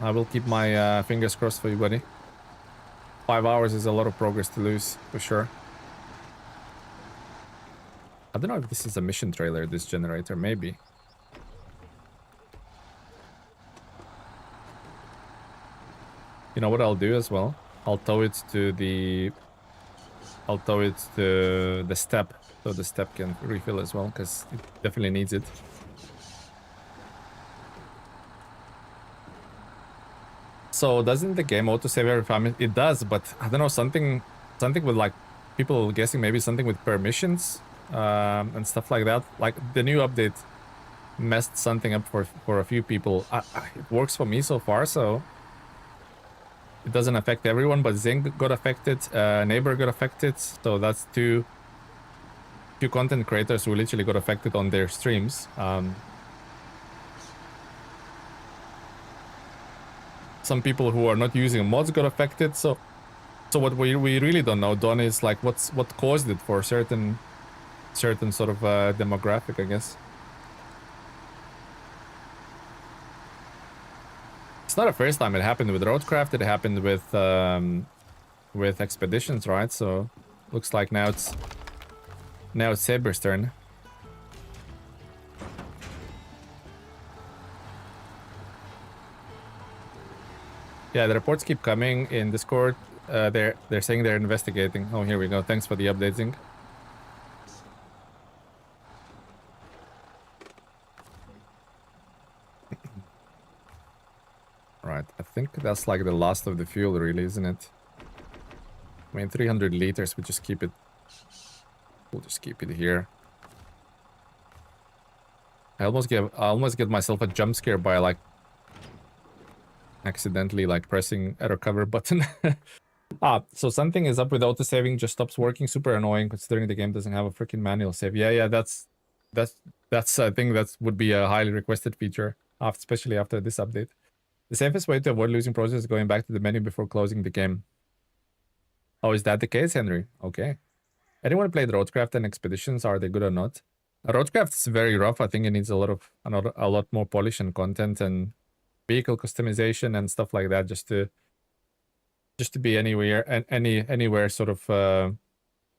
I will keep my fingers crossed for you, buddy. 5 hours is a lot of progress to lose, for sure. I don't know if this is a mission trailer, this generator, maybe. You know what I'll do as well? I'll tow it to the step, so the step can refill as well, because it definitely needs it. So doesn't the game autosave every 5 minutes? It does, but I don't know, something with like people guessing maybe something with permissions and stuff like that. Like the new update messed something up for a few people. It works for me so far, so it doesn't affect everyone. But Zing got affected, Neighbor got affected, so that's two content creators who literally got affected on their streams. Some people who are not using mods got affected, so what we really don't know, Don, is like what caused it for certain sort of demographic, I guess. It's not the first time it happened with Roadcraft. It happened with Expeditions, right? So looks like now it's Saber's turn. Yeah, the reports keep coming in Discord. they're saying they're investigating. Oh, here we go. Thanks for the updating. Right, I think that's like the last of the fuel, really, isn't it? I mean, 300 liters. We just keep it. We'll just keep it here. I almost get myself a jump scare by like accidentally like pressing a recover button. So something is up with autosaving, just stops working. Super annoying considering the game doesn't have a freaking manual save. Yeah, that's I think that would be a highly requested feature, especially after this update. The safest way to avoid losing progress is going back to the menu before closing the game. Oh, is that the case, Henry? Okay. Anyone played Roadcraft and Expeditions? Are they good or not? Roadcraft is very rough. I think it needs a lot more polish and content and vehicle customization and stuff like that just to be anywhere sort of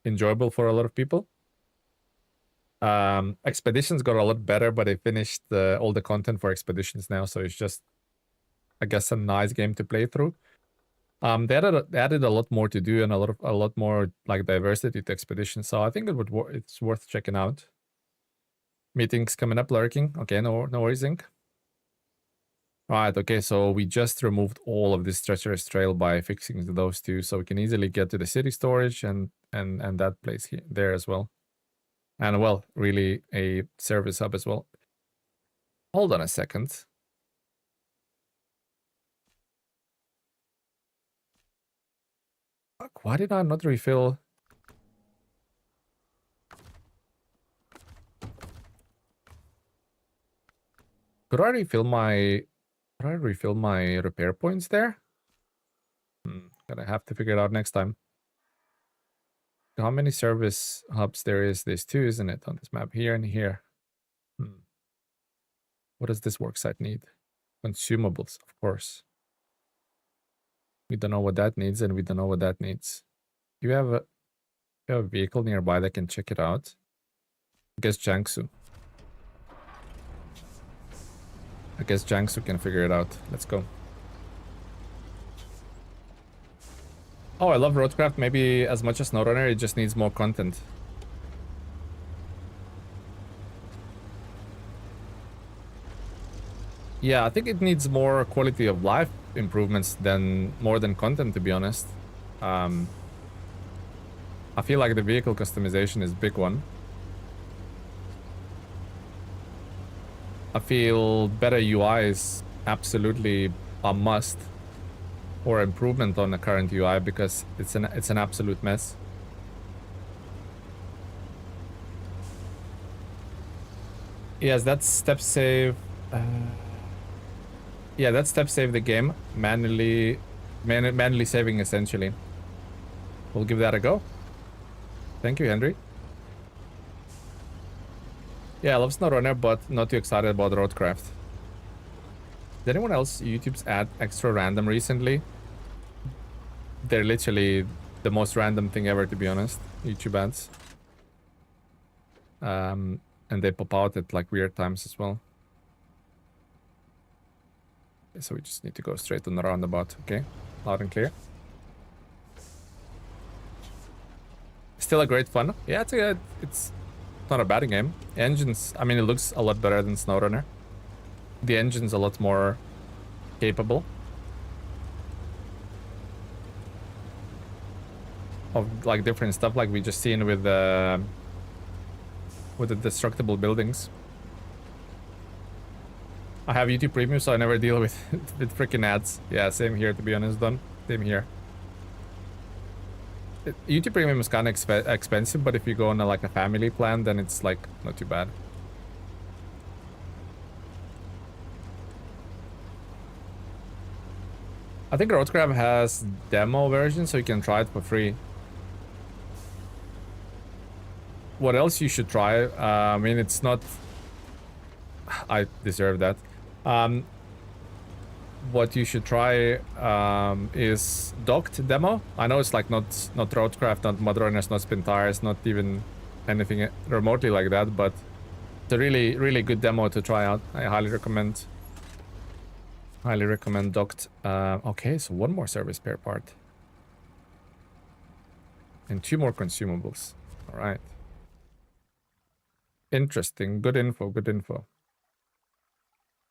enjoyable for a lot of people. Expeditions got a lot better, but they finished all the content for Expeditions now, so it's just, I guess, a nice game to play through. They added a lot more to do and a lot more like diversity to Expeditions, so I think it's worth checking out. Meetings coming up, lurking. Okay, no worries, Inc. Right, okay, so we just removed all of this treacherous trail by fixing those two, so we can easily get to the city storage and that place here there as well. And well, really a service hub as well. Hold on a second. Fuck, why did I not refill? Could I refill my repair points there? Gonna have to figure it out next time. How many service hubs there is? There's two, isn't it, on this map? Here and here. What does this worksite need? Consumables, of course. We don't know what that needs, and we don't know what that needs. Do you have a vehicle nearby that can check it out? I guess Jiangsu. I guess Jiangsu can figure it out. Let's go. Oh, I love Roadcraft. Maybe as much as SnowRunner, it just needs more content. Yeah, I think it needs more quality of life improvements more than content, to be honest. I feel like the vehicle customization is a big one. I feel better UI is absolutely a must, or improvement on the current UI, because it's an absolute mess. Yes, that step save. Yeah, that step save the game manually saving essentially. We'll give that a go. Thank you, Henry. Yeah, I love SnowRunner, but not too excited about Roadcraft. Did anyone else YouTube's add extra random recently? They're literally the most random thing ever, to be honest. YouTube ads. And they pop out at like weird times as well. Okay, so we just need to go straight on the roundabout. Okay, loud and clear. Still a great fun. Yeah, it's not a bad game. Engines, I mean, it looks a lot better than SnowRunner. The engine's a lot more capable of like different stuff, like we just seen with the destructible buildings. I have YouTube Premium, so I never deal with freaking ads. Yeah, same here, to be honest, Don. Same here. YouTube Premium is kind of expensive, but if you go on like a family plan, then it's like not too bad. I think Roadcraft has demo version, so you can try it for free. What else you should try? I mean, it's not... I deserve that. What you should try is docked demo. I know it's like not Roadcraft, not MudRunners, not Spin Tires, not even anything remotely like that, but it's a really good demo to try out. I highly recommend docked. Okay, so one more service spare part. And 2 more consumables. All right. Interesting. Good info. Good info.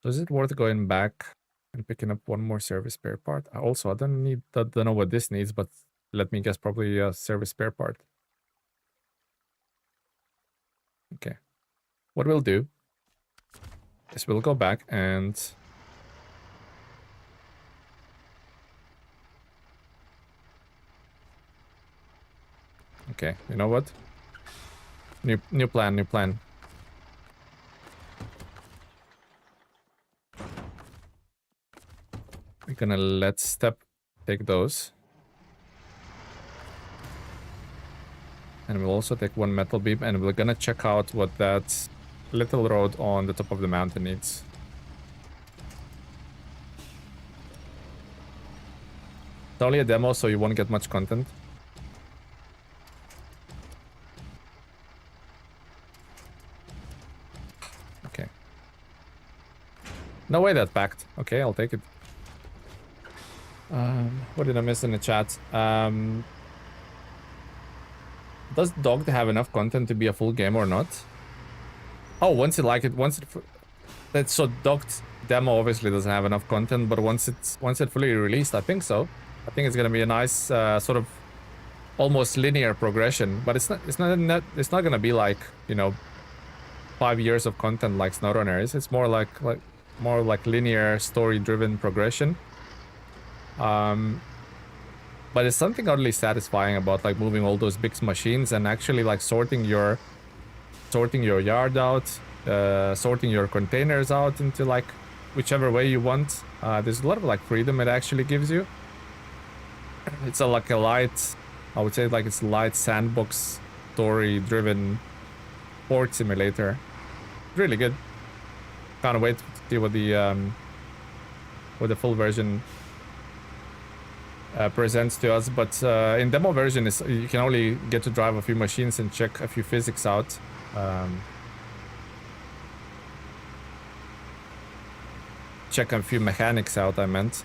So is it worth going back and picking up 1 more service spare part? Also, I don't know what this needs, but let me guess, probably a service spare part. Okay. What we'll do is we'll go back and okay, you know what? New plan. We're gonna let Step take those. And we'll also take 1 metal beam, and we're gonna check out what that little road on the top of the mountain needs. It's only a demo, so you won't get much content. Okay. No way that packed. Okay, I'll take it. What did I miss in the chat? Does Dogged have enough content to be a full game or not? Oh, once you like it, that's so Dogged demo obviously doesn't have enough content, but once it's fully released, I think so. I think it's gonna be a nice sort of almost linear progression, but it's not gonna be like, you know, 5 years of content like SnowRunner is. It's more like linear story-driven progression. But it's something oddly satisfying about like moving all those big machines and actually like sorting your yard out, sorting your containers out into like whichever way you want. There's a lot of like freedom it actually gives you. It's like a light, I would say like it's a light sandbox story-driven port simulator. Really good. Can't wait to see what the full version presents to us, but in demo version you can only get to drive a few machines and check a few physics out. Check a few mechanics out, I meant.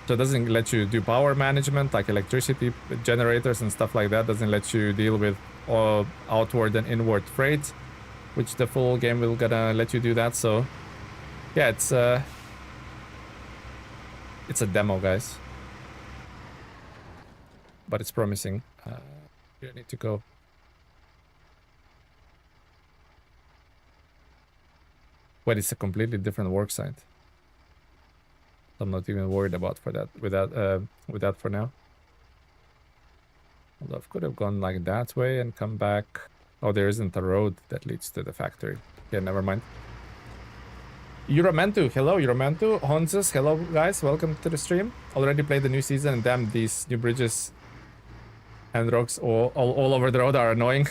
So it doesn't let you do power management like electricity generators and stuff like that. Doesn't let you deal with outward and inward freight, which the full game will gonna let you do that. So yeah, it's a demo, guys. But it's promising. You need to go. Wait, it's a completely different worksite. I'm not even worried about with that for now. Although I could have gone like that way and come back. Oh, there isn't a road that leads to the factory. Yeah, never mind. Euromantu, hello Euromantu. Honzus, hello guys, welcome to the stream. Already played the new season, and damn, these new bridges and rocks all over the road are annoying.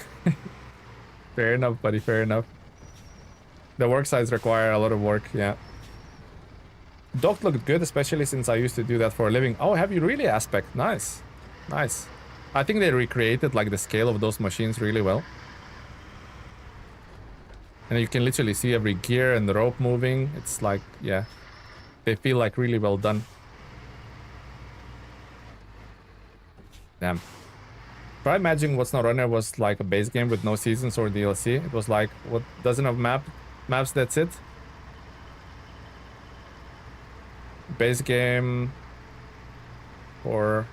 Fair enough, buddy, fair enough. The work sites require a lot of work, yeah. Dock looked good, especially since I used to do that for a living. Oh, have you really? Aspect, nice. Nice. I think they recreated like the scale of those machines really well. And you can literally see every gear and the rope moving. It's like, yeah, they feel like really well done. Damn. Try imagining what SnowRunner was like a base game with no seasons or DLC. It was like, what, dozen of maps, that's it? Base game or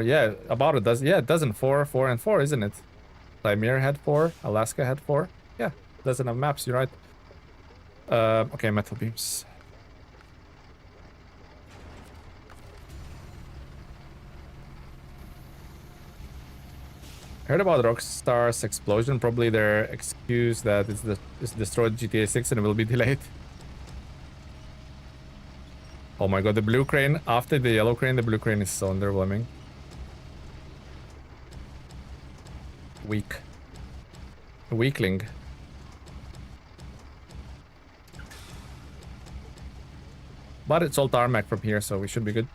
yeah, about a dozen. Yeah, a dozen, 4 and 4, isn't it? Ymir had 4, Alaska had 4. Yeah, dozen of maps, you're right. Okay, metal beams. Heard about Rockstar's explosion. Probably their excuse that it's destroyed GTA 6 and it will be delayed. Oh my god, the blue crane. After the yellow crane, the blue crane is so underwhelming. Weak. A weakling. But it's all tarmac from here, so we should be good.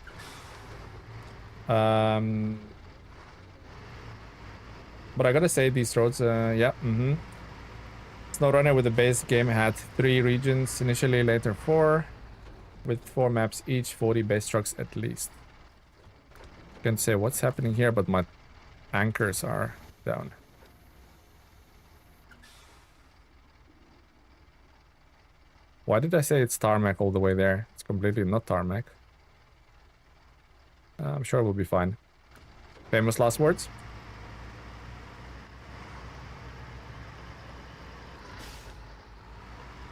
But I gotta say, these roads, yeah, SnowRunner with the base game had 3 regions initially, later 4, with 4 maps each, 40 base trucks at least. Can't say what's happening here, but my anchors are down. Why did I say it's tarmac all the way there? It's completely not tarmac. I'm sure we'll be fine. Famous last words?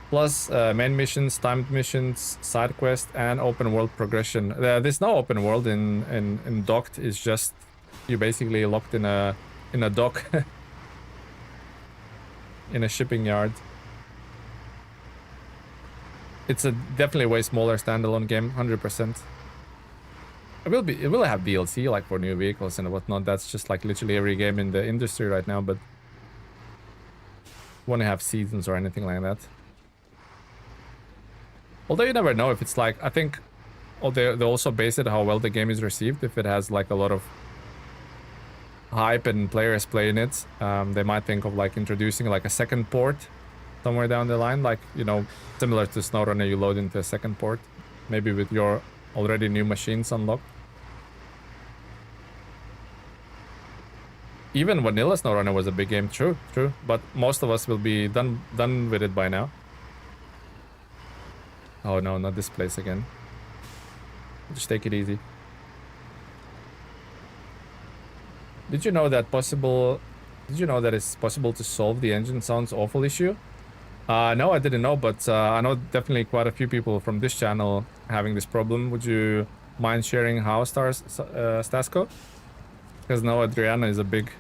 Plus main missions, timed missions, side quest, and open world progression. There's no open world in Docked. It's just you're basically locked in a dock in a shipping yard. It's a definitely way smaller standalone game, 100%. It will have DLC like for new vehicles and whatnot. That's just like literally every game in the industry right now, but won't have seasons or anything like that. Although you never know if it's like, I think they also base it how well the game is received. If it has like a lot of hype and players playing it, they might think of like introducing like a second port somewhere down the line, like, you know, similar to SnowRunner, you load into a second port, maybe with your already new machines unlocked. Even vanilla SnowRunner was a big game, true, but most of us will be done with it by now. Oh no, not this place again. Just take it easy. Did you know that it's possible to solve the engine sounds awful issue? No, I didn't know, but I know definitely quite a few people from this channel having this problem. Would you mind sharing how, Stasco? Because now Zurdania is a big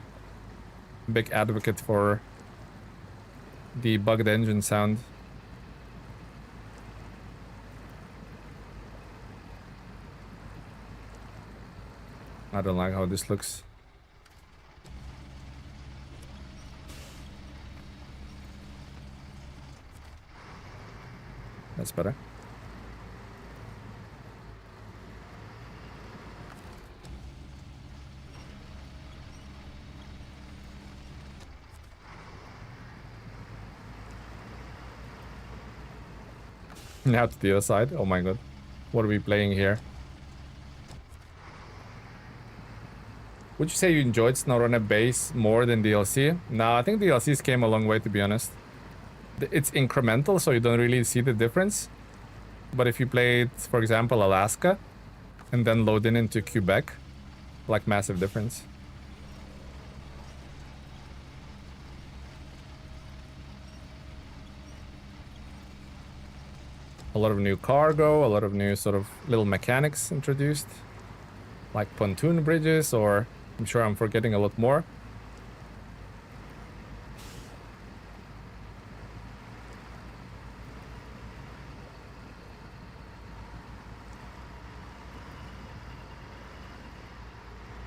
advocate for the bugged engine sound. I don't like how this looks. That's better. Now to the other side. Oh my god. What are we playing here? Would you say you enjoyed SnowRunner base more than DLC? No, I think DLCs came a long way, to be honest. It's incremental, so you don't really see the difference. But if you played, for example, Alaska, and then load in into Quebec, like massive difference. A lot of new cargo, a lot of new sort of little mechanics introduced, like pontoon bridges, or I'm sure I'm forgetting a lot more.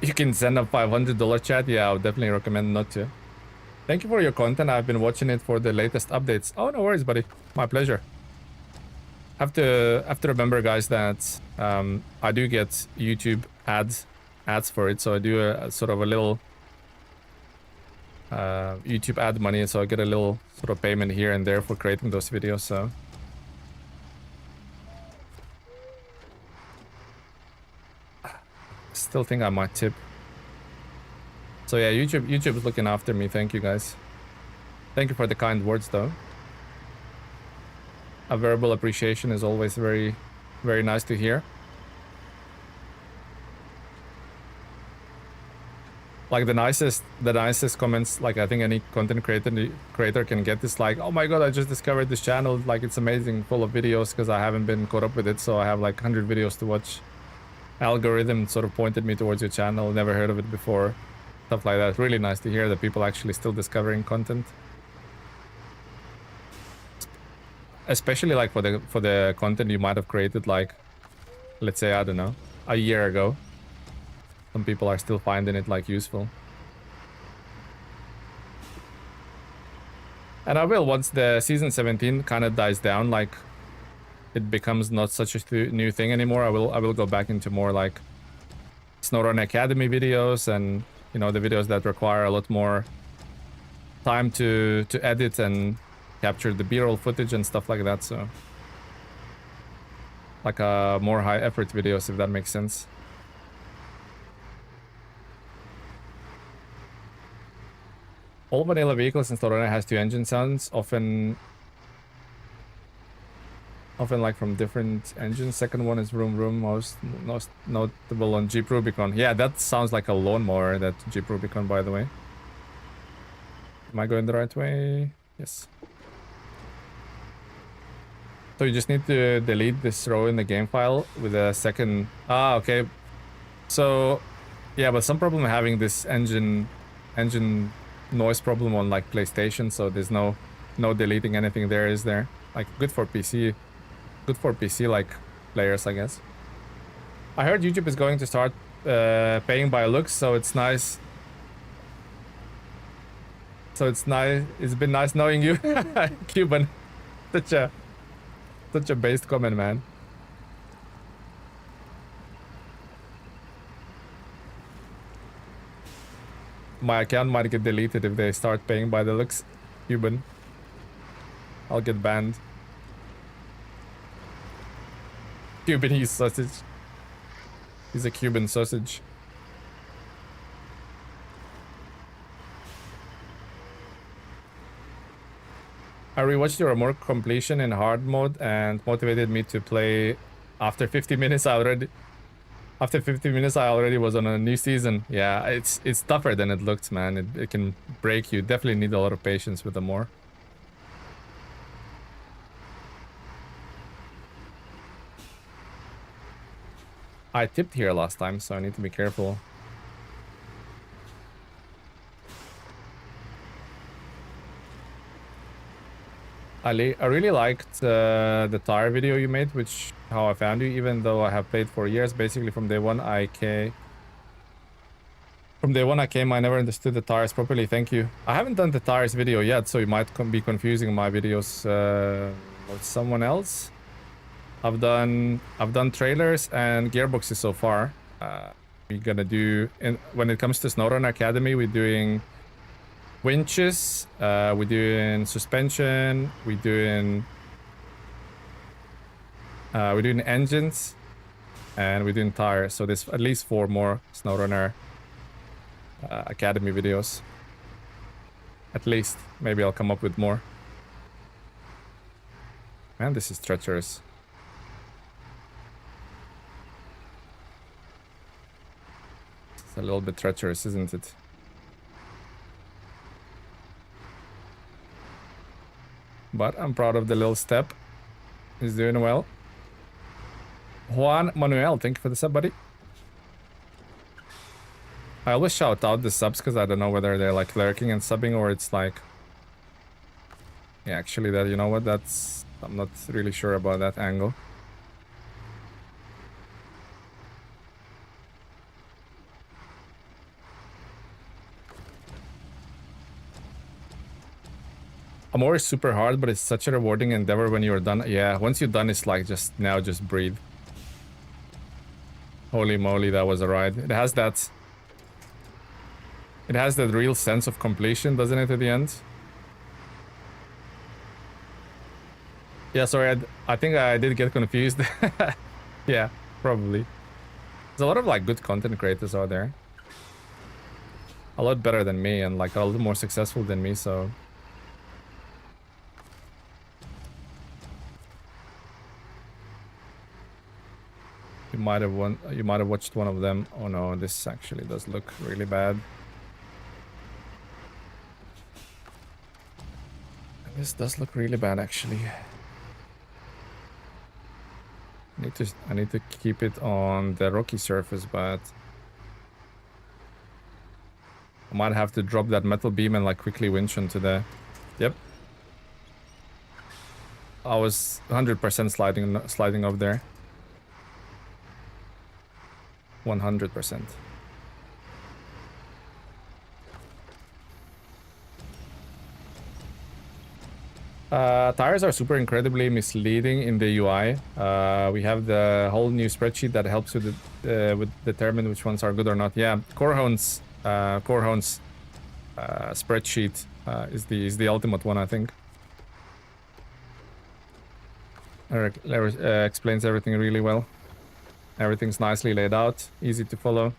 You can send a $500 chat. Yeah, I would definitely recommend not to. Thank you for your content. I've been watching it for the latest updates. Oh, no worries, buddy. My pleasure. Have to remember, guys, that I do get YouTube ads for it, so I do a sort of a little YouTube ad money, so I get a little sort of payment here and there for creating those videos. So still think I might tip. So yeah, YouTube is looking after me. Thank you, guys. Thank you for the kind words, though. A verbal appreciation is always very, very nice to hear. Like the nicest comments, like I think any content creator can get is like, oh my god, I just discovered this channel, like it's amazing, full of videos, because I haven't been caught up with it, so I have like 100 videos to watch. Algorithm sort of pointed me towards your channel, never heard of it before, stuff like that. Really nice to hear that people actually still discovering content, especially like for the content you might have created, like let's say, I don't know, a year ago. Some people are still finding it like useful. And I will, once the season 17 kind of dies down, like it becomes not such a new thing anymore, I will go back into more like SnowRunner Academy videos, and you know, the videos that require a lot more time to edit and capture the B-roll footage and stuff like that. So like more high effort videos, if that makes sense. All vanilla vehicles in SnowRunner has 2 engine sounds, often like from different engines. Second one is vroom vroom, most notable on Jeep Rubicon. Yeah, that sounds like a lawnmower, that Jeep Rubicon, by the way. Am I going the right way? Yes. So you just need to delete this row in the game file with a second... Ah, okay. So, yeah, but some problem having this engine noise problem on like PlayStation, so there's no deleting anything there, is there? Like, good for PC like players, I guess. I heard YouTube is going to start paying by looks, so it's nice. It's been nice knowing you, Cuban. Such a based comment, man. My account might get deleted if they start paying by the looks, Cuban. I'll get banned. Cubanese sausage. He's a Cuban sausage. I rewatched your more completion in hard mode and motivated me to play. After 50 minutes I already was on a new season. Yeah, it's tougher than it looks, man. It can break you. Definitely need a lot of patience with the more. I tipped here last time, so I need to be careful. I really liked the tire video you made, which how I found you, even though I have played for years. Basically from day one I came, I never understood the tires properly. Thank you. I haven't done the tires video yet, so you might be confusing my videos with someone else. I've done trailers and gearboxes so far. We're gonna do, when it comes to SnowRunner Academy, we're doing winches, we're doing suspension, we're doing engines, and we're doing tires. So there's at least 4 more SnowRunner Academy videos. At least. Maybe I'll come up with more. Man, this is treacherous. It's a little bit treacherous, isn't it? But I'm proud of the little step. He's doing well. Juan Manuel, thank you for the sub, buddy. I always shout out the subs because I don't know whether they're like lurking and subbing or it's like... Yeah, actually that, you know what, that's... I'm not really sure about that angle. Amor is super hard, but it's such a rewarding endeavor when you're done. Yeah, once you're done, it's like just breathe. Holy moly, that was a ride. It has that real sense of completion, doesn't it, at the end? Yeah, sorry, I think I did get confused. Yeah, probably. There's a lot of like good content creators out there. A lot better than me and like a little more successful than me, so... You might have watched one of them. Oh no, this actually does look really bad. This does look really bad, actually. I need to keep it on the rocky surface, but I might have to drop that metal beam and like quickly winch onto the... Yep. I was 100% sliding up there. 100%. Tires are super incredibly misleading in the UI. We have the whole new spreadsheet that helps with determine which ones are good or not. Yeah, Corehound's spreadsheet is the ultimate one, I think. Explains everything really well. Everything's nicely laid out, easy to follow.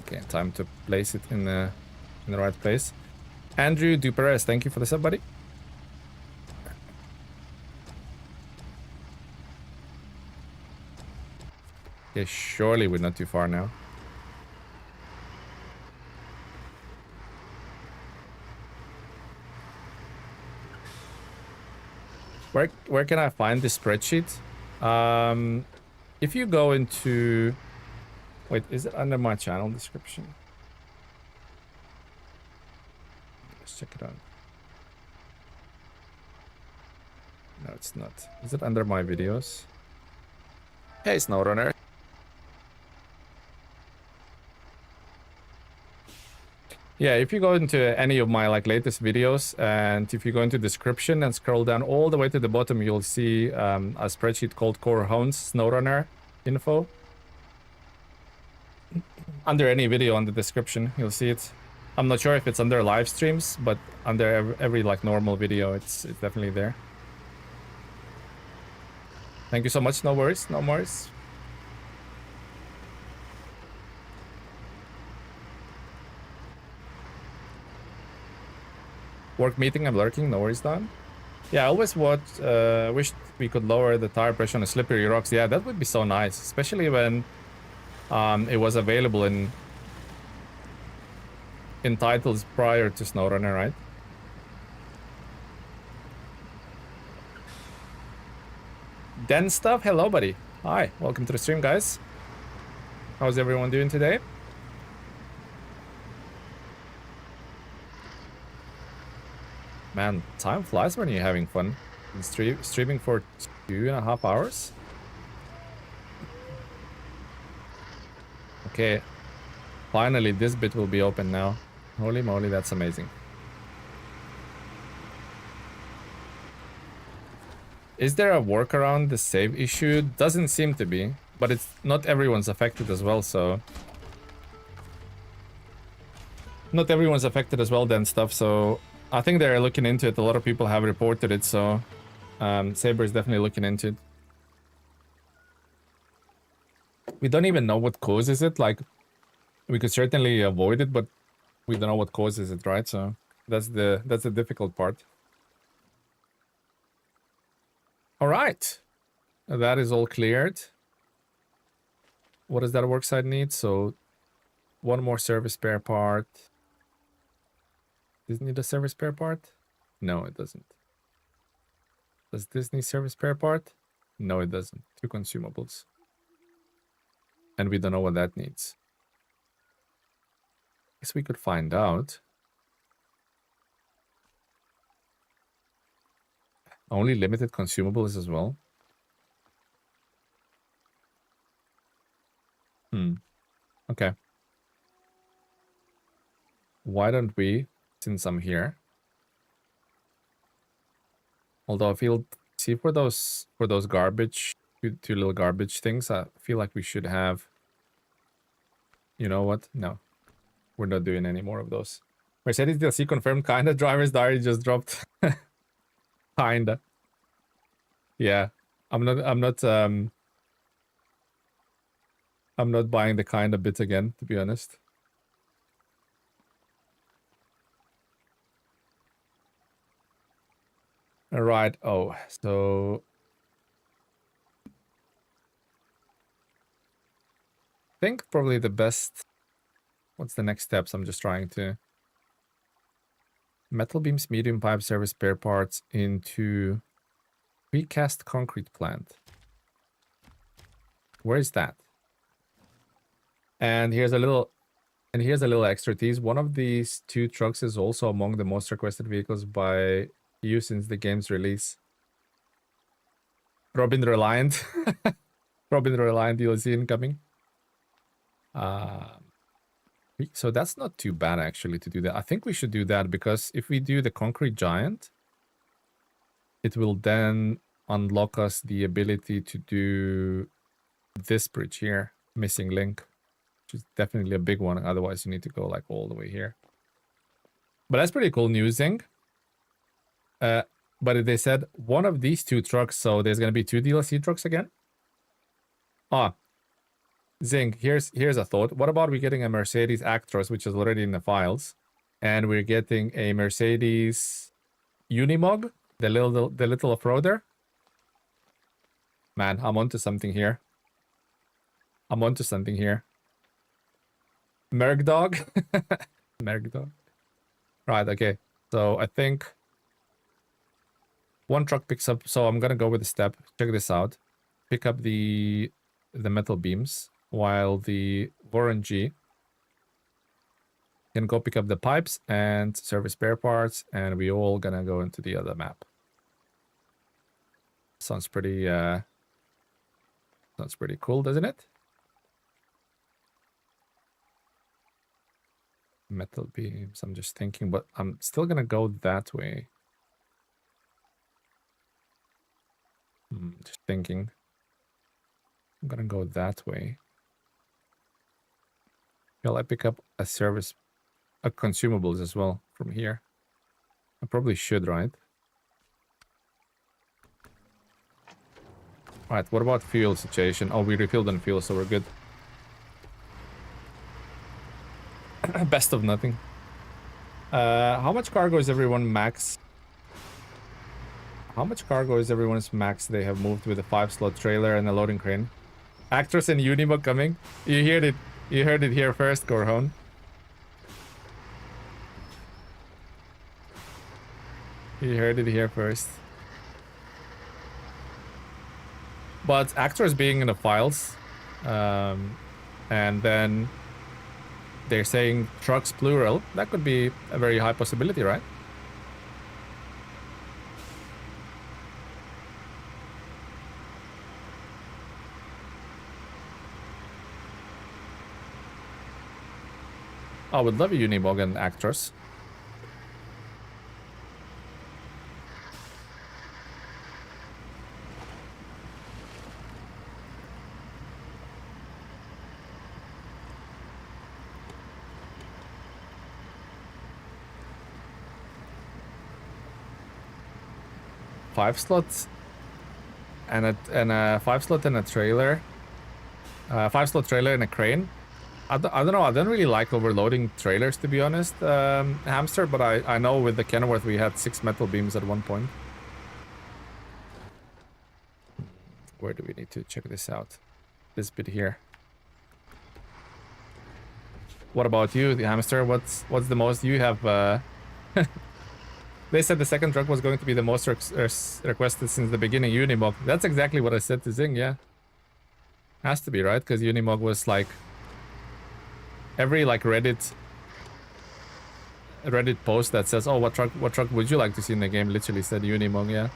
Okay, time to place it in the right place. Andrew Duperez, thank you for the sub, buddy. Okay, surely we're not too far now. Where can I find this spreadsheet? If you go into... Wait, is it under my channel description? Let's check it out. No, it's not. Is it under my videos? Hey, SnowRunner. Yeah, if you go into any of my latest videos, and if you go into description and scroll down all the way to the bottom, you'll see a spreadsheet called Core Hounds SnowRunner info. Under any video on the description, you'll see it. I'm not sure if it's under live streams, but under every normal video, it's definitely there. Thank you so much. No worries. No worries. Work meeting, I'm lurking. No worries, Don. Yeah, I always wished we could lower the tire pressure on the slippery rocks. Yeah, that would be so nice, especially when it was available in titles prior to SnowRunner, right? Den Stuff, hello, buddy. Hi, welcome to the stream, guys. How's everyone doing today? Man, time flies when you're having fun. Streaming for 2.5 hours? Okay. Finally, this bit will be open now. Holy moly, that's amazing. Is there a workaround the save issue? Doesn't seem to be, but it's not everyone's affected as well, so... Not everyone's affected as well, then stuff, so... I think they're looking into it. A lot of people have reported it, so... Saber is definitely looking into it. We don't even know what causes it, we could certainly avoid it, but we don't know what causes it, right? So that's the difficult part. All right, that is all cleared. What does that worksite need? So one more service spare part. Does it need a service spare part? No, it doesn't. Does this need service spare part? No, it doesn't. 2 consumables. And we don't know what that needs. Guess we could find out. Only limited consumables as well. Okay. Why don't we, since I'm here, although I feel, see, for those garbage, two little garbage things, I feel like we should have, you know what? No, we're not doing any more of those. Mercedes DLC confirmed, kinda. Driver's diary just dropped. Kinda. Yeah, I'm not buying the kinda bit again, to be honest. All right. Oh, so I think probably the best. What's the next steps? I'm just trying to metal beams, medium pipe, service spare parts into precast concrete plant. Where is that? And here's a little extra tease. One of these 2 trucks is also among the most requested vehicles by you since the game's release. Robin Reliant. Robin Reliant DLC incoming. So that's not too bad actually to do that. I think we should do that because if we do the concrete giant, it will then unlock us the ability to do this bridge here, missing link, which is definitely a big one. Otherwise you need to go all the way here. But that's pretty cool newsing. But they said one of these 2 trucks, so there's going to be 2 DLC trucks again. Zing, here's a thought. What about we getting a Mercedes Actros, which is already in the files, and we're getting a Mercedes Unimog, the little off-roader? Man, I'm onto something here. I'm onto something here. Merc dog. Merc dog. Right, okay. So I think one truck picks up, so I'm gonna go with the step. Check this out. Pick up the metal beams, while the Warren G can go pick up the pipes and service spare parts, and we all gonna go into the other map. Sounds pretty cool, doesn't it? Metal beams, I'm just thinking, but I'm still gonna go that way. Just thinking. I'm gonna go that way. Shall I pick up a consumables as well from here? I probably should, right? Right, what about fuel situation? Oh, we refilled on fuel, so we're good. Best of nothing. How much cargo is everyone max? How much cargo is everyone's max they have moved with a 5-slot trailer and a loading crane? Actors and Unimog coming. You heard it. You heard it here first, Gorhon. You heard it here first. But actors being in the files, and then they're saying trucks plural, that could be a very high possibility, right? I would love a Unimog and actors. Five slots and a 5-slot and a trailer. 5-slot trailer and a crane. I don't know. I don't really like overloading trailers, to be honest, Hamster, but I know with the Kenworth we had 6 metal beams at one point. Where do we need to check this out? This bit here. What about you, the Hamster? What's the most you have? They said the second truck was going to be the most requested since the beginning, Unimog. That's exactly what I said to Zing, yeah. Has to be, right? Because Unimog was like... Every like Reddit post that says, oh, what truck would you like to see in the game, literally said Unimog, yeah.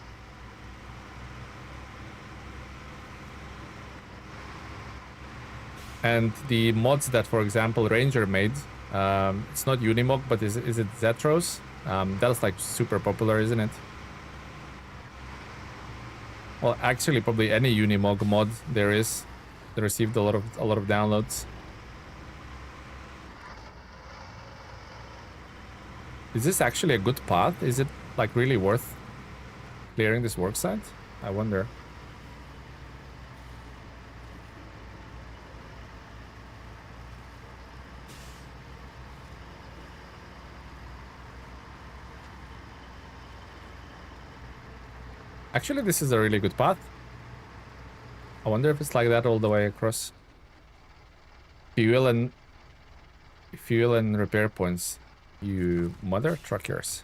And the mods that, for example, Ranger made, it's not Unimog, but is it Zetros? That's like super popular, isn't it? Well, actually, probably any Unimog mod there is. They received a lot of downloads. Is this actually a good path? Is it like really worth clearing this worksite? I wonder. Actually, this is a really good path. I wonder if it's like that all the way across. Fuel and repair points. You mother truckers.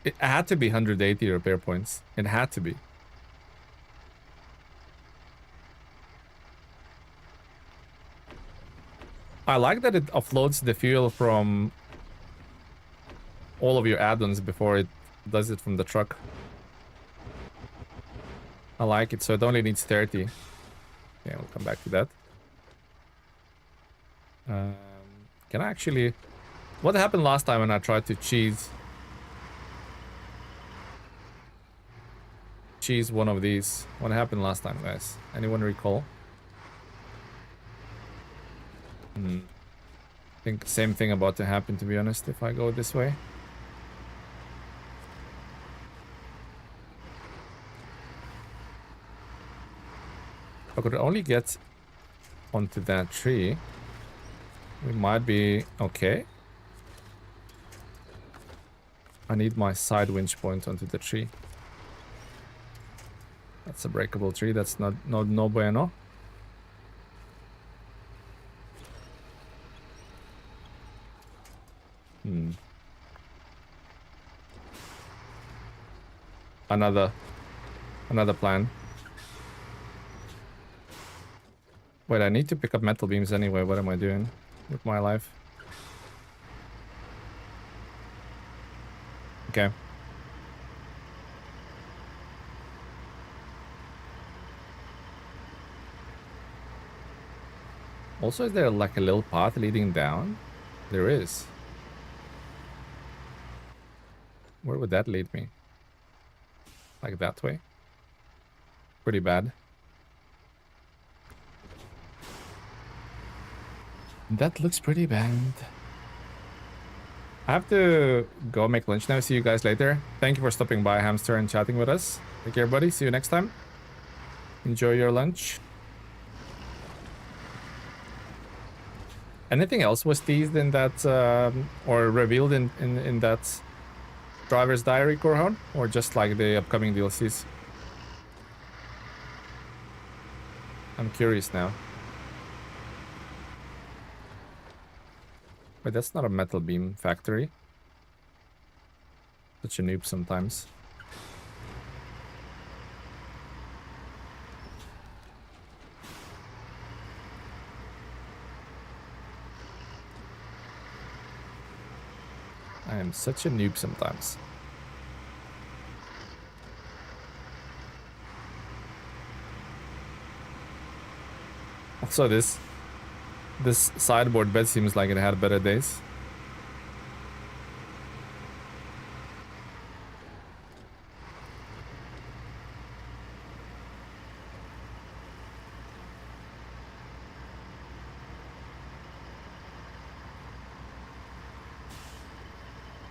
It had to be 180 repair points. It had to be. I like that it offloads the fuel from all of your add-ons before it does it from the truck. I like it, so it only needs 30. Yeah, we'll come back to that. Can I actually... What happened last time when I tried to cheese one of these? What happened last time, guys? Anyone recall? I think same thing about to happen, to be honest, if I go this way. If I could only get onto that tree, we might be okay. I need my side winch point onto the tree. That's a breakable tree. That's not no bueno. Another plan. Wait, I need to pick up metal beams anyway. What am I doing with my life? Okay. Also, is there like a little path leading down? There is. Where would that lead me? Like that way? Pretty bad. That looks pretty bad. I have to go make lunch now. See you guys later. Thank you for stopping by, Hamster, and chatting with us. Take care, buddy. See you next time. Enjoy your lunch. Anything else was teased in that, or revealed in that Driver's Diary, Korhon? Or just like the upcoming DLCs? I'm curious now. Wait, that's not a metal beam factory. Such a noob sometimes. I am such a noob sometimes. Also, this sideboard bed seems like it had better days.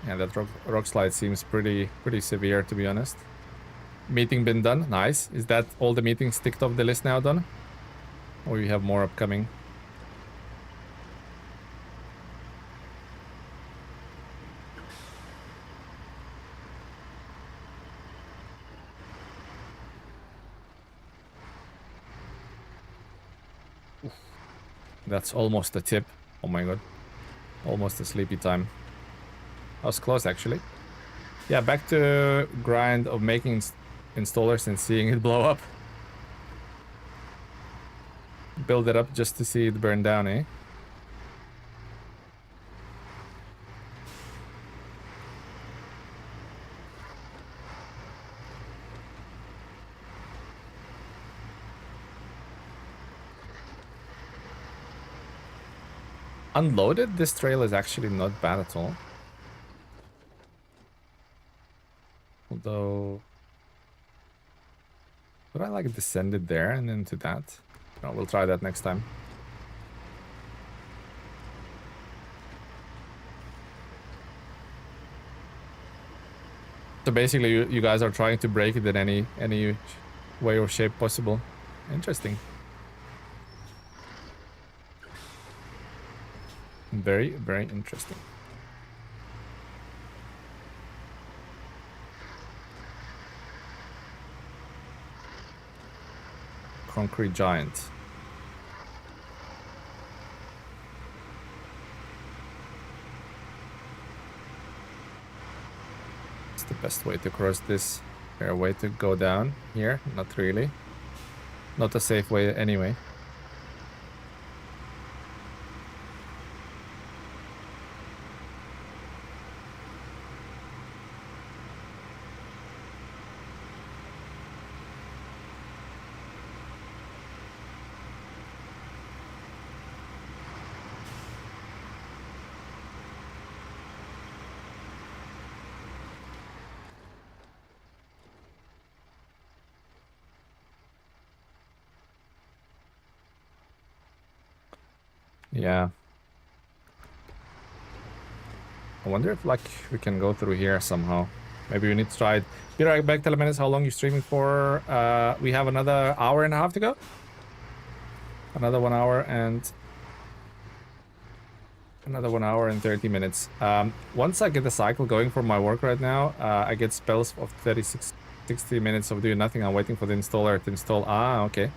Yeah, that rock slide seems pretty severe, to be honest. Meeting been done. Nice. Is that all the meetings ticked off the list now done? Or you have more upcoming? That's almost a tip. Oh my god. Almost a sleepy time. I was close, actually. Yeah, back to grind of making installers and seeing it blow up. Build it up just to see it burn down, eh? Unloaded, this trail is actually not bad at all. Although, would I like descended there and into that? No, we'll try that next time. So basically, you guys are trying to break it in any way or shape possible. Interesting. Very, very interesting. Concrete giant. It's the best way to cross this. Fair way to go down here? Not really. Not a safe way anyway. Yeah. I wonder if like we can go through here somehow. Maybe we need to try it. Be right back, tell minutes how long you're streaming for. We have another hour and a half to go. Another 1 hour and another 1 hour and 30 minutes. Once I get the cycle going for my work right now, I get spells of 36, 60 minutes of doing nothing. I'm waiting for the installer to install. Ah, okay.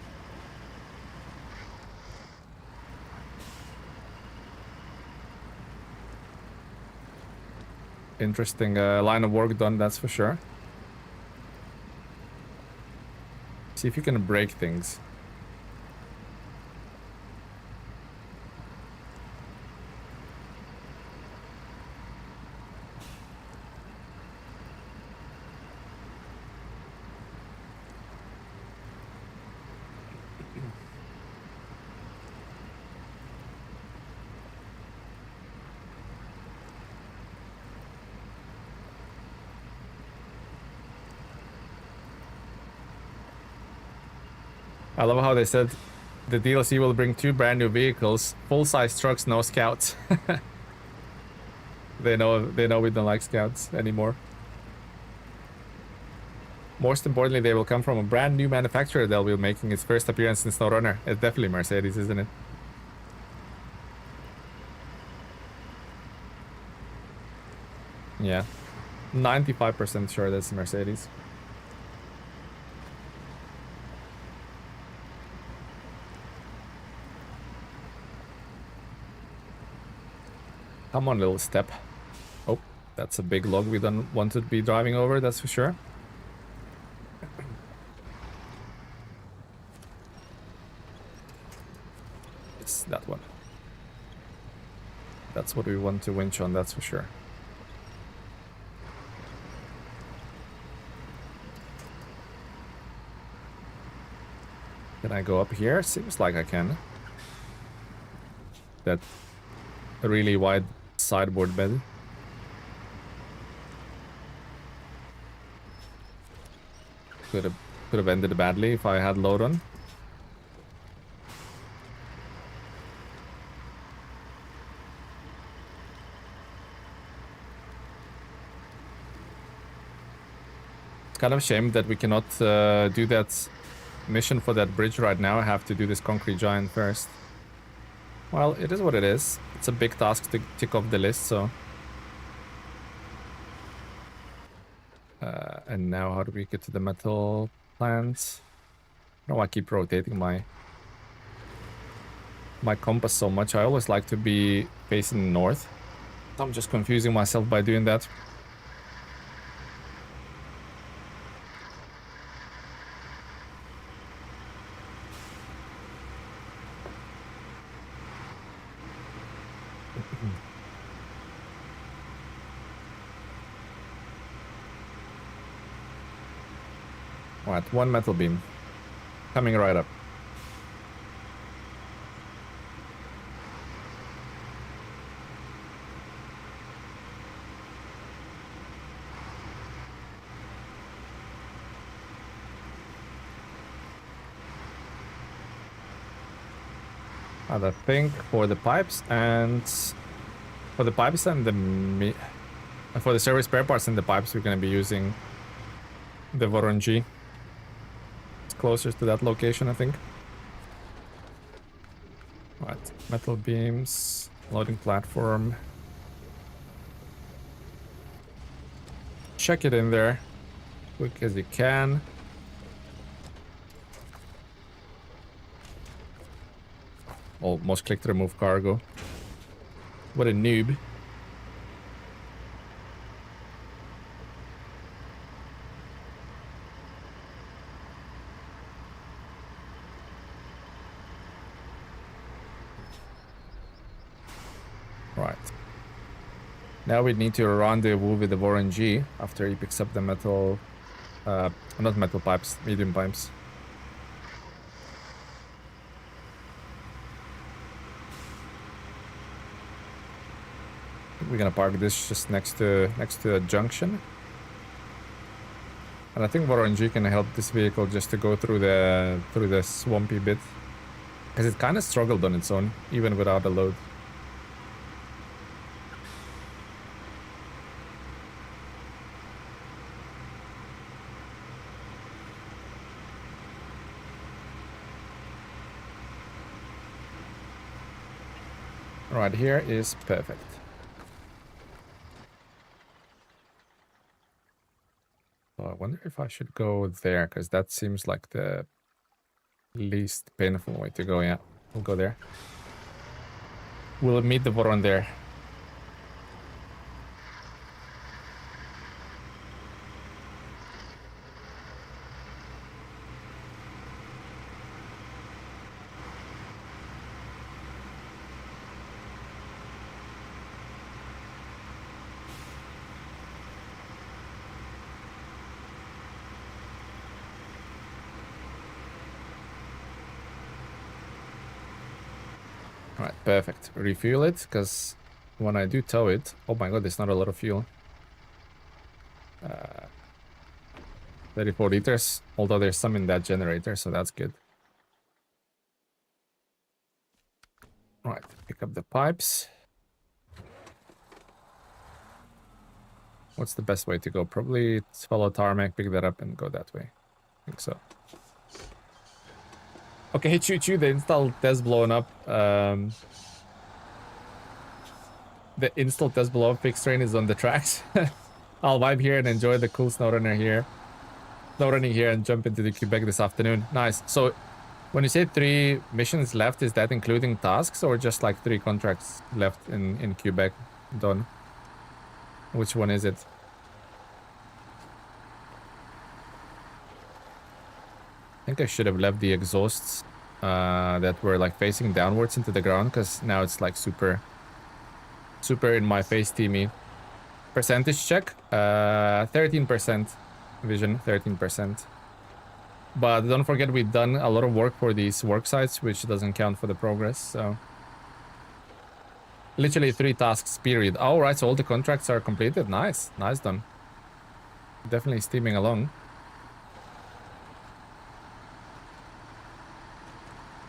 Interesting line of work done, that's for sure. See if you can break things. I love how they said the DLC will bring 2 brand new vehicles, full-size trucks, no scouts. They know we don't like scouts anymore. Most importantly, they will come from a brand new manufacturer that will be making its first appearance in SnowRunner. It's definitely Mercedes, isn't it? Yeah. 95% sure that's Mercedes. Come on, little step. Oh, that's a big log we don't want to be driving over, that's for sure. It's that one. That's what we want to winch on, that's for sure. Can I go up here? Seems like I can. That really wide sideboard bed. Could have ended badly if I had load on. It's kind of a shame that we cannot do that mission for that bridge right now. I have to do this concrete giant first. Well, it is what it is. It's a big task to tick off the list, so... and now how do we get to the metal plant? No, I keep rotating my compass so much. I always like to be facing north. I'm just confusing myself by doing that. Alright, 1 metal beam. Coming right up. And I think for the pipes and... For the pipes and the... For the service spare parts and the pipes, we're going to be using the Voronezh. Closer to that location, I think. Right, metal beams, loading platform. Check it in there, quick as you can. Almost clicked remove cargo. What a noob. Right. Now we need to rendezvous with the Voronezh after he picks up the metal... not metal pipes, medium pipes. We're gonna park this just next to a junction. And I think Voronezh can help this vehicle just to go through the swampy bit. Because it kind of struggled on its own, even without a load. Right here is perfect. So I wonder if I should go there, because that seems like the least painful way to go. Yeah, we'll go there. We'll meet the Voron there. Alright, perfect. Refuel it, because when I do tow it... Oh my god, there's not a lot of fuel. 34 liters, although there's some in that generator, so that's good. Right, pick up the pipes. What's the best way to go? Probably follow tarmac, pick that up, and go that way. I think so. Okay, choo-choo, the install test blown up. The install test blow up fixed train is on the tracks. I'll vibe here and enjoy the cool SnowRunner here. SnowRunning here and jump into the Quebec this afternoon. Nice. So, when you say 3 missions left, is that including tasks or just like 3 contracts left in Quebec done? Which one is it? I think I should have left the exhausts that were like facing downwards into the ground, because now it's like super in my face teamy. Percentage check, 13% vision, 13%. But don't forget, we've done a lot of work for these work sites, which doesn't count for the progress, so... Literally 3 tasks, period. Oh, right, so all the contracts are completed. Nice. Nice done. Definitely steaming along.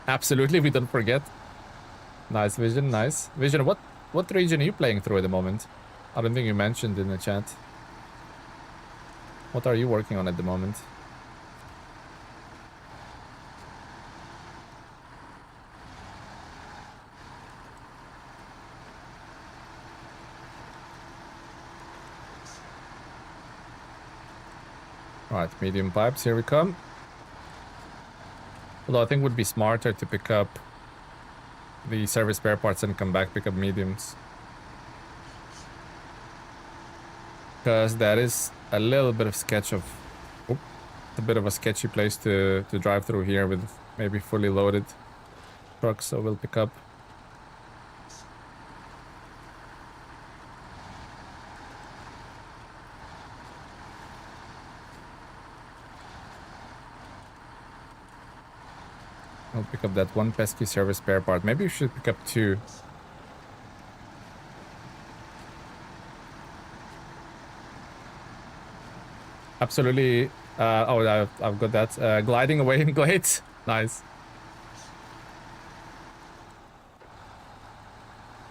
Absolutely, we don't forget. Nice, Vision, nice. Vision, what region are you playing through at the moment? I don't think you mentioned in the chat. What are you working on at the moment? Alright, medium pipes, here we come. Although I think it would be smarter to pick up the service spare parts and come back, pick up mediums. Because that is a little bit of sketch of... Oop, a bit of a sketchy place to drive through here with maybe fully loaded trucks, so we'll pick up. I'll pick up that one pesky service spare part. Maybe you should pick up 2. Absolutely. Oh, I've got that. Gliding away in glades. Nice.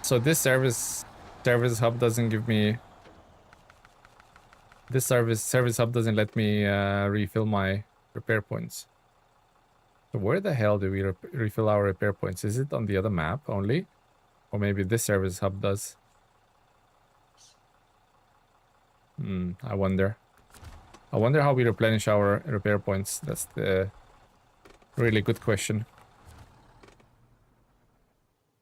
So this service hub doesn't give me... This service hub doesn't let me refill my repair points. So where the hell do we refill our repair points? Is it on the other map only? Or maybe this service hub does? I wonder. I wonder how we replenish our repair points. That's the really good question.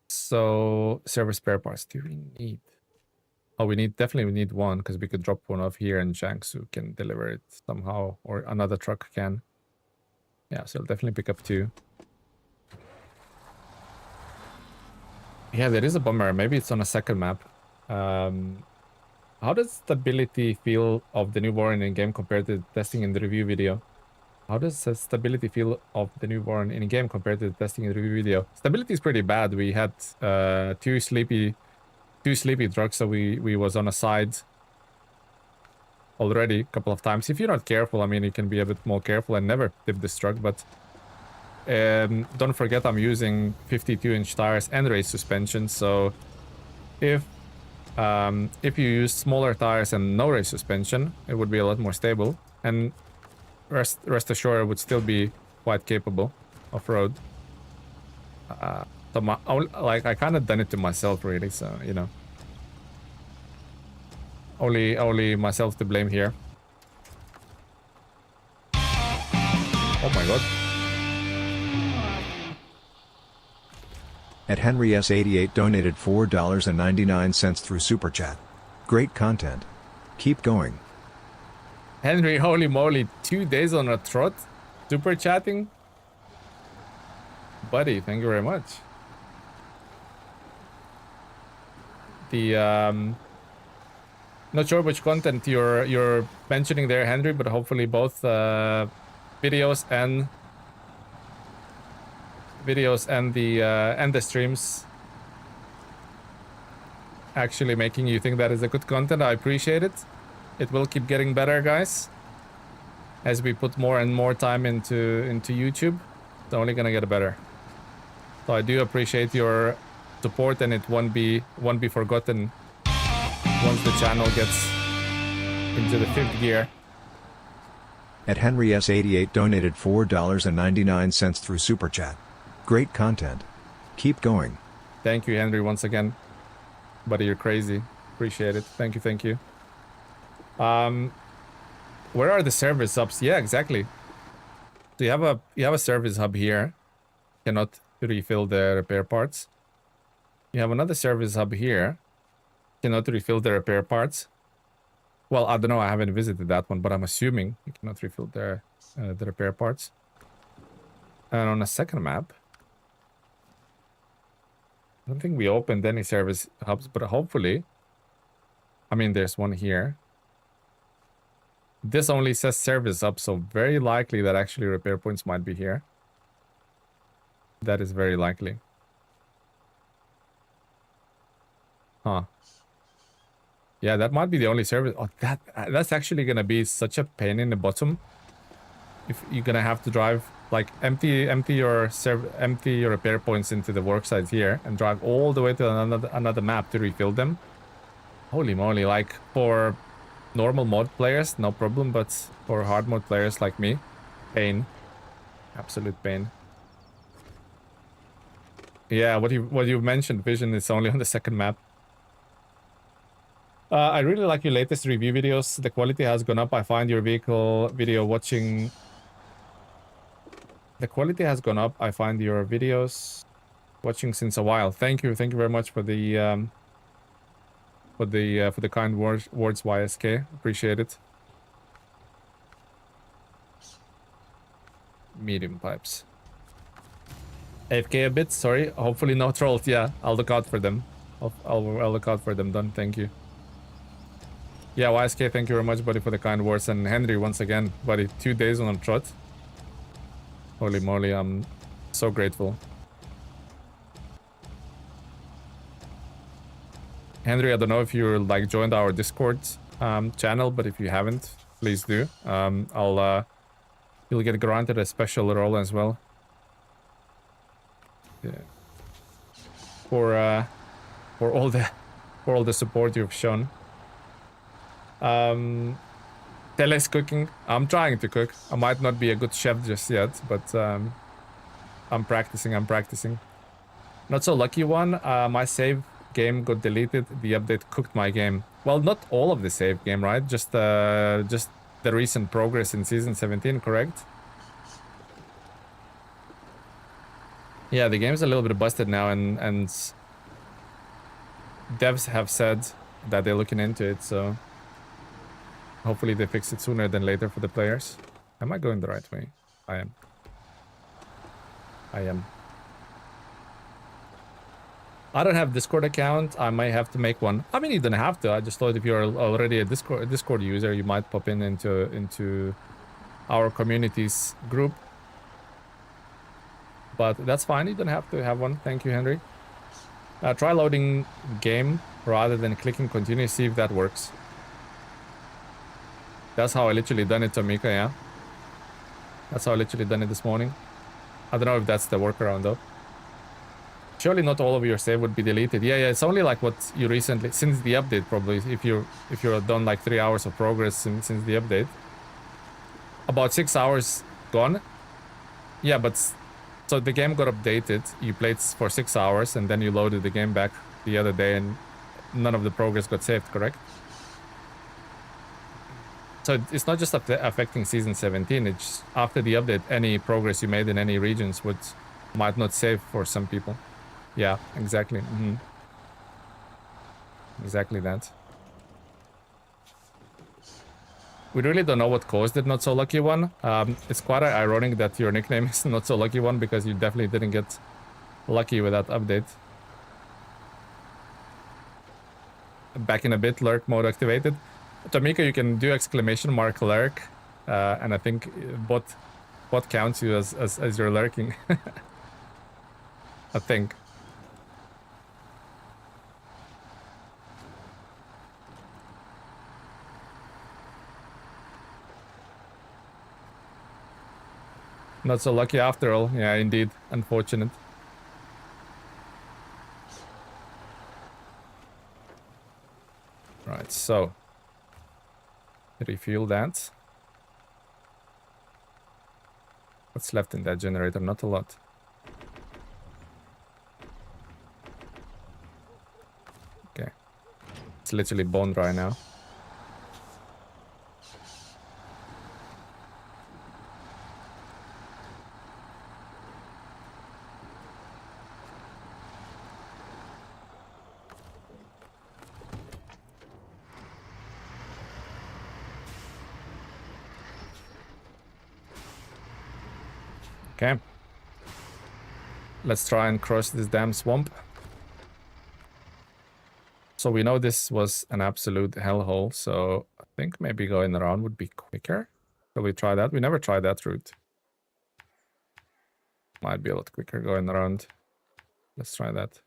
So, service spare parts, do we need? Oh, we definitely need 1, because we could drop 1 off here and Jiangsu can deliver it somehow, or another truck can. Yeah, so I'll definitely pick up 2. Yeah, there is a bummer. Maybe it's on a second map. How does stability feel of the new Warren in-game compared to testing in the review video? How does the stability feel of the new Warren in-game compared to the testing in the review video? Stability is pretty bad. We had 2 sleepy trucks, so we was on a side already a couple of times. If you're not careful, I mean, you can be a bit more careful and never tip this truck, but don't forget I'm using 52-inch tires and race suspension, so if you use smaller tires and no race suspension, it would be a lot more stable, and rest assured it would still be quite capable off-road. So like I kind of done it to myself, really. So you know, only myself to blame here. Oh my god. At Henry S88 donated $4.99 through Super Chat. Great content. Keep going. Henry, holy moly, 2 days on a trot, super chatting. Buddy, thank you very much. The not sure which content you're mentioning there, Henry, but hopefully both videos and the streams actually making you think that is a good content. I appreciate it. It will keep getting better, guys, as we put more and more time into YouTube. It's only gonna get better. So I do appreciate your support, and it won't be forgotten once the channel gets into the 5th gear. At Henry S88 donated $4.99 through Super Chat. Great content. Keep going. Thank you, Henry, once again. Buddy, you're crazy. Appreciate it. Thank you, thank you. Where are the service hubs? Yeah, exactly. So you have a service hub here. Cannot refill the repair parts. You have another service hub here. Cannot refill the repair parts. Well, I don't know. I haven't visited that one, but I'm assuming you cannot refill the repair parts. And on a second map, I don't think we opened any service hubs, but hopefully, I mean, there's one here. This only says service hub, so very likely that actually repair points might be here. That is very likely. Huh. Yeah, that might be the only service. Oh, that's actually gonna be such a pain in the bottom. If you're gonna have to drive, like, empty your repair points into the worksite here and drive all the way to another map to refill them. Holy moly! Like, for normal mod players, no problem, but for hard mode players like me, pain, absolute pain. Yeah, what you mentioned, Vision, is only on the second map. I really like your latest review videos. The quality has gone up. I find your vehicle video watching. The quality has gone up. I find your videos watching since a while. Thank you very much for the kind words, YSK. Appreciate it. Medium pipes. AFK a bit. Sorry. Hopefully no trolls. Yeah, I'll look out for them. I'll look out for them. Done. Thank you. Yeah, YSK, thank you very much, buddy, for the kind words. And Henry, once again, buddy, 2 days on a trot. Holy moly, I'm so grateful. Henry, I don't know if you like joined our Discord channel, but if you haven't, please do. You'll get granted a special role as well. Yeah. For all the support you've shown. Tele's cooking. I'm trying to cook. I might not be a good chef just yet, but I'm practicing. Not so lucky one. My save game got deleted. The update cooked my game. Well, not all of the save game, right? Just the recent progress in season 17, correct? Yeah, the game's a little bit busted now, and devs have said that they're looking into it, so hopefully they fix it sooner than later for the players. Am I going the right way? I am. I don't have Discord account. I might have to make one. I mean, you don't have to. I just thought if you're already a Discord user, you might pop into our community's group. But that's fine. You don't have to have one. Thank you, Henry. Try loading game rather than clicking continue. See if that works. That's how I literally done it, Tomika, yeah. That's how I literally done it this morning. I don't know if that's the workaround though. Surely not all of your save would be deleted. Yeah, it's only like what you recently, since the update probably, if you're done like 3 hours of progress since the update. About 6 hours gone. Yeah, but So the game got updated. You played for 6 hours and then you loaded the game back the other day and none of the progress got saved, correct? So it's not just affecting season 17. It's after the update, any progress you made in any regions might not save for some people. Yeah, exactly. Exactly that. We really don't know what caused it, Not So Lucky One. It's quite ironic that your nickname is Not So Lucky One because you definitely didn't get lucky with that update. Back in a bit, lurk mode activated. Tamika, you can do exclamation mark lurk, and I think bot counts you as you're lurking. I think. Not so lucky after all. Yeah, indeed. Unfortunate. Right, so refuel that. What's left in that generator? Not a lot. Okay. It's literally bone dry now. Okay. Let's try and cross this damn swamp. So we know this was an absolute hellhole, so I think maybe going around would be quicker. Shall we try that? We never tried that route. Might be a lot quicker going around. Let's try that.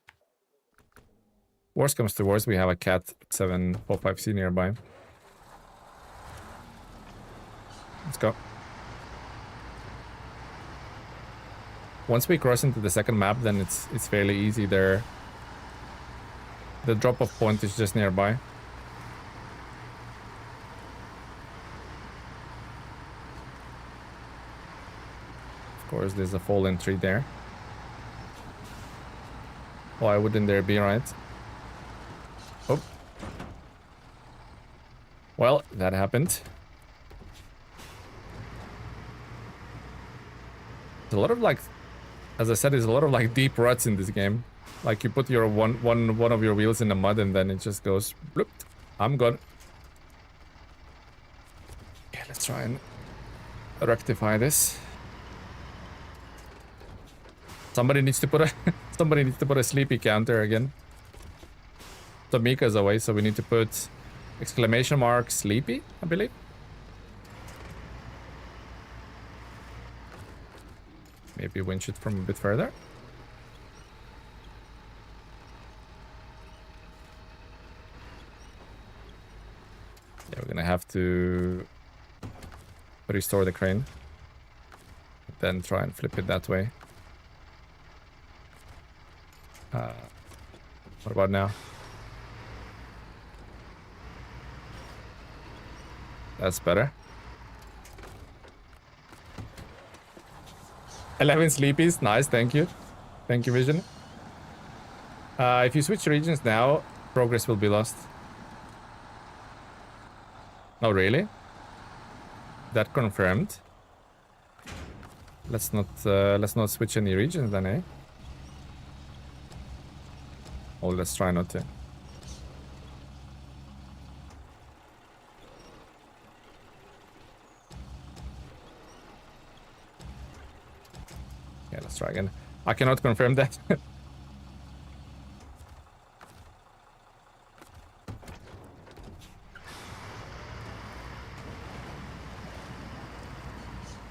Worst comes to worst, we have a cat 745C nearby. Let's go. Once we cross into the second map, then it's fairly easy there. The drop-off point is just nearby. Of course, there's a fallen tree there. Why wouldn't there be, right? Oh. Well, that happened. There's a lot of like... As I said, there's a lot of like deep ruts in this game. Like you put your one of your wheels in the mud and then it just goes bloop. I'm good. Yeah, let's try and rectify this. Somebody needs to put a sleepy counter again. Tamika's away, so we need to put exclamation mark sleepy, I believe. Maybe winch it from a bit further. Yeah, we're gonna have to restore the crane. Then try and flip it that way. What about now? That's better. 11 sleepies, nice, thank you. Thank you, Vision. If you switch regions now, progress will be lost. Oh, really? That confirmed. Let's not switch any regions then, eh? Oh, let's try not to. Yeah, let's try again. I cannot confirm that.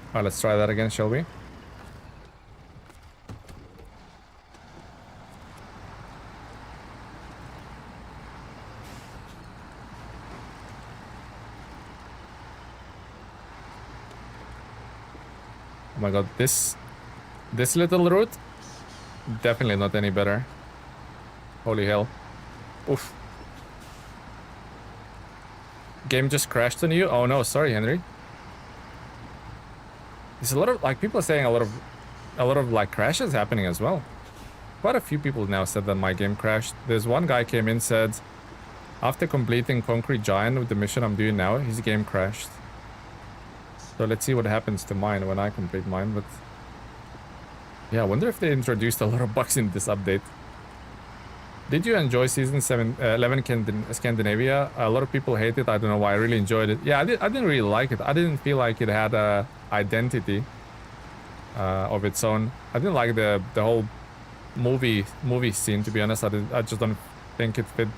Alright, let's try that again, shall we? Oh my god, this little route? Definitely not any better. Holy hell. Oof. Game just crashed on you? Oh no, sorry, Henry. There's a lot of, like, people are saying a lot of a lot of like crashes happening as well. Quite a few people now said that my game crashed. There's one guy came in, said after completing Concrete Giant with the mission I'm doing now, his game crashed. So let's see what happens to mine when I complete mine. But yeah, I wonder if they introduced a lot of bugs in this update. Did you enjoy season 11 Scandinavia? A lot of people hate it. I don't know why. I really enjoyed it. Yeah, I didn't really like it. I didn't feel like it had a identity of its own. I didn't like the whole movie scene, to be honest. I just don't think it fit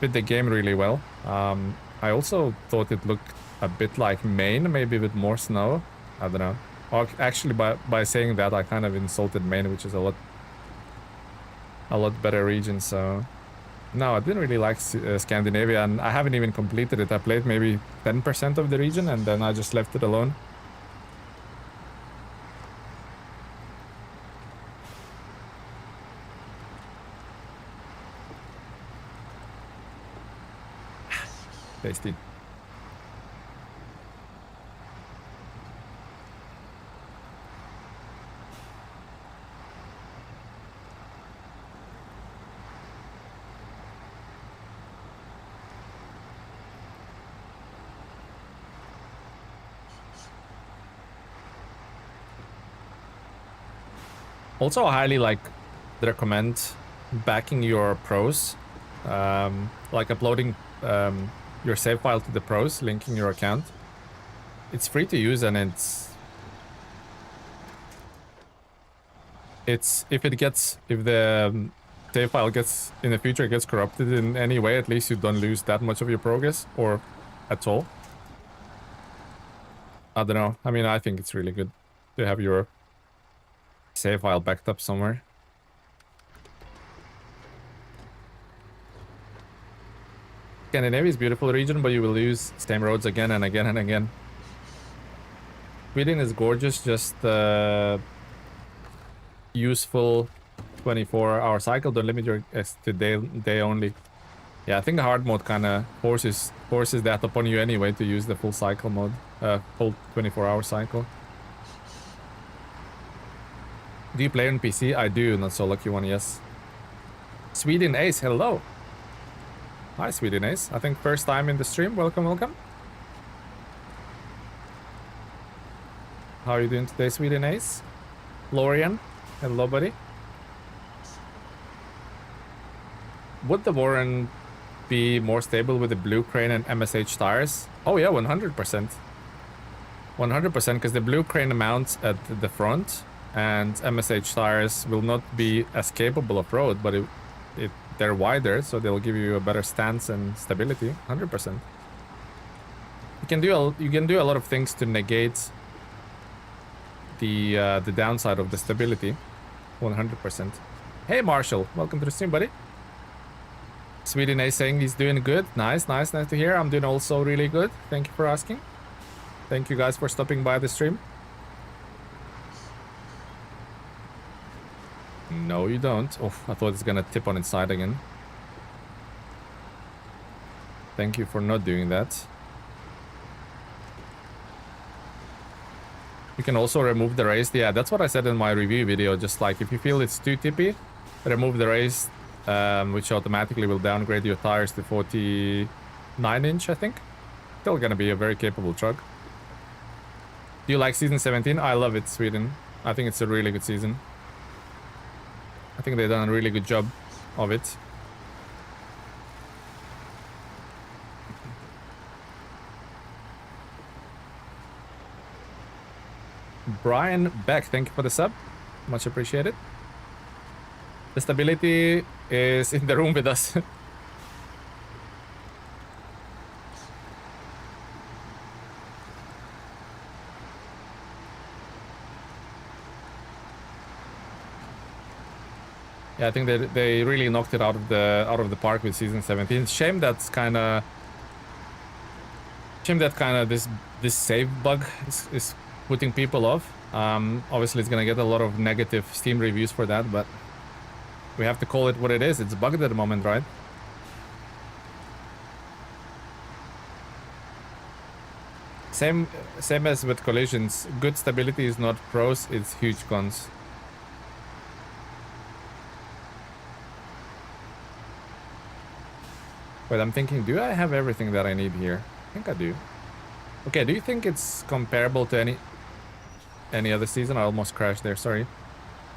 the game really well. I also thought it looked a bit like Maine, maybe with more snow. I don't know. Actually, by saying that, I kind of insulted Maine, which is a lot better region. So no, I didn't really like Scandinavia, and I haven't even completed it. I played maybe 10% of the region, and then I just left it alone. Tasty. Also, I highly recommend backing your pros, like uploading your save file to the pros, linking your account. It's free to use, and if the save file gets in the future gets corrupted in any way, at least you don't lose that much of your progress or at all. I don't know. I mean, I think it's really good to have your save file backed up somewhere. Scandinavia is a beautiful region, but you will lose same roads again and again and again. Sweden is gorgeous, just useful 24-hour cycle. Don't limit your to day only. Yeah, I think the hard mode kind of forces that upon you anyway to use the full cycle mode, full 24-hour cycle. Do you play on PC? I do, not so lucky one, yes. Sweden Ace, hello. Hi, Sweden Ace. I think first time in the stream. Welcome, welcome. How are you doing today, Sweden Ace? Florian, hello, buddy. Would the Warren be more stable with the blue crane and MSH tires? Oh yeah, 100%. 100%, because the blue crane mounts at the front, and MSH tires will not be as capable of road, but they're wider, so they'll give you a better stance and stability. 100%. You can do a lot of things to negate the downside of the stability. 100%. Hey Marshall, welcome to the stream, buddy. Sweden A saying he's doing good. Nice to hear. I'm doing also really good. Thank you for asking. Thank you guys for stopping by the stream. No, you don't. Oh, I thought it's gonna tip on its side again. Thank you for not doing that. You can also remove the race. Yeah, that's what I said in my review video. Just like if you feel it's too tippy, remove the race, which automatically will downgrade your tires to 49-inch, I think. Still gonna be a very capable truck. Do you like season 17? I love it, Sweden. I think it's a really good season. I think they've done a really good job of it. Brian Beck, thank you for the sub. Much appreciated. The stability is in the room with us. Yeah, I think they really knocked it out of the park with season 17. Shame that kind of this save bug is putting people off. Obviously it's gonna get a lot of negative Steam reviews for that, but we have to call it what it is. It's bugged at the moment, right? Same as with collisions. Good stability is not pros, it's huge cons. But I'm thinking, do I have everything that I need here? I think I do. Okay, do you think it's comparable to any other season? I almost crashed there, sorry.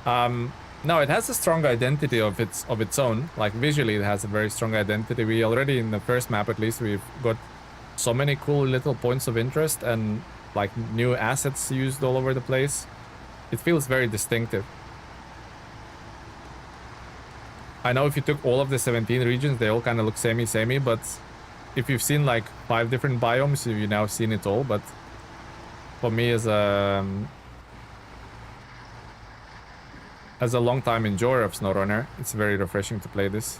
No, it has a strong identity of its own. Like visually it has a very strong identity. We already in the first map at least we've got so many cool little points of interest and like new assets used all over the place. It feels very distinctive. I know if you took all of the 17 regions, they all kind of look samey, but if you've seen like 5 different biomes, you've now seen it all. But for me as a long-time enjoyer of SnowRunner, it's very refreshing to play this.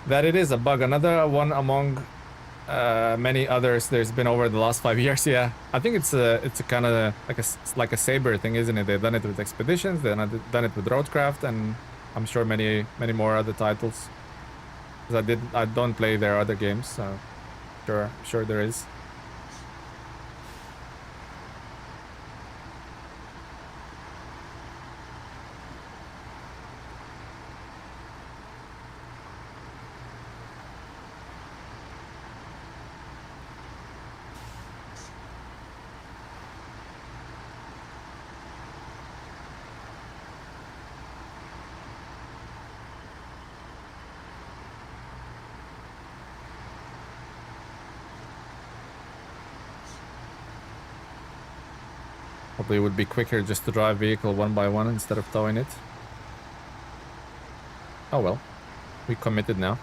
That it is a bug. Another one among many others there's been over the last 5 years. Yeah, I think it's a kind of like a Saber thing, isn't it? They've done it with Expeditions, they've done it with Roadcraft, and I'm sure many more other titles. Because I don't play their other games, so sure there is. Probably would be quicker just to drive vehicle one by one instead of towing it. Oh well, we committed now.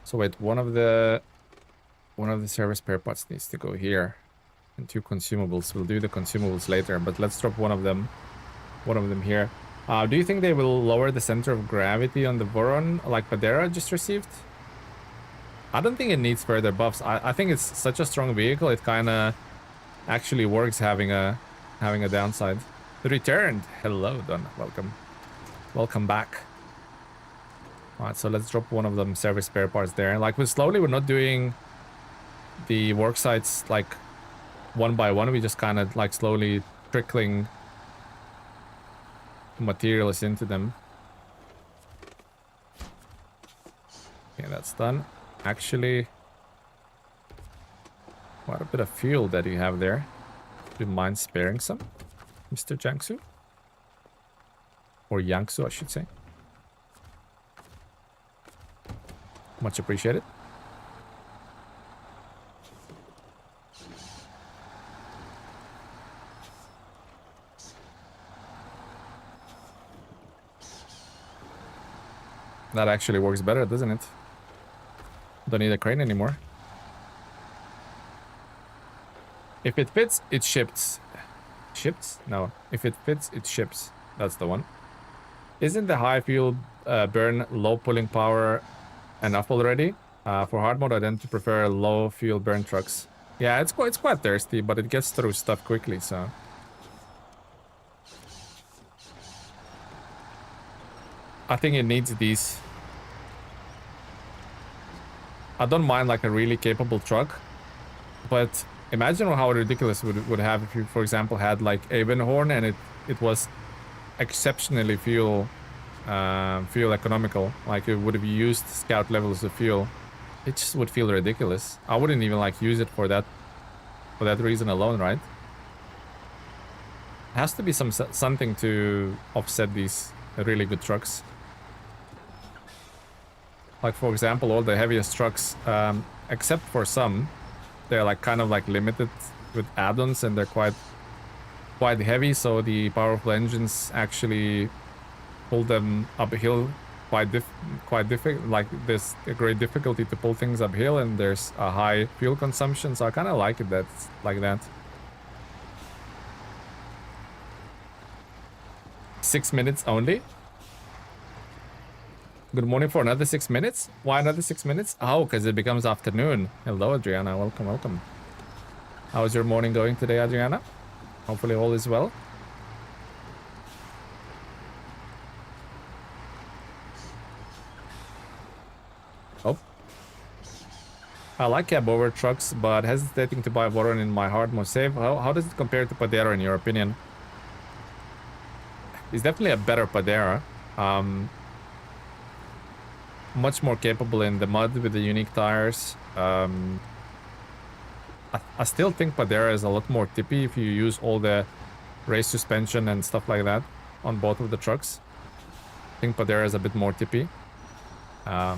So wait, one of the service spare parts needs to go here, and 2 consumables. We'll do the consumables later, but let's drop one of them here. Do you think they will lower the center of gravity on the Voron like Padera just received? I don't think it needs further buffs. I think it's such a strong vehicle, it kind of actually works having a downside. Returned. Hello, Don. Welcome back. Alright, so let's drop one of them service spare parts there. Like we're not doing the work sites like one by one. We just kind of like slowly trickling materials into them. Okay, that's done. Actually, quite a bit of fuel that you have there. Do you mind sparing some, Mr. Jiangsu? Or Yangsu, I should say. Much appreciated. That actually works better, doesn't it? Don't need a crane anymore. If it fits, it ships. Ships? No. If it fits, it ships. That's the one. Isn't the high fuel burn, low pulling power enough already? For hard mode, I tend to prefer low fuel burn trucks. Yeah, it's quite thirsty, but it gets through stuff quickly, so... I think it needs these. I don't mind like a really capable truck, but imagine how ridiculous it would have if you, for example, had like Abenhorn and it was exceptionally fuel economical. Like it would have used scout levels of fuel. It just would feel ridiculous. I wouldn't even like use it for that reason alone, right? Has to be something to offset these really good trucks. Like for example, all the heaviest trucks, except for some, they're like kind of like limited with add-ons and they're quite heavy, so the powerful engines actually pull them uphill quite difficult. Like there's a great difficulty to pull things uphill and there's a high fuel consumption, so I kind of like it that's like that. 6 minutes only? Good morning for another 6 minutes? Why another 6 minutes? Oh, because it becomes afternoon. Hello, Adriana. Welcome, welcome. How's your morning going today, Adriana? Hopefully all is well. Oh. I like cab over trucks, but hesitating to buy Voron in my hard mode save. How does it compare to Padera in your opinion? It's definitely a better Padera. Much more capable in the mud with the unique tires. I still think Padera is a lot more tippy if you use all the race suspension and stuff like that on both of the trucks. I think Padera is a bit more tippy. I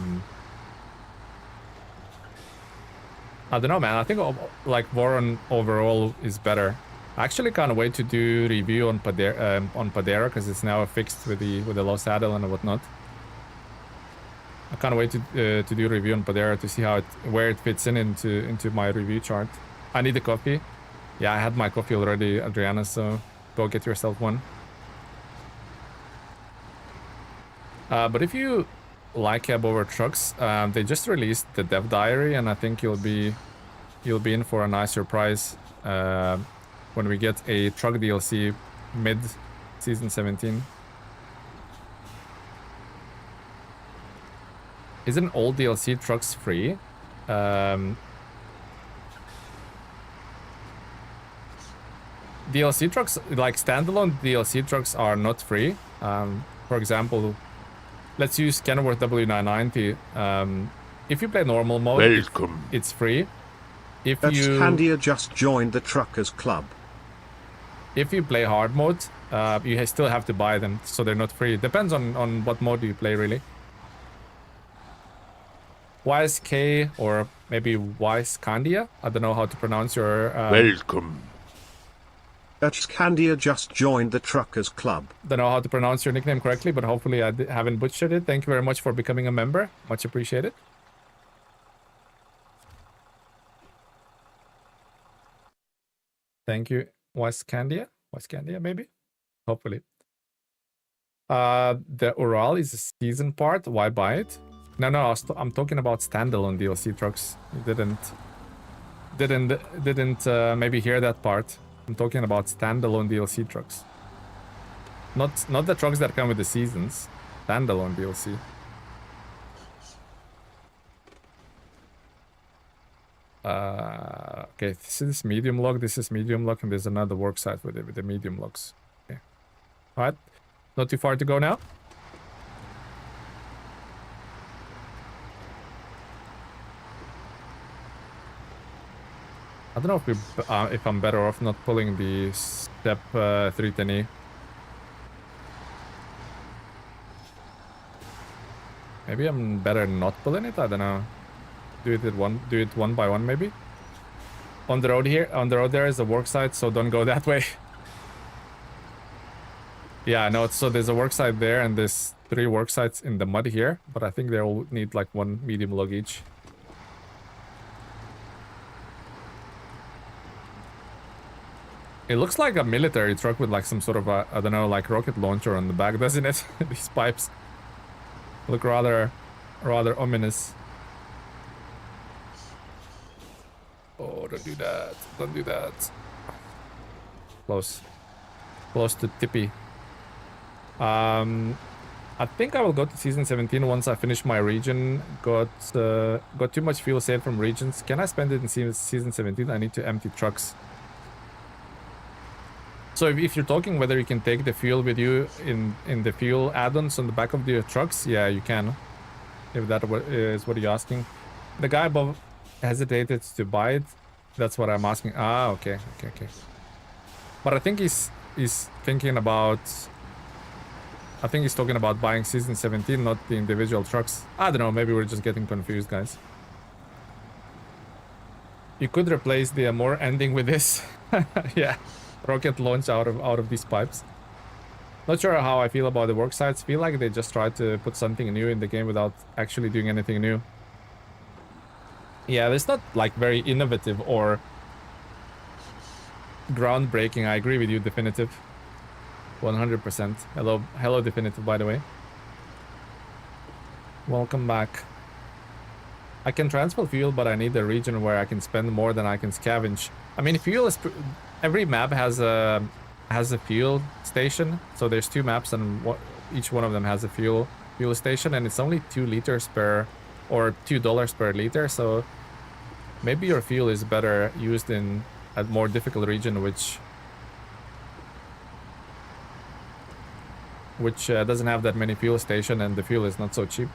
don't know, man. I think like Voron overall is better. I actually can't wait to do review on Padera because it's now fixed with the low saddle and whatnot. I can't wait to do review on Padera to see where it fits into my review chart. I need a coffee. Yeah, I had my coffee already, Adriana. So go get yourself one. But if you like cab over trucks, they just released the dev diary, and I think you'll be in for a nice surprise when we get a truck DLC mid season 17. Isn't all DLC trucks free? DLC trucks, like standalone DLC trucks, are not free. For example, let's use Kenworth W990. If you play normal mode, it's free. If Candia just joined the Truckers Club. If you play hard mode, you still have to buy them, so they're not free. Depends on what mode you play, really. YSK or maybe Candia. I don't know how to pronounce your... Welcome. Candia just joined the Truckers Club. Don't know how to pronounce your nickname correctly, but hopefully I haven't butchered it. Thank you very much for becoming a member. Much appreciated. Thank you, Candia, maybe? Hopefully. The Ural is a season part. Why buy it? No, I'm talking about standalone DLC trucks. You didn't maybe hear that part. I'm talking about standalone DLC trucks. Not the trucks that come with the seasons. Standalone DLC. Okay, this is medium log, this is medium log, and there's another worksite with the medium logs. Okay. Alright. Not too far to go now. I don't know if I'm better off not pulling the step 310E. Maybe I'm better not pulling it. I don't know. Do it one by one, maybe. On the road there is a worksite, so don't go that way. Yeah, no. So there's a worksite there, and there's 3 worksites in the mud here, but I think they all need like 1 medium log each. It looks like a military truck with like some sort of a, I don't know, like rocket launcher on the back, doesn't it? These pipes look rather ominous. Oh, don't do that. Don't do that. Close to tippy. I think I will go to season 17 once I finish my region. Got too much fuel saved from regions. Can I spend it in season 17? I need to empty trucks. So if you're talking whether you can take the fuel with you in the fuel add-ons on the back of the trucks, yeah, you can. If that is what you're asking. The guy above hesitated to buy it. That's what I'm asking. Ah, okay. But I think he's thinking about... I think he's talking about buying season 17, not the individual trucks. I don't know, maybe we're just getting confused, guys. You could replace the Amor ending with this. Yeah. Rocket launch out of these pipes. Not sure how I feel about the worksites. Feel like they just tried to put something new in the game without actually doing anything new. Yeah, it's not like very innovative or groundbreaking. I agree with you, Definitive. 100%. Hello, hello, Definitive, by the way. Welcome back. I can transfer fuel, but I need a region where I can spend more than I can scavenge. I mean, fuel is... every map has a fuel station. So there's 2 maps, and each one of them has a fuel station, and it's only 2 liters per... or $2 per liter, so... maybe your fuel is better used in a more difficult region, which doesn't have that many fuel station, and the fuel is not so cheap.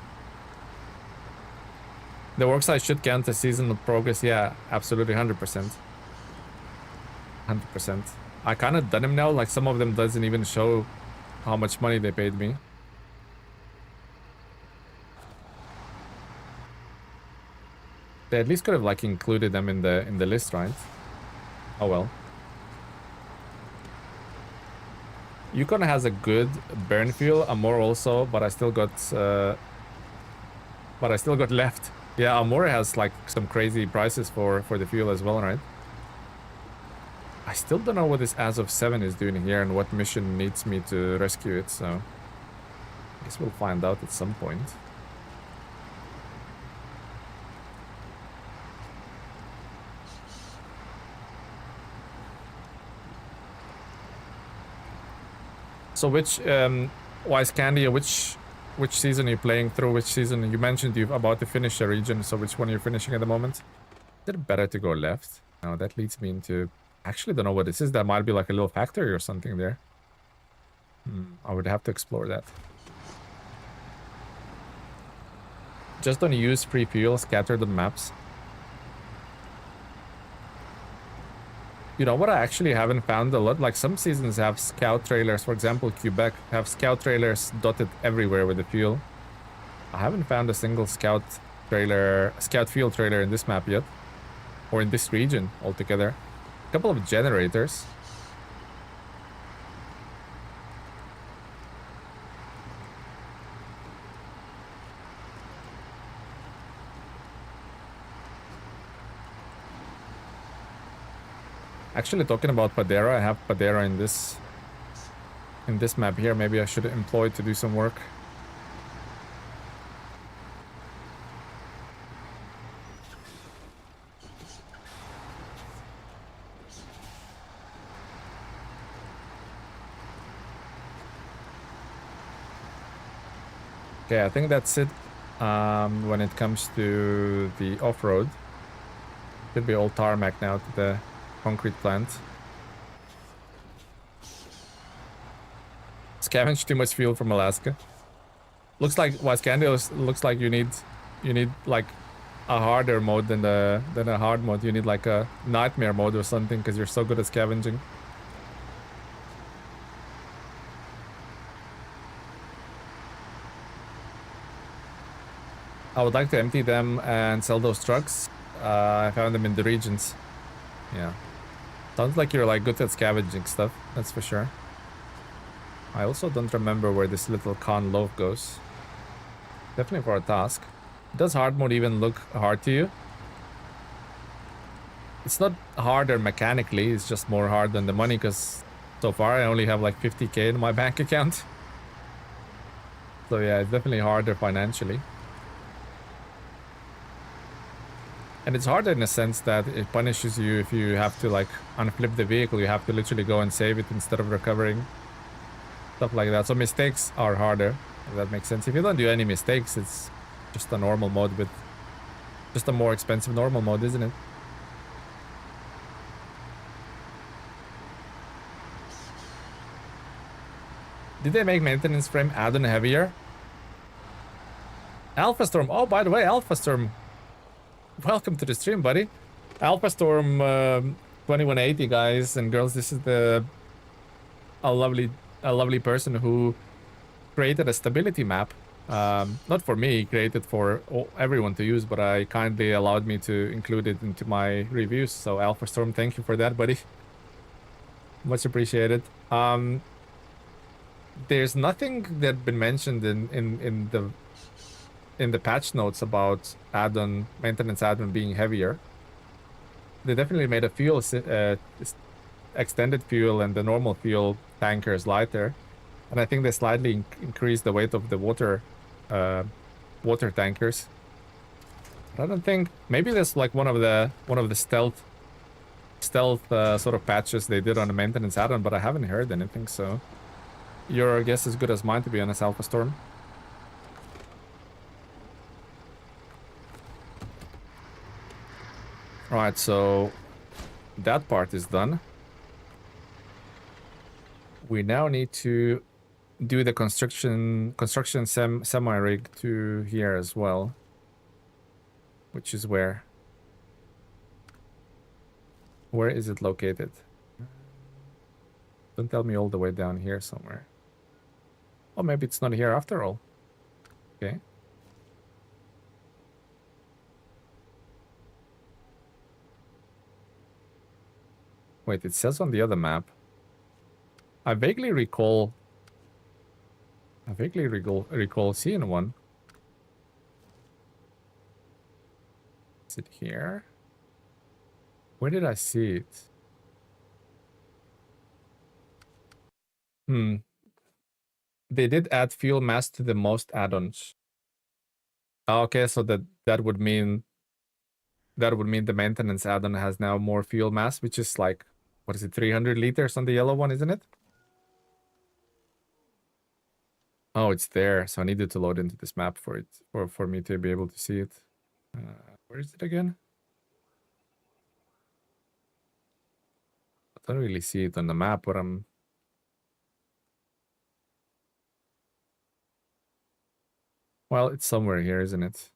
The worksite should count as seasonal progress. Yeah, absolutely, 100%. 100%. I kind of done them now. Like, some of them doesn't even show how much money they paid me. They at least could have like included them in the list, right? Oh well. Yukon has a good burn fuel, Amor also, but I still got left. Yeah, Amor has like some crazy prices for the fuel as well, right? I still don't know what this As of 7 is doing here and what mission needs me to rescue it, so I guess we'll find out at some point. So which, Wise Candy, which season are you playing through? Which season? You mentioned you're about to finish a region, so which one are you finishing at the moment? Is it better to go left? No, that leads me into... actually don't know what this is. That might be like a little factory or something there. I would have to explore that. Just don't use free fuel, scatter the maps. You know what I actually haven't found a lot? Like, some seasons have scout trailers. For example, Quebec have scout trailers dotted everywhere with the fuel. I haven't found a single scout fuel trailer in this map yet. Or in this region altogether. A couple of generators. Actually, talking about Padera, I have Padera in this map here. Maybe I should employ it to do some work. Okay, I think that's it when it comes to the off-road. Should be all tarmac now to the concrete plant. Scavenge too much fuel from Alaska. Looks like Wascandios looks like you need like a harder mode than a hard mode. You need like a nightmare mode or something because you're so good at scavenging. I would like to empty them and sell those trucks. I found them in the regions. Yeah. Sounds like you're like good at scavenging stuff, that's for sure. I also don't remember where this little con loaf goes. Definitely for a task. Does hard mode even look hard to you? It's not harder mechanically, it's just more hard than the money, because so far I only have like 50k in my bank account. So yeah, it's definitely harder financially. And it's harder in a sense that it punishes you if you have to like unflip the vehicle. You have to literally go and save it instead of recovering. Stuff like that. So mistakes are harder, if that makes sense. If you don't do any mistakes, it's just a normal mode with just a more expensive normal mode, isn't it? Did they make maintenance frame add-on heavier? Alpha Storm. Oh, by the way, Alpha Storm. Welcome to the stream, buddy. Alpha Storm 2180, guys and girls. This is a lovely person who created a stability map. Not for me, created for everyone to use, but I kindly allowed me to include it into my reviews. So Alpha Storm, thank you for that, buddy. Much appreciated. There's nothing that been mentioned in the patch notes about maintenance add-on being heavier. They definitely made a fuel extended fuel and the normal fuel tanker is lighter. And I think they slightly increased the weight of the water tankers. But I don't think, maybe that's like one of the stealth sort of patches they did on the maintenance add-on, but I haven't heard anything, so your guess is good as mine, to be honest, Alpha Storm. Alright, so that part is done. We now need to do the construction semi-rig to here as well. Which is where? Where is it located? Don't tell me all the way down here somewhere. Oh, maybe it's not here after all. Okay. Wait, it says on the other map. I vaguely recall seeing one. Is it here? Where did I see it? They did add fuel mass to the most add-ons. Okay, so that would mean the maintenance add-on has now more fuel mass, which is like, what is it, 300 liters on the yellow one, isn't it? Oh, it's there. So I needed to load into this map for me to be able to see it. Where is it again? I don't really see it on the map, but well, it's somewhere here, isn't it?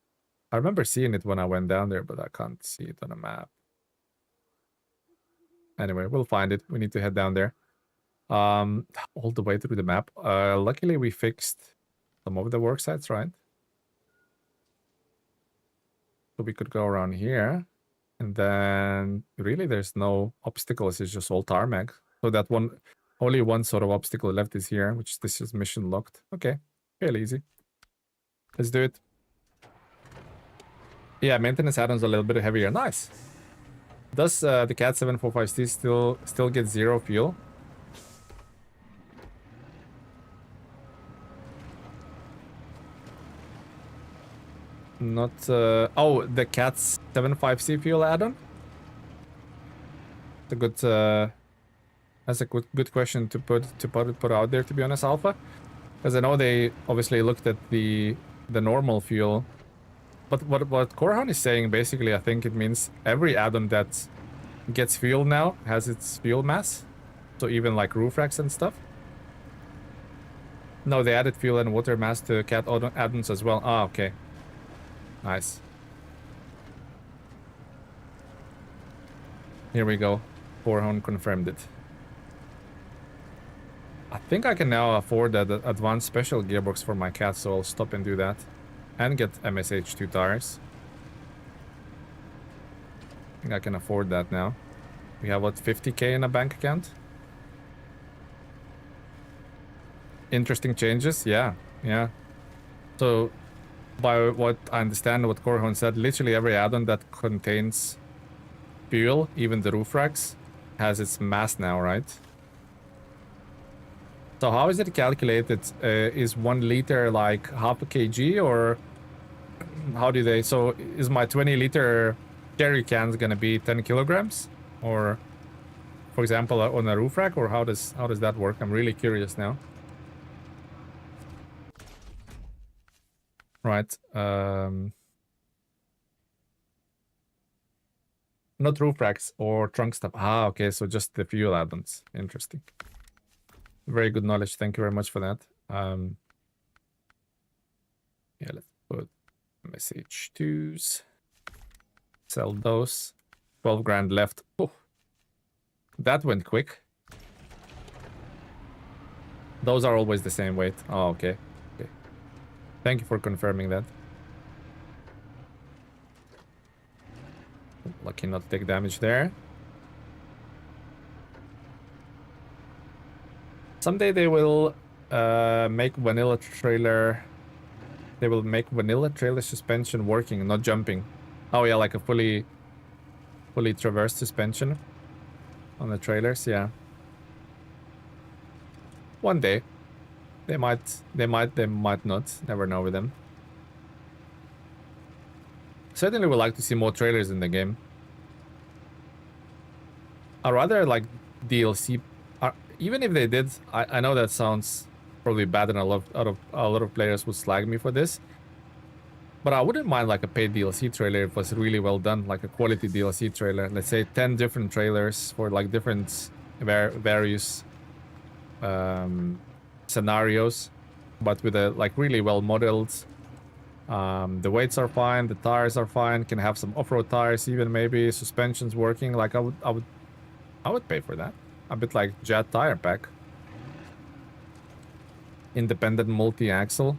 I remember seeing it when I went down there, but I can't see it on a map. Anyway, we'll find it. We need to head down there. All the way through the map. Luckily, we fixed some of the work sites, right? So we could go around here. And then really there's no obstacles. It's just all tarmac. So that one, only one sort of obstacle left is here, which this is mission locked. Okay, fairly easy. Let's do it. Yeah, maintenance add-ons a little bit heavier. Nice. Does the Cat 745C still get 0 fuel? Not oh, the Cat's 75C fuel add-on? That's a good question to put out there, to be honest, Alpha. Because I know they obviously looked at the normal fuel. But what Corhan is saying, basically, I think it means every add-on that gets fuel now has its fuel mass. So even like roof racks and stuff. No, they added fuel and water mass to Cat add-ons as well. Ah, okay. Nice. Here we go. Corhan confirmed it. I think I can now afford that advanced special gearbox for my Cat, so I'll stop and do that. And get MSH2 tires. I think I can afford that now. We have, what, 50k in a bank account? Interesting changes, yeah. So, by what I understand, what Corhan said, literally every add-on that contains fuel, even the roof racks, has its mass now, right? So how is it calculated? Is 1 liter like half a kg, or how do they? So is my 20-liter jerry cans gonna be 10 kilograms, or, for example, on a roof rack, or how does that work? I'm really curious now. Right. Not roof racks or trunk stuff. Ah, okay. So just the fuel add-ons. Interesting. Very good knowledge. Thank you very much for that. Yeah, let's put MSH2s. Sell those. 12 grand left. Oh, that went quick. Those are always the same weight. Oh, okay. Okay. Thank you for confirming that. Lucky not to take damage there. Someday they will make vanilla trailer. They will make vanilla trailer suspension working, not jumping. Oh yeah, like a fully traverse suspension. on the trailers. Yeah. One day. They might not. Never know with them. Certainly would like to see more trailers in the game. I'd rather like DLC. Even if they did, I know that sounds probably bad, and a lot of players would slag me for this. But I wouldn't mind like a paid DLC trailer if it was really well done, like a quality DLC trailer. Let's say 10 different trailers for like different various scenarios, but with a like really well modeled. The weights are fine, the tires are fine. Can have some off-road tires, even maybe suspensions working. Like I would pay for that. A bit like Jet tire pack. Independent multi-axle.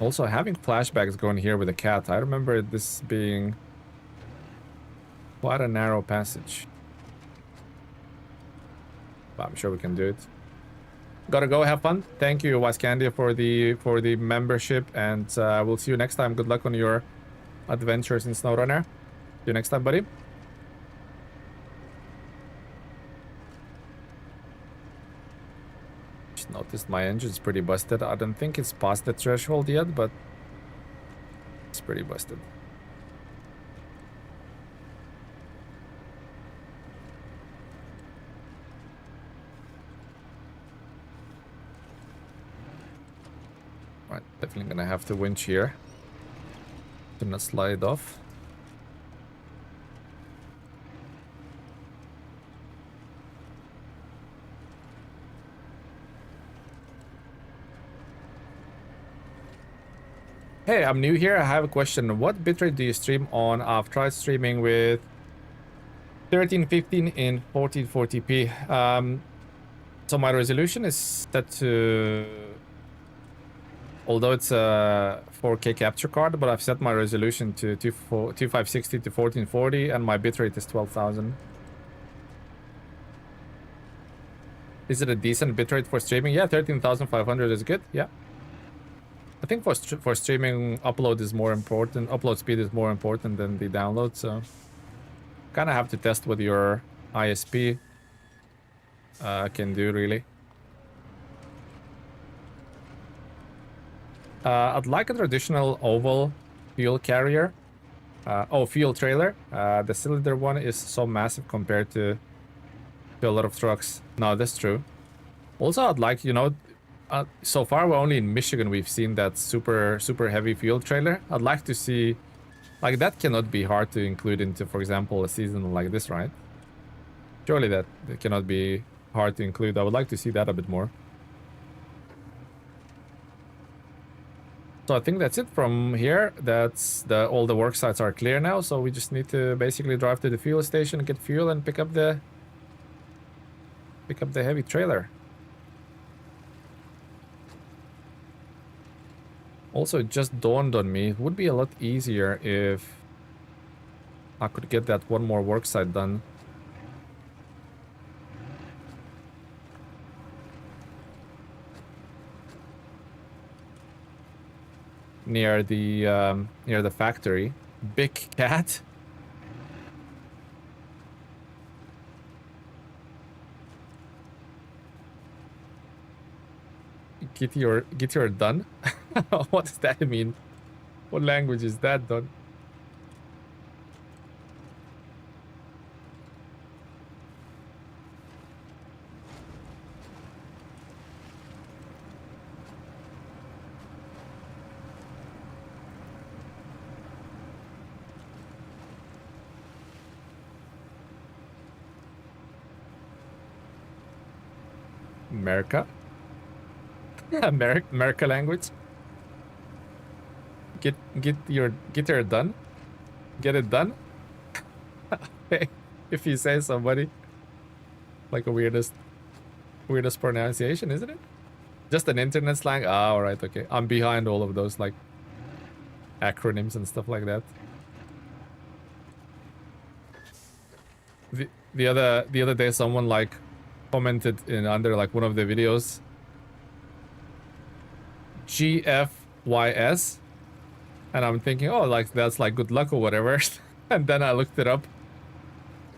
Also, having flashbacks going here with a cat. I remember this being quite a narrow passage. But I'm sure we can do it. Gotta go, have fun. Thank you, Wascandia, for the membership, and we'll see you next time. Good luck on your adventures in SnowRunner. See you next time, buddy. Just noticed my engine's pretty busted. I don't think it's past the threshold yet, but it's pretty busted. Right, definitely gonna have to winch here to not slide off. Hey, I'm new here. I have a question. What bitrate do you stream on? I've tried streaming with 1315 in 1440p. So my resolution is set to, although it's a 4K capture card, but I've set my resolution to 2560 to 1440, and my bitrate is 12,000. Is it a decent bitrate for streaming? Yeah, 13,500 is good. Yeah. I think for streaming, upload is more important. Upload speed is more important than the download, so kind of have to test what your ISP can do, really. I'd like a traditional oval fuel carrier. Fuel trailer. The cylinder one is so massive compared to a lot of trucks. No, that's true. Also, I'd like, you know, so far we're only in Michigan. We've seen that super heavy fuel trailer. I'd like to see, like, that cannot be hard to include into, for example, a season like this, right? Surely that cannot be hard to include. I would like to see that a bit more. So I think that's it from here. That's all the work sites are clear now. So we just need to basically drive to the fuel station, get fuel, and pick up the heavy trailer. Also, it just dawned on me, it would be a lot easier if I could get that one more work site done. Near the factory. Big cat. Get your done. What does that mean? What language is that, done? America? America language? Get your done? Get it done? Hey, if you say somebody. Like a weirdest pronunciation, isn't it? Just an internet slang? Ah, alright, okay. I'm behind all of those like acronyms and stuff like that. The other day someone like commented in under like one of the videos GFYS, and I'm thinking, oh, like that's like good luck or whatever. And then I looked it up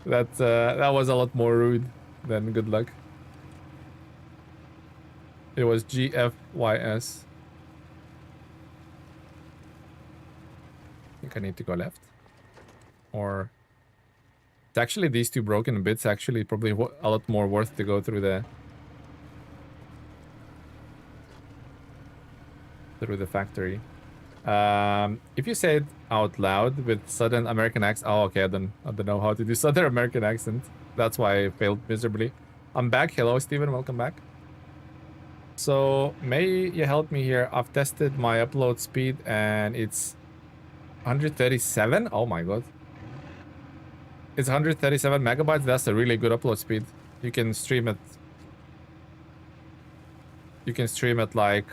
That was a lot more rude than good luck. It was GFYS. I think I need to go left. Or... It's actually these two broken bits actually probably a lot more worth to go through the... through the factory. If you say it out loud with Southern American accent... Oh, okay, I don't know how to do Southern American accent. That's why I failed miserably. I'm back. Hello, Steven. Welcome back. So, may you help me here? I've tested my upload speed and it's 137? Oh my god. It's 137 megabytes. That's a really good upload speed. You can stream it. You can stream at like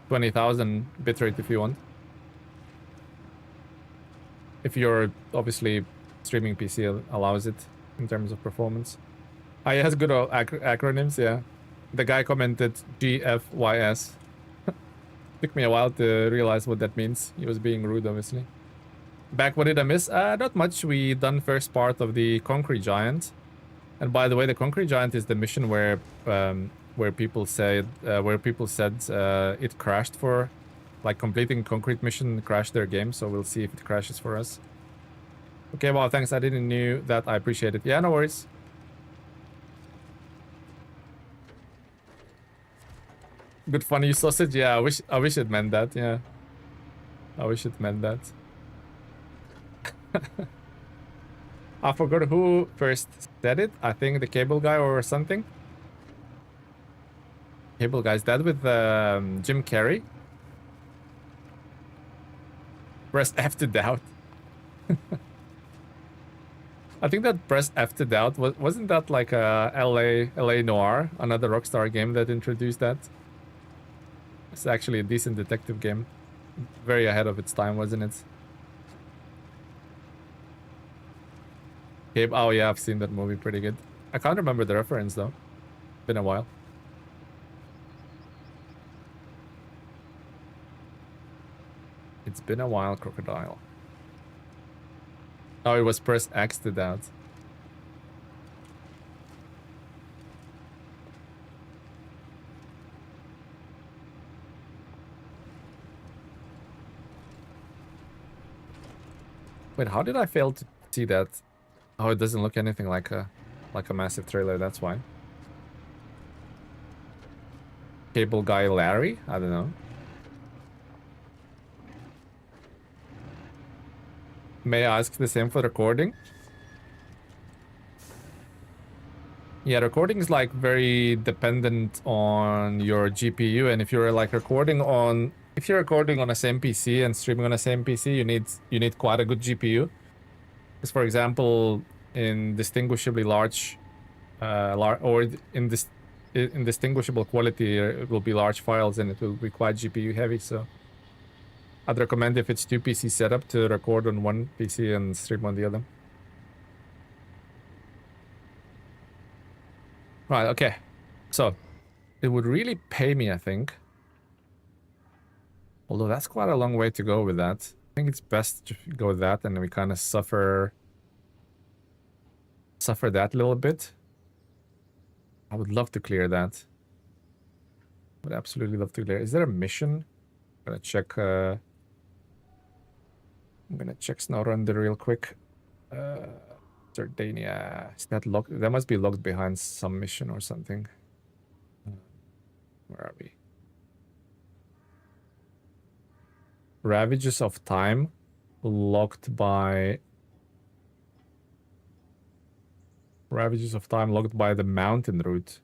20,000 bitrate if you want. If you're obviously streaming PC allows it in terms of performance. Ah, he has good acronyms, yeah. The guy commented GFYS. Took me a while to realize what that means. He was being rude, obviously. Back, what did I miss? Not much. We done first part of the Concrete Giant. And by the way, the Concrete Giant is the mission where people said it crashed for, like, completing Concrete mission crashed their game. So we'll see if it crashes for us. Okay, well, thanks. I didn't knew that. I appreciate it. Yeah, no worries. Good funny sausage. Yeah, I wish it meant that. Yeah, I wish it meant that. I forgot who first said it. I think the cable guy or something. Cable guy, is that with Jim Carrey? Press F to doubt. I think that press F to doubt wasn't that like a LA Noire, another Rockstar game that introduced that. It's actually a decent detective game. Very ahead of its time, wasn't it? Gabe, oh yeah, I've seen that movie, pretty good. I can't remember the reference though. Been a while. It's been a while, Crocodile. Oh, it was press X to doubt. Wait, how did I fail to see that? Oh, it doesn't look anything like a massive trailer, that's why. Cable guy Larry? I don't know. May I ask the same for recording? Yeah, recording is like very dependent on your GPU, and if you're like recording on a same PC and streaming on a same PC, you need quite a good GPU. Because for example, in distinguishably large, in distinguishable quality, it will be large files and it will be quite GPU heavy. So I'd recommend if it's two PC setup to record on one PC and stream on the other. Right, okay. So it would really pay me, I think. Although that's quite a long way to go with that. I think it's best to go with that and we kind of suffer that a little bit. I would love to clear that. Would absolutely love to clear. Is there a mission? I'm gonna check SnowRunner real quick. Zurdania. Is that locked? That must be locked behind some mission or something. Where are we? Ravages of Time. Locked by... Ravages of Time locked by the mountain route.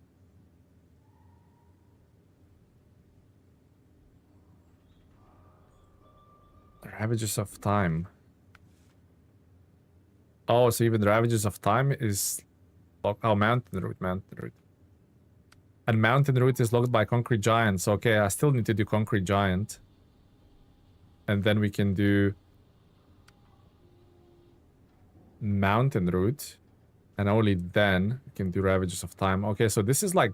Ravages of Time. Oh, so even the Ravages of Time is locked. Oh, mountain route. And mountain route is locked by Concrete Giant. So, okay, I still need to do Concrete Giant. And then we can do mountain route. And only then we can do Ravages of Time. Okay, so this is like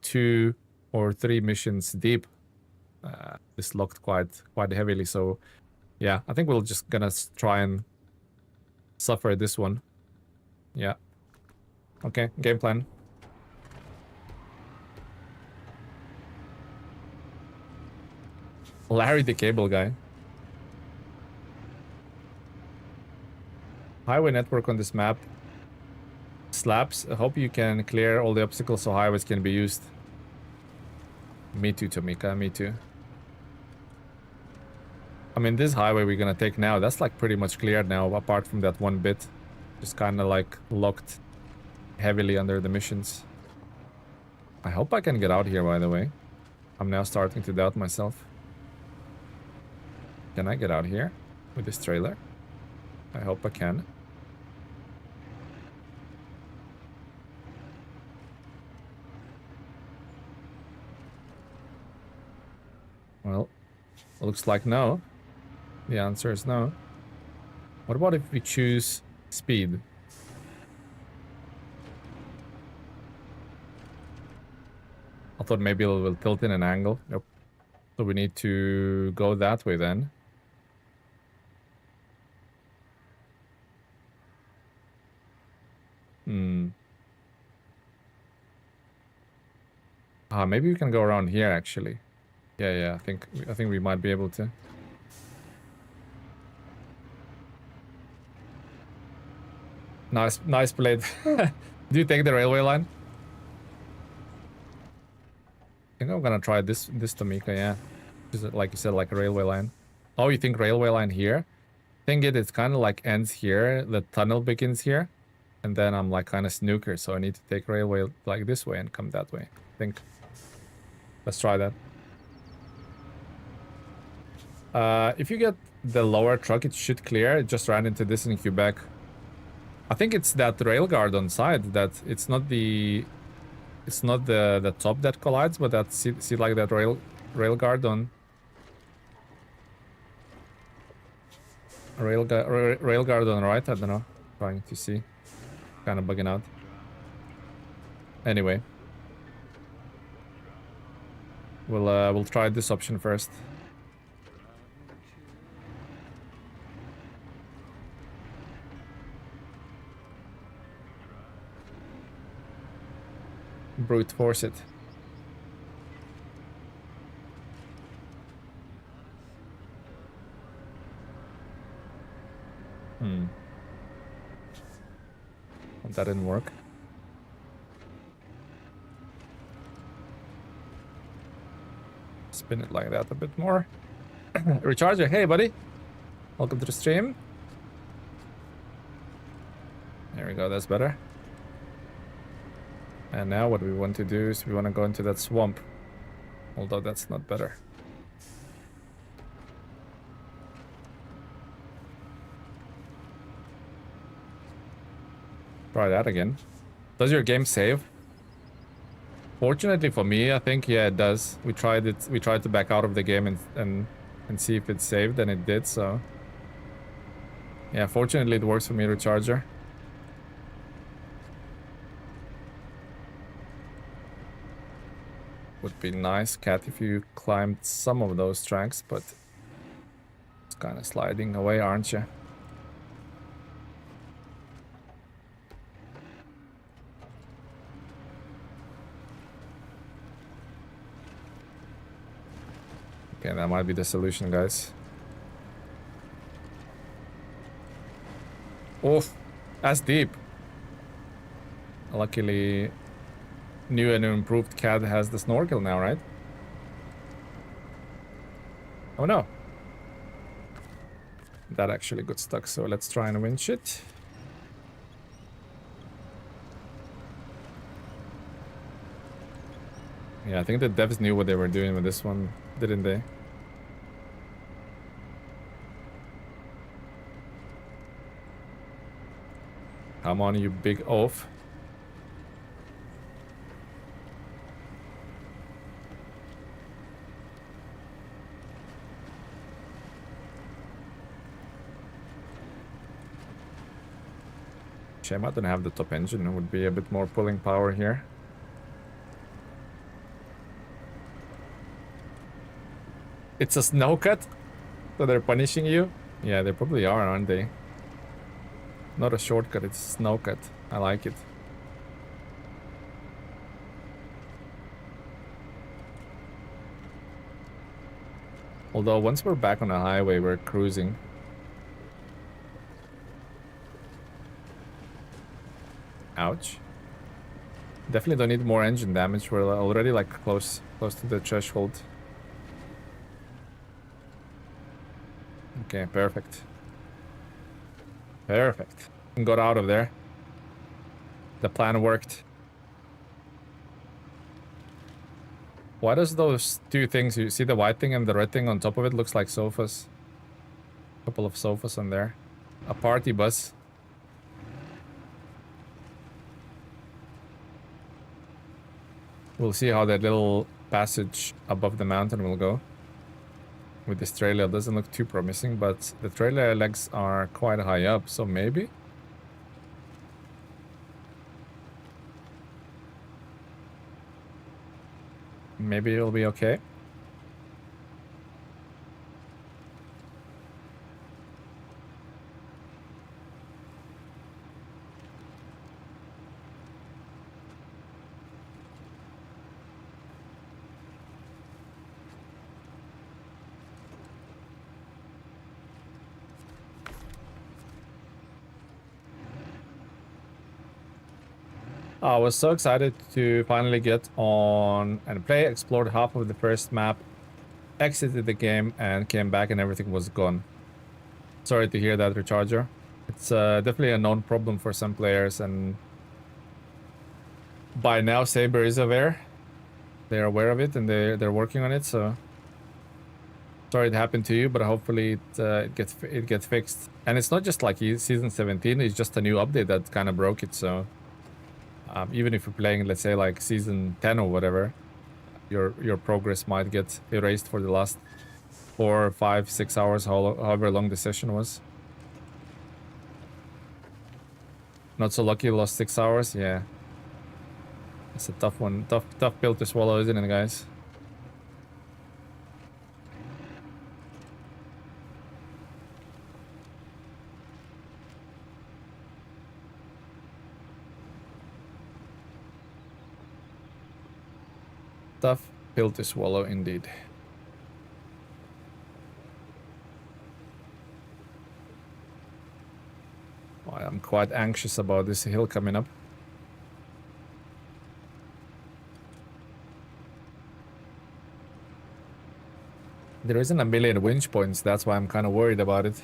2 or 3 missions deep. It's locked quite heavily. So, yeah, I think we're just gonna try and suffer this one. Yeah. Okay, game plan. Larry the cable guy. Highway network on this map. Slaps. I hope you can clear all the obstacles so highways can be used. Me too, Tomika. Me too. I mean, this highway we're gonna take now, that's like pretty much cleared now, apart from that one bit. Just kind of like locked heavily under the missions. I hope I can get out here, by the way. I'm now starting to doubt myself. Can I get out here with this trailer? I hope I can. Well, looks like no. The answer is no. What about if we choose speed? I thought maybe it will tilt in an angle. Nope. So we need to go that way then. Maybe we can go around here actually. Yeah, I think we might be able to. Nice played. Do you take the railway line? I think I'm gonna try this Tomika, yeah. Just like you said, like a railway line. Oh, you think railway line here? I think it's kind of like ends here. The tunnel begins here. And then I'm like kind of snooker, so I need to take railway like this way and come that way. I think. Let's try that. If you get the lower truck, it should clear. It just ran into this in Quebec. I think it's that rail guard on side that it's not the top that collides, but that see like that rail guard on rail guard on right. I don't know. Trying to see, kind of bugging out. Anyway, we'll try this option first. Brute force it. Well, that didn't work. Spin it like that a bit more. Recharger, hey buddy. Welcome to the stream. There we go, that's better. And now what we want to do is we want to go into that swamp. Although that's not better. Try that again. Does your game save? Fortunately for me, I think, yeah, it does. We tried to back out of the game and see if it saved, and it did, so. Yeah, fortunately it works for me, Recharger. Would be nice, Cat, if you climbed some of those tracks, but it's kind of sliding away, aren't you? Okay, that might be the solution, guys. Oof, that's deep. Luckily, new and improved Cat has the snorkel now, right? Oh no. That actually got stuck, so let's try and winch it. Yeah, I think the devs knew what they were doing with this one, didn't they? Come on, you big oaf. Shame I don't have the top engine. It would be a bit more pulling power here. It's a snow cut? So they're punishing you? Yeah, they probably are, aren't they? Not a shortcut, it's a snow cut. I like it. Although once we're back on the highway, we're cruising. Ouch. Definitely don't need more engine damage. We're already like close to the threshold. Okay, perfect. Perfect. Got out of there. The plan worked. Why does those two things, you see the white thing and the red thing on top of it, looks like sofas? A couple of sofas on there. A party bus. We'll see how that little passage above the mountain will go. With this trailer, it doesn't look too promising, but the trailer legs are quite high up, so maybe? Maybe it'll be okay. I was so excited to finally get on and play, explored half of the first map, exited the game, and came back and everything was gone. Sorry to hear that, Recharger. It's definitely a known problem for some players, and by now Saber is aware. They're aware of it and they're working on it, so sorry it happened to you, but hopefully it gets fixed. And it's not just like season 17, it's just a new update that kind of broke it, so even if you're playing, let's say, like season 10 or whatever, your progress might get erased for the last 4, 5, 6 hours, however long the session was. Not so lucky, lost 6 hours. Yeah, it's a tough one, tough pill to swallow, isn't it, guys? Tough pill to swallow indeed. I'm quite anxious about this hill coming up. There isn't a million winch points, that's why I'm kind of worried about it.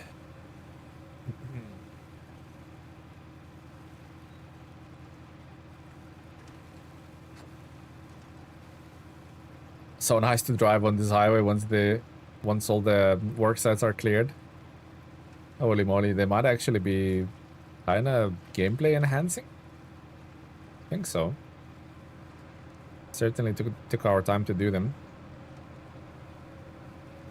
So nice to drive on this highway once all the work sites are cleared. Holy moly, they might actually be kind of gameplay enhancing. I think so. Certainly took our time to do them.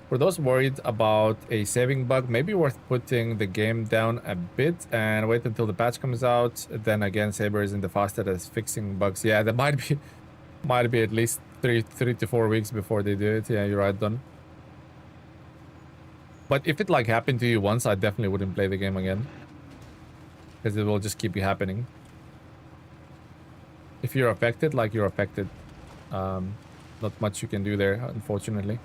For those worried about a saving bug, maybe worth putting the game down a bit and wait until the patch comes out. Then again, Saber isn't the fastest at fixing bugs. Yeah, there might be at least 3 to 4 weeks before they do it. Yeah, you're right, Don. But if it like happened to you once, I definitely wouldn't play the game again, because it will just keep you happening. If you're affected, like you're affected, not much you can do there, unfortunately.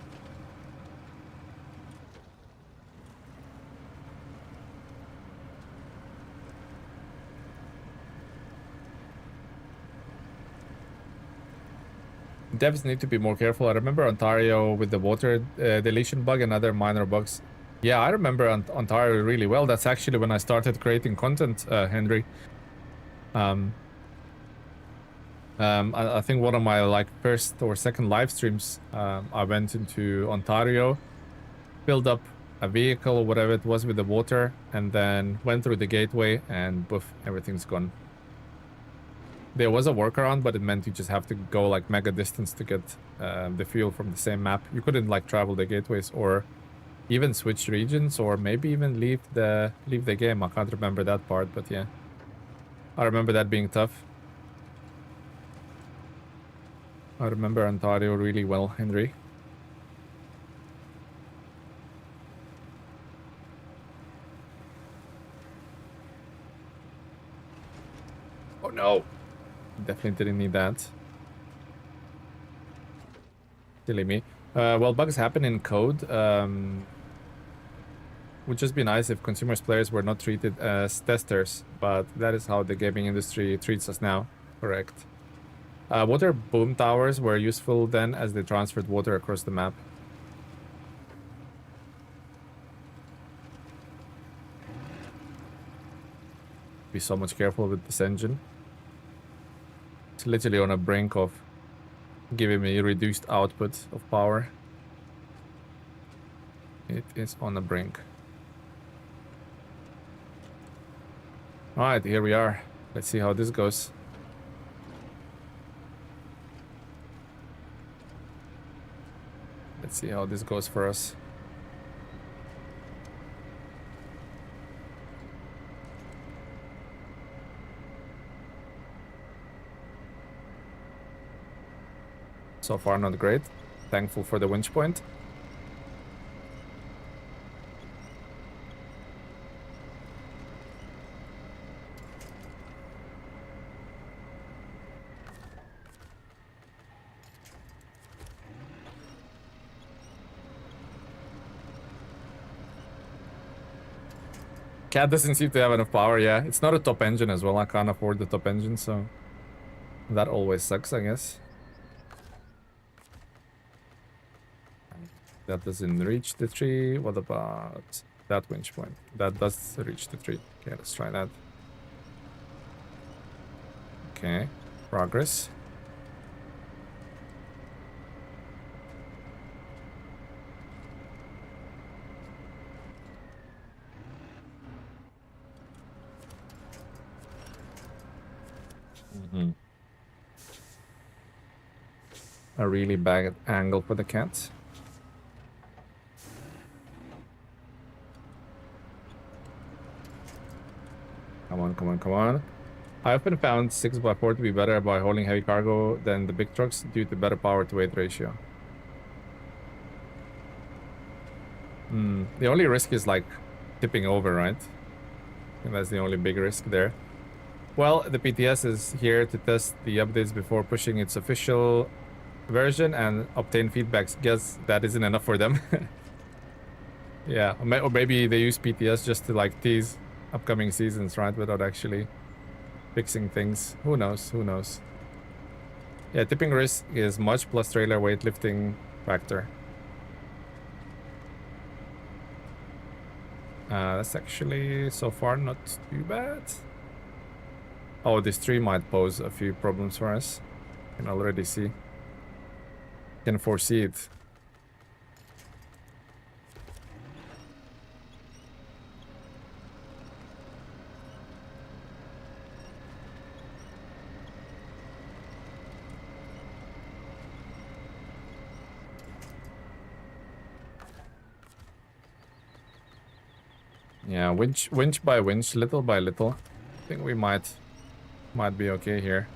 Devs need to be more careful. I remember Ontario with the water deletion bug and other minor bugs. Yeah, I remember Ontario really well. That's actually when I started creating content, Henry. I think one of my like first or second live streams, I went into Ontario, filled up a vehicle or whatever it was with the water, and then went through the gateway and poof, everything's gone. There was a workaround, but it meant you just have to go like mega distance to get the fuel from the same map. You couldn't like travel the gateways or even switch regions or maybe even leave the game. I can't remember that part, but yeah, I remember that being tough. I remember Ontario really well, Henry. no. Definitely didn't need that. Silly me. Well, bugs happen in code. Would just be nice if consumers players were not treated as testers, but that is how the gaming industry treats us now. Correct. Water boom towers were useful then as they transferred water across the map. Be so much careful with this engine. It's literally on a brink of giving me reduced output of power. It is on the brink. Alright, here we are. Let's see how this goes. Let's see how this goes for us. So far, not great. Thankful for the winch point. Cat doesn't seem to have enough power, yeah. It's not a top engine as well. I can't afford the top engine, so that always sucks, I guess. That doesn't reach the tree. What about that winch point? That does reach the tree. Okay, let's try that. Okay, progress. A really bad angle for the cat. Come on, come on, come on. I often found 6x4 to be better by hauling heavy cargo than the big trucks due to better power to weight ratio. The only risk is like tipping over, right? And that's the only big risk there. Well, the PTS is here to test the updates before pushing its official version and obtain feedbacks. Guess that isn't enough for them. Yeah, or maybe they use PTS just to like tease upcoming seasons, right? Without actually fixing things. Who knows? Who knows? Yeah, tipping risk is much plus trailer weightlifting factor. That's actually so far not too bad. Oh, this tree might pose a few problems for us. I can already see. Can foresee it. Yeah, winch by winch, little by little. I think we might be okay here.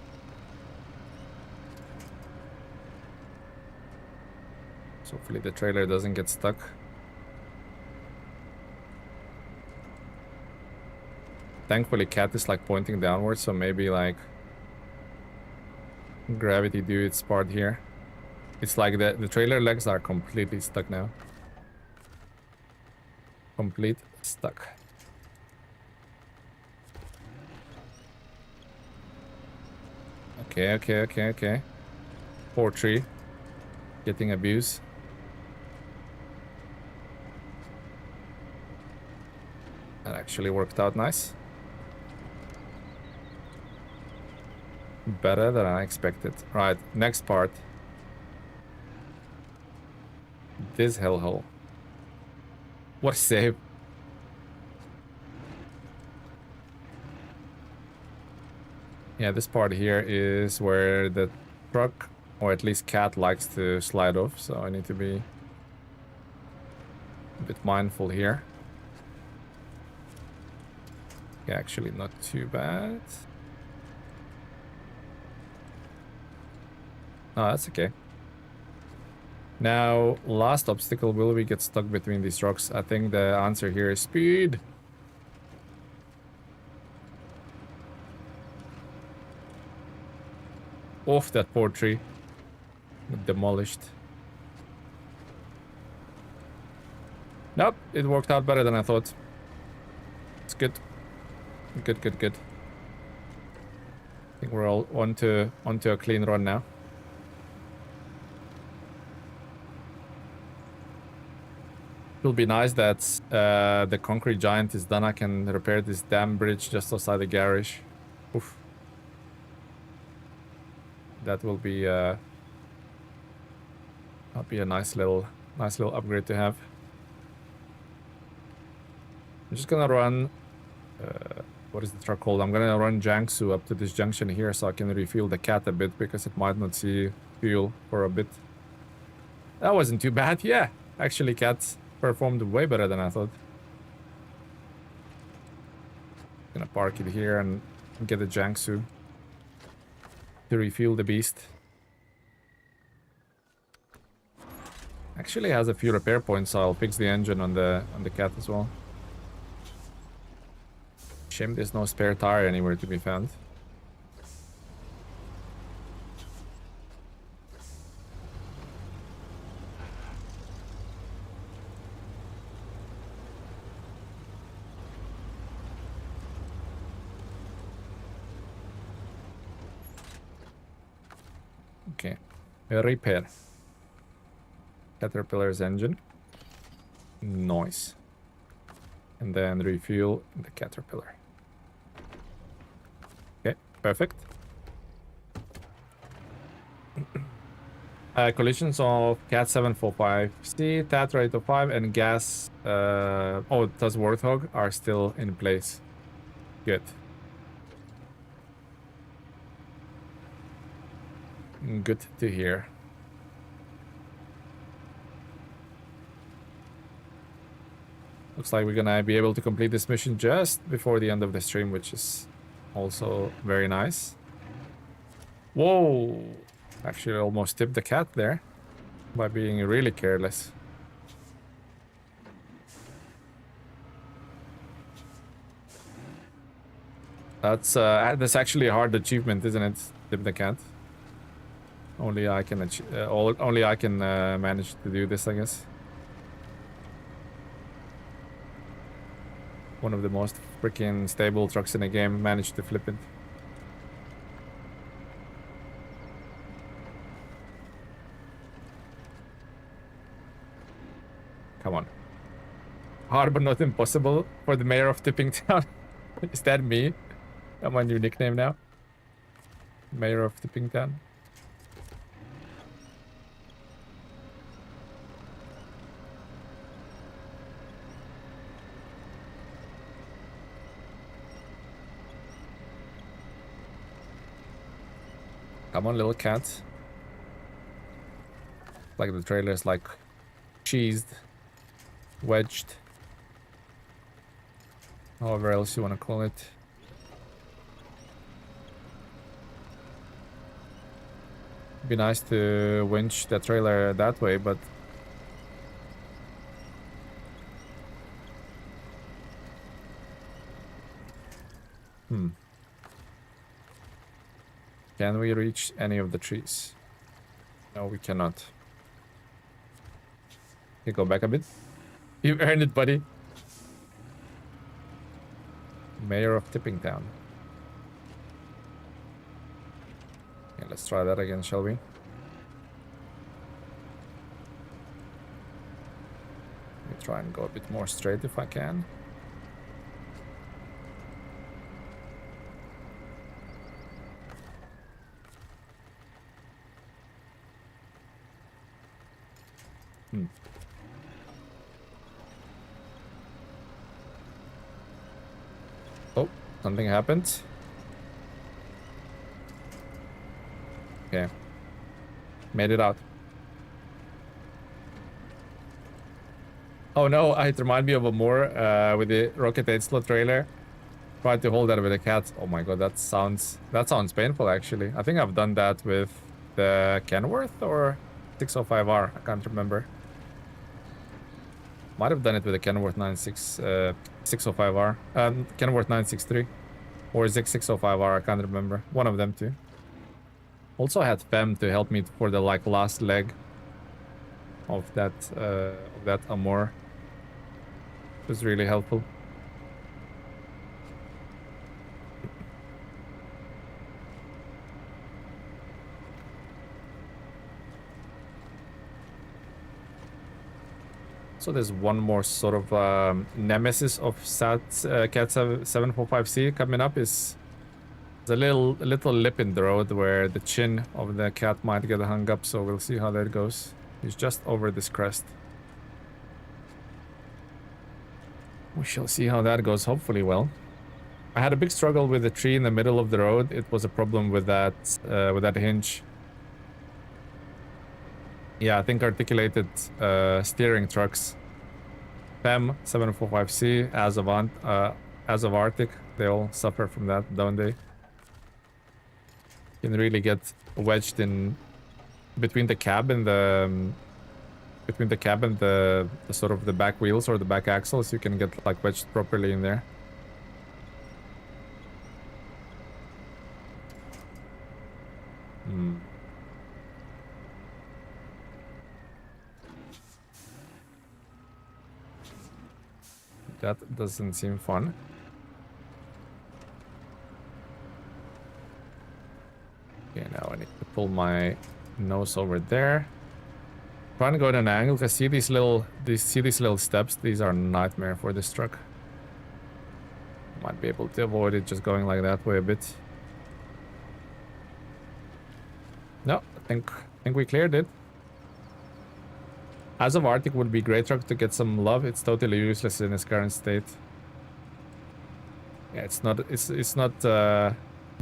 So hopefully the trailer doesn't get stuck. Thankfully cat is like pointing downwards, so maybe like gravity do its part here. It's like the trailer legs are completely stuck now. Complete stuck. Okay. Poor tree. Getting abused. That actually worked out nice. Better than I expected. Right, next part. This hellhole. What a save. Yeah, this part here is where the truck, or at least cat, likes to slide off, so I need to be a bit mindful here. Yeah, actually not too bad. Oh, that's okay. Now, last obstacle, will we get stuck between these rocks? I think the answer here is speed. off that poor tree. Demolished. Nope, it worked out better than I thought. It's good. Good, good, good. I think we're all onto a clean run now. It'll be nice that the concrete giant is done. I can repair this dam bridge just outside the garage. Oof. That will be that'll be a nice little upgrade to have. I'm just gonna run what is the truck called? I'm gonna run Jiangsu up to this junction here so I can refuel the cat a bit because it might not see fuel for a bit. That wasn't too bad. Yeah, actually cats performed way better than I thought. Gonna park it here and get a Jiangsu to refuel the beast. Actually has a few repair points, so I'll fix the engine on the cat as well. Shame there's no spare tire anywhere to be found. Okay, repair Caterpillar's engine. Nice. And then refuel the Caterpillar. Okay, perfect. Collisions of Cat 745C, TAT rate of 5, and gas. Oh, it does Warthog are still in place. Good. Good to hear. Looks like we're gonna be able to complete this mission just before the end of the stream, which is also very nice. Whoa! Actually, almost tipped the cat there by being really careless. That's actually a hard achievement, isn't it? Tip the cat. Only I can only I can manage to do this, I guess. One of the most freaking stable trucks in the game managed to flip it. Come on. Hard but not impossible for the mayor of Tipping Town. Is that me? That's my new nickname now. Mayor of Tipping Town. Come on, little cat. Like the trailer is like cheesed, wedged, however else you want to call it. Be nice to winch the trailer that way, but can we reach any of the trees? No, we cannot. Okay, go back a bit. You've earned it, buddy. Mayor of Tipping Town. Okay, let's try that again, shall we? Let me try and go a bit more straight if I can. Oh, something happened. Okay. Made it out. Oh no, it reminded me of a more with the Rocket 8 slot trailer. Tried to hold that with a cat. Oh my god, that sounds painful actually. I think I've done that with the Kenworth or 605R. I can't remember. Might have done it with a Kenworth 605R. Kenworth 963 or 605R. I can't remember. One of them two. Also had Fem to help me for the like last leg of that Amor. It was really helpful. So there's one more sort of nemesis of Cat 745C coming up. Is a little lip in the road where the chin of the cat might get hung up. So we'll see how that goes. He's just over this crest. We shall see how that goes. Hopefully well. I had a big struggle with the tree in the middle of the road. It was a problem with that hinge. Yeah, I think articulated steering trucks, PEM 745C, as of Arctic, they all suffer from that, don't they? You can really get wedged in between the cab and the sort of the back wheels or the back axles. You can get like wedged properly in there. That doesn't seem fun. Okay, now I need to pull my nose over there. Trying to go at an angle because see these little steps. These are a nightmare for this truck. Might be able to avoid it just going like that way a bit. No, I think we cleared it. As of Arctic would be great truck to get some love. It's totally useless in its current state. Yeah, it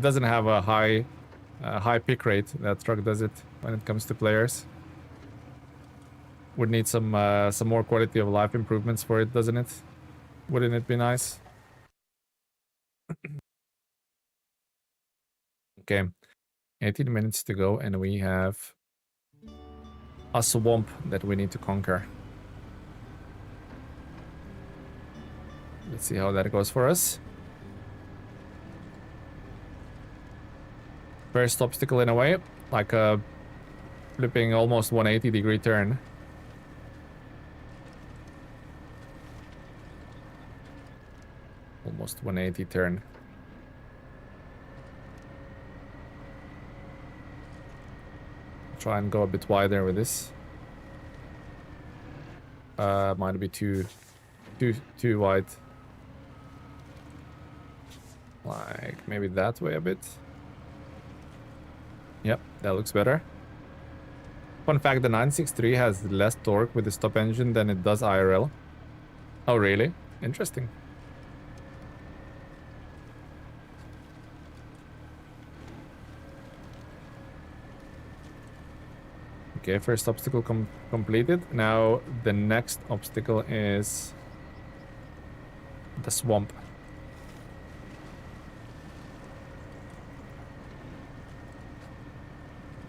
doesn't have a high pick rate. That truck does it when it comes to players. Would need some more quality of life improvements for it, doesn't it? Wouldn't it be nice? Okay, 18 minutes to go and we have a swamp that we need to conquer. Let's see how that goes for us. First obstacle in a way, like a flipping almost 180-degree turn. Almost 180 turn. Try and go a bit wider with this. Might be too wide. Like maybe that way a bit. Yep, that looks better. Fun fact, the 963 has less torque with the stop engine than it does IRL. Oh really? Interesting. Okay, first obstacle completed. Now the next obstacle is the swamp.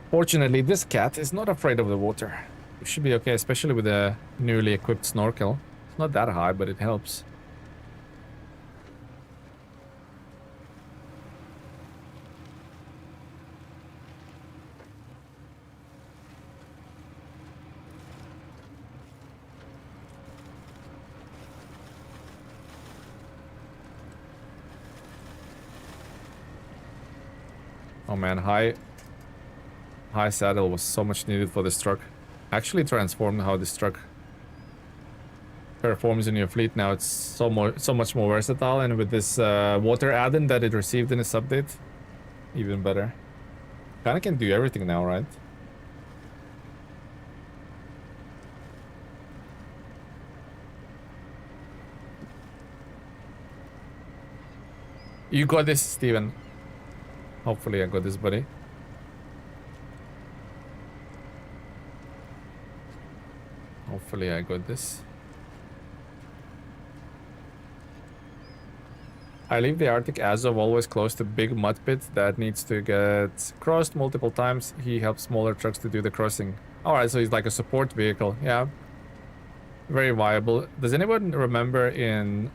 Fortunately, this cat is not afraid of the water. It should be okay, especially with a newly equipped snorkel. It's not that high, but it helps. Oh man, high saddle was so much needed for this truck. Actually transformed how this truck performs in your fleet now. It's so much more versatile, and with this water add-in that it received in its update, even better. Kinda can do everything now, right? You got this, Steven. Hopefully I got this, buddy. Hopefully I got this. I leave the Arctic as of always close to big mud pit that needs to get crossed multiple times. He helps smaller trucks to do the crossing. Alright, so he's like a support vehicle. Yeah. Very viable. Does anyone remember in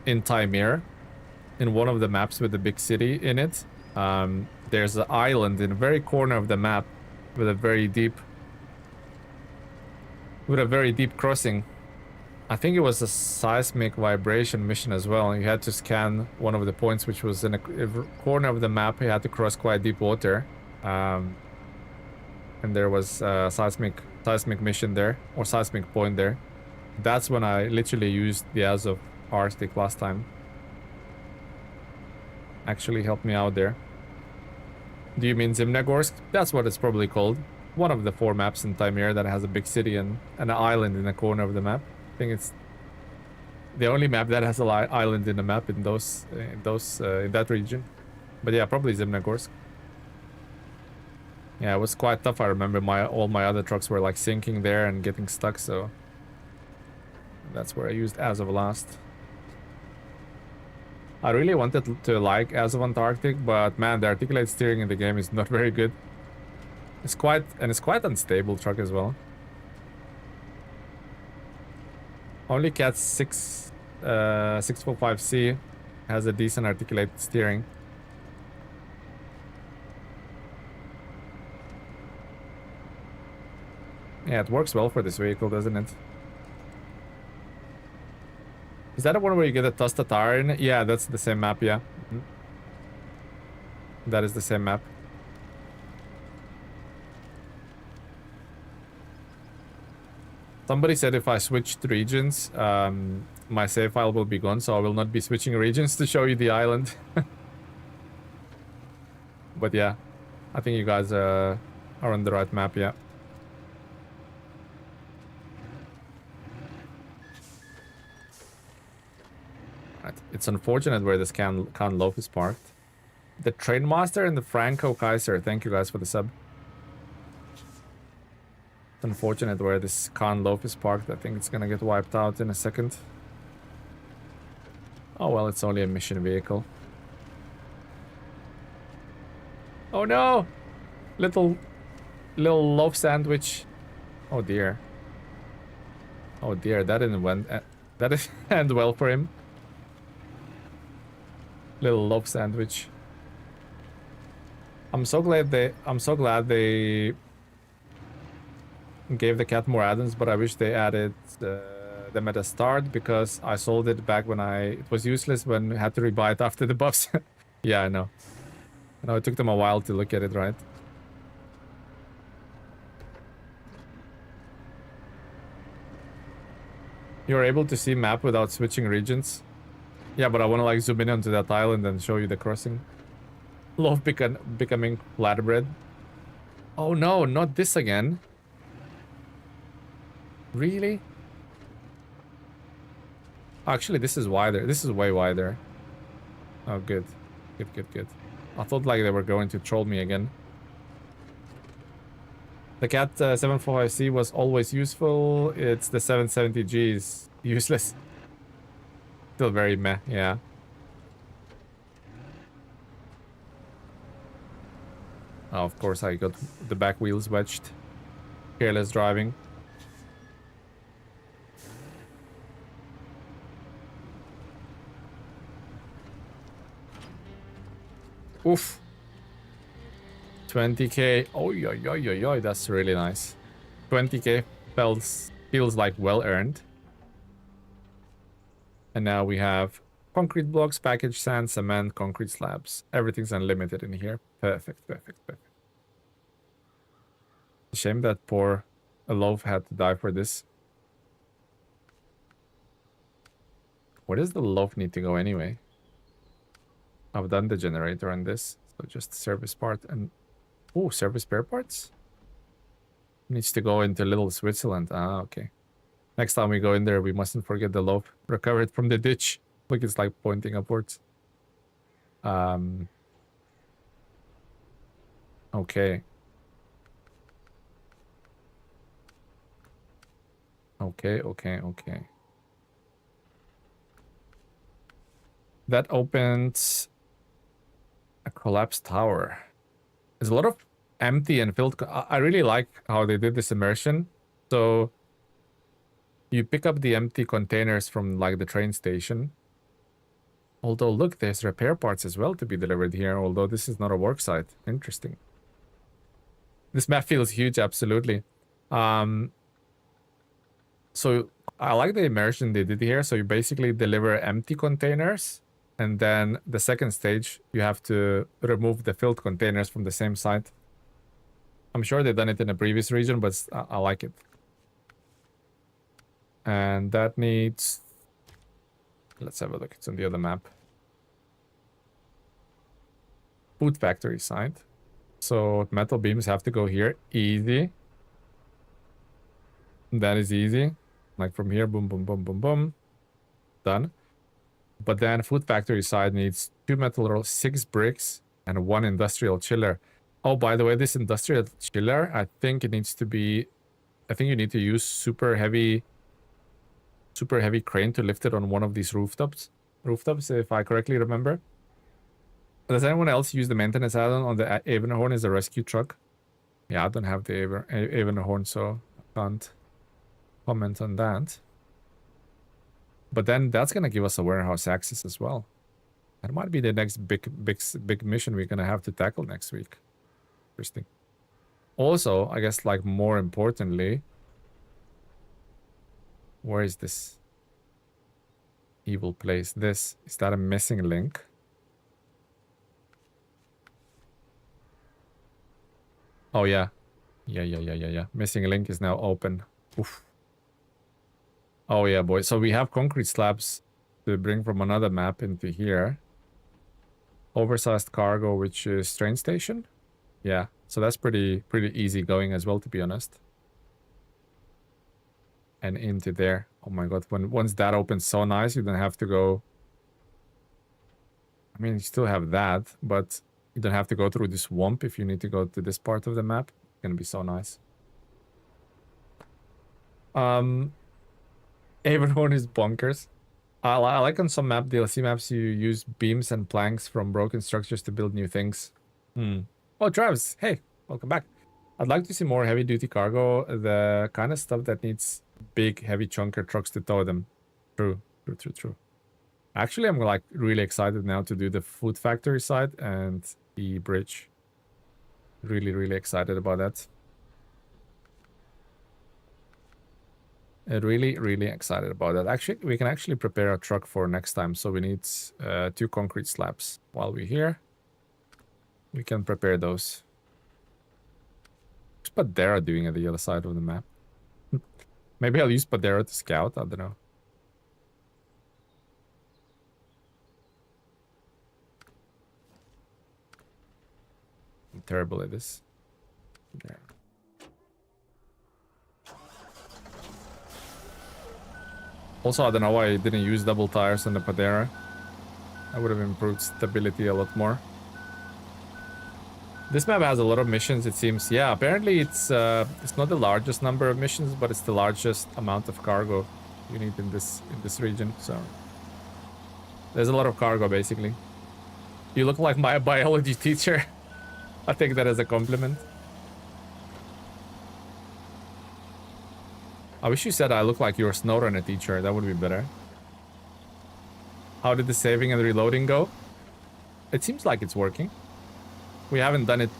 Taimir, in one of the maps with the big city in it, There's an island in the very corner of the map with a very deep crossing. I think it was a seismic vibration mission as well. You had to scan one of the points, which was in a corner of the map. You had to cross quite deep water, and there was a seismic mission there, or seismic point there. That's when I literally used the Azov Arctic last time. Actually helped me out there. Do you mean Zimnegorsk? That's what it's probably called. One of the 4 maps in Taimyr that has a big city and an island in the corner of the map. I think it's the only map that has an island in the map in that region. But yeah, probably Zimnegorsk. Yeah, it was quite tough. I remember all my other trucks were like sinking there and getting stuck, so that's where I used Azov last. I really wanted to like Azov Antarctic, but man, the articulated steering in the game is not very good. It's quite unstable truck as well. Only Cat 645C has a decent articulated steering. Yeah, it works well for this vehicle, doesn't it? Is that the one where you get a Tosta tire in it? Yeah, that's the same map, yeah. That is the same map. Somebody said if I switched regions, my save file will be gone, so I will not be switching regions to show you the island. But yeah, I think you guys are on the right map, yeah. Right. It's unfortunate where this Khan Loaf is parked. The Trainmaster and the Franco Kaiser, thank you guys for the sub. It's unfortunate where this Khan Loaf is parked. I think it's gonna get wiped out in a second. Oh well, it's only a mission vehicle. Oh no! Little loaf sandwich. Oh dear. Oh dear, that didn't end well for him. Little loaf sandwich. I'm so glad they gave the cat more add-ons, but I wish they added them at the start, because I sold it back when it was useless when I had to rebuy it after the buffs. Yeah, I know. I know it took them a while to look at it, right? You're able to see map without switching regions. Yeah, but I want to like zoom in onto that island and show you the crossing. Love becoming flatbread. Oh no, not this again. Really? Actually, this is wider. This is way wider. Oh, good. Good. I thought like they were going to troll me again. The Cat 745C was always useful. It's the 770G is useless. Still very meh, yeah. Oh, of course I got the back wheels wedged. Careless driving. Oof. 20k. Oh, yo, that's really nice. 20k feels like well earned. And now we have concrete blocks, package sand, cement, concrete slabs. Everything's unlimited in here. Perfect. Shame that poor Loaf had to die for this. Where does the Loaf need to go anyway? I've done the generator on this, so just service part and... Oh, service spare parts? Needs to go into Little Switzerland. Ah, okay. Next time we go in there, we mustn't forget the Loaf. Recover it from the ditch. Look, it's like pointing upwards. Okay. Okay. That opens a collapsed tower. There's a lot of empty and filled. I really like how they did this immersion. So you pick up the empty containers from like the train station, Although, look, there's repair parts as well to be delivered here, although this is not a worksite. Interesting. This map feels huge, absolutely. So I like the immersion they did here. So you basically deliver empty containers, and then the second stage, you have to remove the filled containers from the same site. I'm sure they've done it in a previous region, but I like it. And that needs... Let's have a look. It's on the other map. Food factory site. So metal beams have to go here. Easy. That is easy. Like from here, boom, boom, boom, boom, boom. Done. But then food factory side needs 2 metal rolls, 6 bricks, and 1 industrial chiller. Oh, by the way, this industrial chiller, I think it needs to be... I think you need to use super heavy crane to lift it on one of these rooftops, if I correctly remember. Does anyone else use the maintenance add-on on the Avenhorn as a rescue truck? Yeah, I don't have the Avenhorn, so I can't comment on that. But then that's gonna give us a warehouse access as well. That might be the next big mission we're gonna have to tackle next week. Interesting. Also, I guess like more importantly, where is this evil place? This, is that a missing link? Oh yeah. Yeah. Missing link is now open. Oof. Oh yeah, boy. So we have concrete slabs to bring from another map into here. Oversized cargo, which is train station. Yeah, so that's pretty easy going as well, to be honest. And into there. Oh my god, once that opens, so nice. You don't have to go... I mean, you still have that, but you don't have to go through this swamp if you need to go to this part of the map. It's gonna be so nice. Everyone is bonkers. I like on some DLC maps you use beams and planks from broken structures to build new things. Oh, Travis, hey, welcome back. I'd like to see more heavy-duty cargo, the kind of stuff that needs big, heavy chunker trucks to tow them. True. Actually, I'm like really excited now to do the food factory side and the bridge. Really excited about that. Really excited about that. Actually, we can actually prepare a truck for next time. So we need 2 concrete slabs. While we're here, we can prepare those. What's Padera doing at the other side of the map? Maybe I'll use Padera to scout. I don't know. I'm terrible at this. There. Also, I don't know why I didn't use double tires on the Padera. I would have improved stability a lot more. This map has a lot of missions, it seems. Yeah, apparently it's not the largest number of missions, but it's the largest amount of cargo you need in this region. So there's a lot of cargo, basically. You look like my biology teacher. I take that as a compliment. I wish you said I look like your SnowRunner teacher. That would be better. How did the saving and reloading go? It seems like it's working. We haven't done it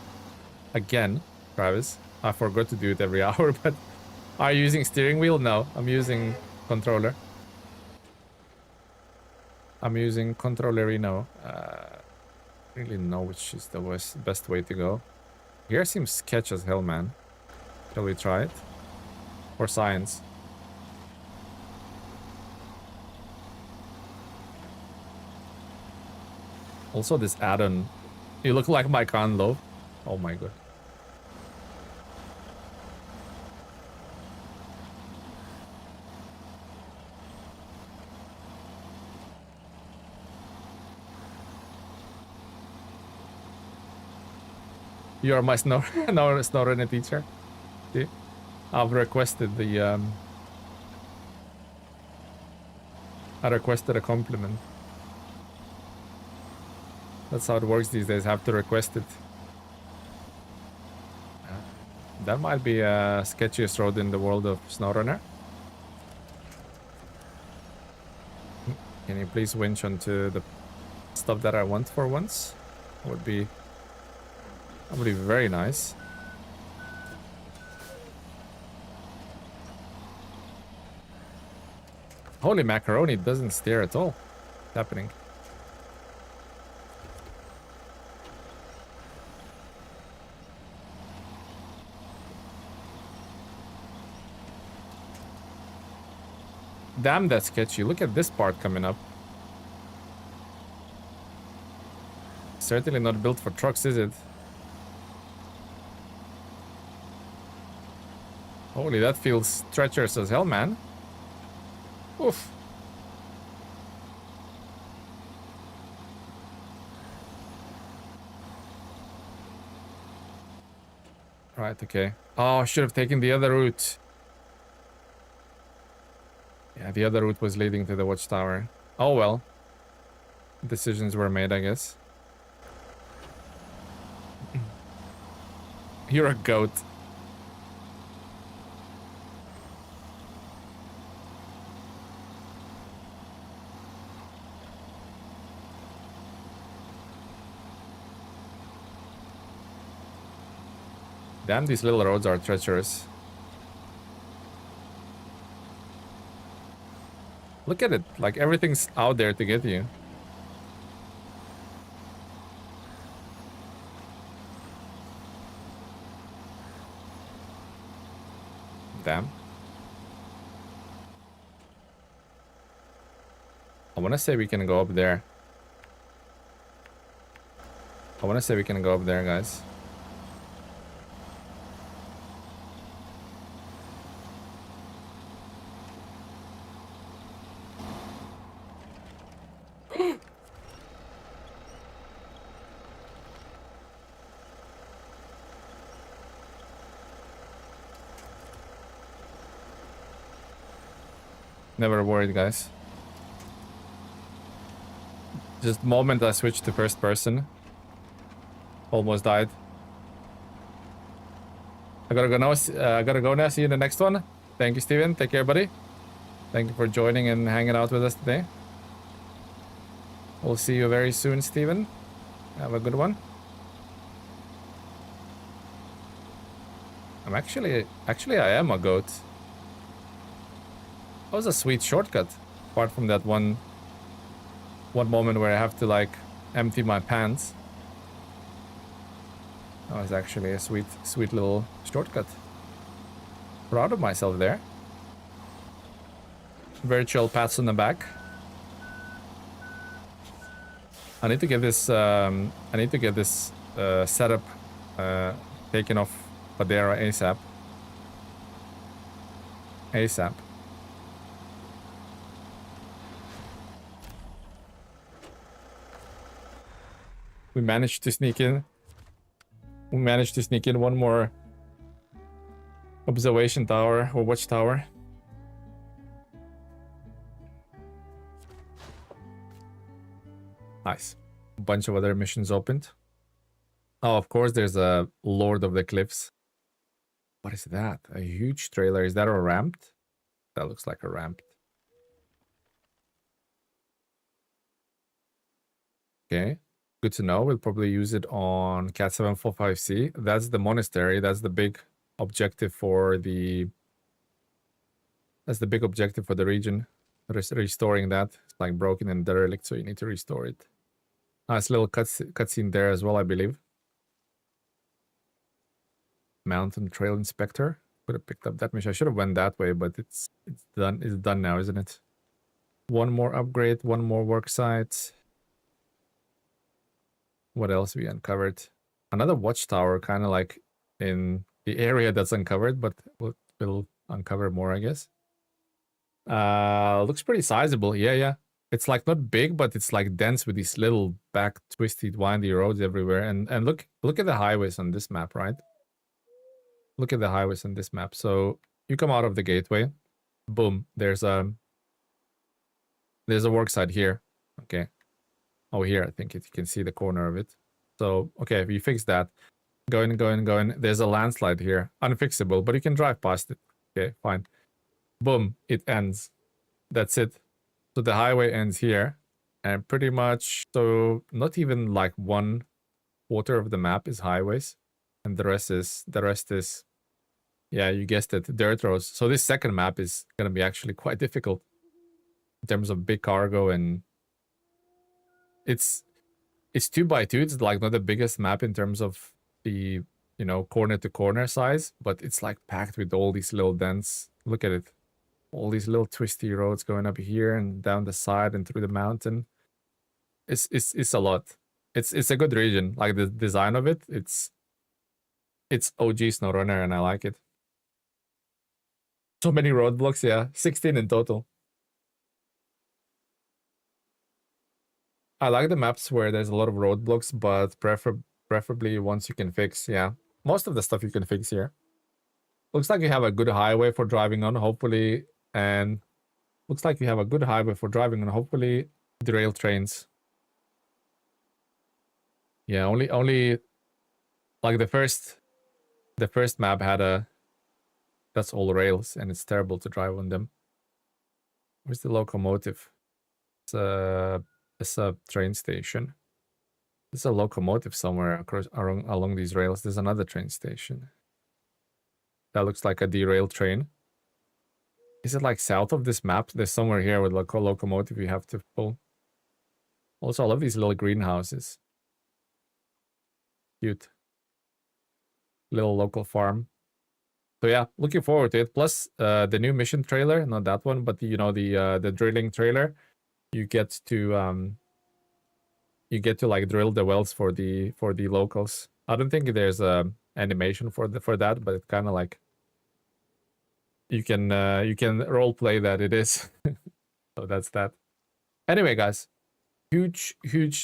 again, Travis. I forgot to do it every hour, but are you using steering wheel? No, I'm using controller. I'm using controllerino. Really know which is the best way to go. Here seems sketch as hell, man. Shall we try it? Or science? Also, this add-on. You look like my Conlo. Oh my god. You are my SnowRunner teacher. See? I've requested the I requested a compliment. That's how it works these days. Have to request it. That might be a sketchiest road in the world of SnowRunner. Can you please winch onto the stuff that I want for once. Would be very nice. Holy macaroni, it doesn't steer at all. What's happening? Damn, that's sketchy. Look at this part coming up. Certainly not built for trucks, is it? Holy, that feels treacherous as hell, man. Oof. Right, okay. Oh, I should have taken the other route. Yeah, the other route was leading to the watchtower. Oh well. Decisions were made, I guess. You're a goat. Damn, these little roads are treacherous. Look at it, like everything's out there to get you. Damn. I want to say we can go up there. I want to say we can go up there, guys. Never worried, guys. Just the moment I switched to first person, almost died. I gotta go now. See you in the next one. Thank you, Steven. Take care, buddy. Thank you for joining and hanging out with us today. We'll see you very soon, Steven. Have a good one. I'm actually I am a goat. That was a sweet shortcut, apart from that one moment where I have to like empty my pants. That was actually a sweet little shortcut. Proud of myself there. Virtual pats on the back. I need to get this setup taken off Padera ASAP. ASAP. We managed to sneak in. We managed to sneak in one more observation tower or watchtower. Nice. A bunch of other missions opened. Oh, of course, there's a Lord of the Cliffs. What is that? A huge trailer. Is that a ramped? That looks like a ramped. Okay. Good to know. We'll probably use it on Cat 745C. That's the monastery. That's the big objective for the... That's the big objective for the region. Restoring that. It's like broken and derelict, so you need to restore it. Nice little cutscene there as well, I believe. Mountain Trail Inspector. Could have picked up that mission. I should have went that way, but it's done. It's done now, isn't it? One more upgrade, one more worksite. What else we uncovered? Another watchtower, kind of like in the area that's uncovered, but we'll uncover more, I guess. Looks pretty sizable. Yeah. It's like not big, but it's like dense with these little back twisted, windy roads everywhere. And look at the highways on this map, right? Look at the highways on this map. So you come out of the gateway, boom. There's a worksite here. Okay. Oh, here, I think you can see the corner of it. So, okay, if you fix that, going, there's a landslide here. Unfixable, but you can drive past it. Okay, fine. Boom, it ends. That's it. So the highway ends here. And pretty much, so not even like 1/4 of the map is highways, and the rest is, yeah, you guessed it, dirt roads. So this second map is gonna be actually quite difficult in terms of big cargo, and it's 2x2. It's like not the biggest map in terms of the, you know, corner to corner size, but it's like packed with all these little dents. Look at it, all these little twisty roads going up here and down the side and through the mountain. It's a lot. It's a good region. Like the design of it, it's OG SnowRunner, and I like it. So many roadblocks, yeah, 16 in total. I like the maps where there's a lot of roadblocks, but preferably ones you can fix. Yeah, most of the stuff you can fix here. Looks like you have a good highway for driving on, hopefully, and looks like you have a good highway for driving on, hopefully, derail trains. Yeah, only like the first map had that's all rails, and it's terrible to drive on them. Where's the locomotive? It's a train station. There's a locomotive somewhere across along these rails. There's another train station. That looks like a derailed train. Is it like south of this map? There's somewhere here with like a locomotive you have to pull. Also, I love these little greenhouses. Cute. Little local farm. So yeah, looking forward to it. Plus, the new mission trailer, not that one, but you know, the drilling trailer. You get to like drill the wells for the locals. I don't think there's a animation for that, but it's kind of like you can role play that it is. So that's that. Anyway, guys, huge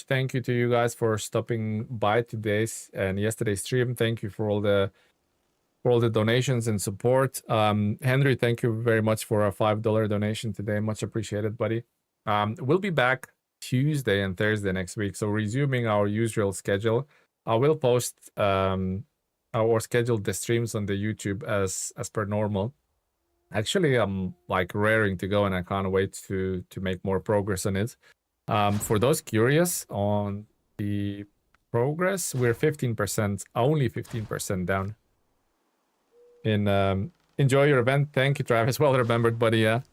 thank you to you guys for stopping by today's and yesterday's stream. Thank you for all the donations and support. Henry, thank you very much for a $5 donation today. Much appreciated, buddy. We'll be back Tuesday and Thursday next week, so resuming our usual schedule. I will post or schedule the streams on the YouTube as per normal. Actually, I'm like raring to go, and I can't wait to make more progress on it. For those curious on the progress, we're 15%, only 15% down. Enjoy your event. Thank you, Travis. Well remembered, buddy. Yeah,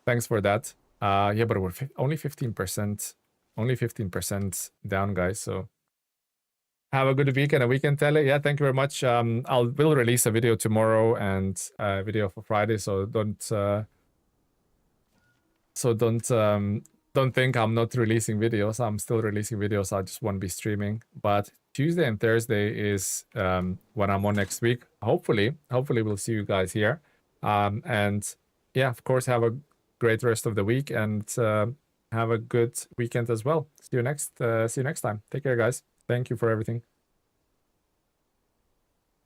thanks for that. Yeah, but we're only 15% down, guys. So have a good week and a weekend, Tele. Yeah, thank you very much. We'll release a video tomorrow and a video for Friday. So don't think I'm not releasing videos. I'm still releasing videos. I just won't be streaming. But Tuesday and Thursday is when I'm on next week. Hopefully we'll see you guys here. And yeah, of course, have a great rest of the week and have a good weekend as well. See you next time. Take care, guys. Thank you for everything.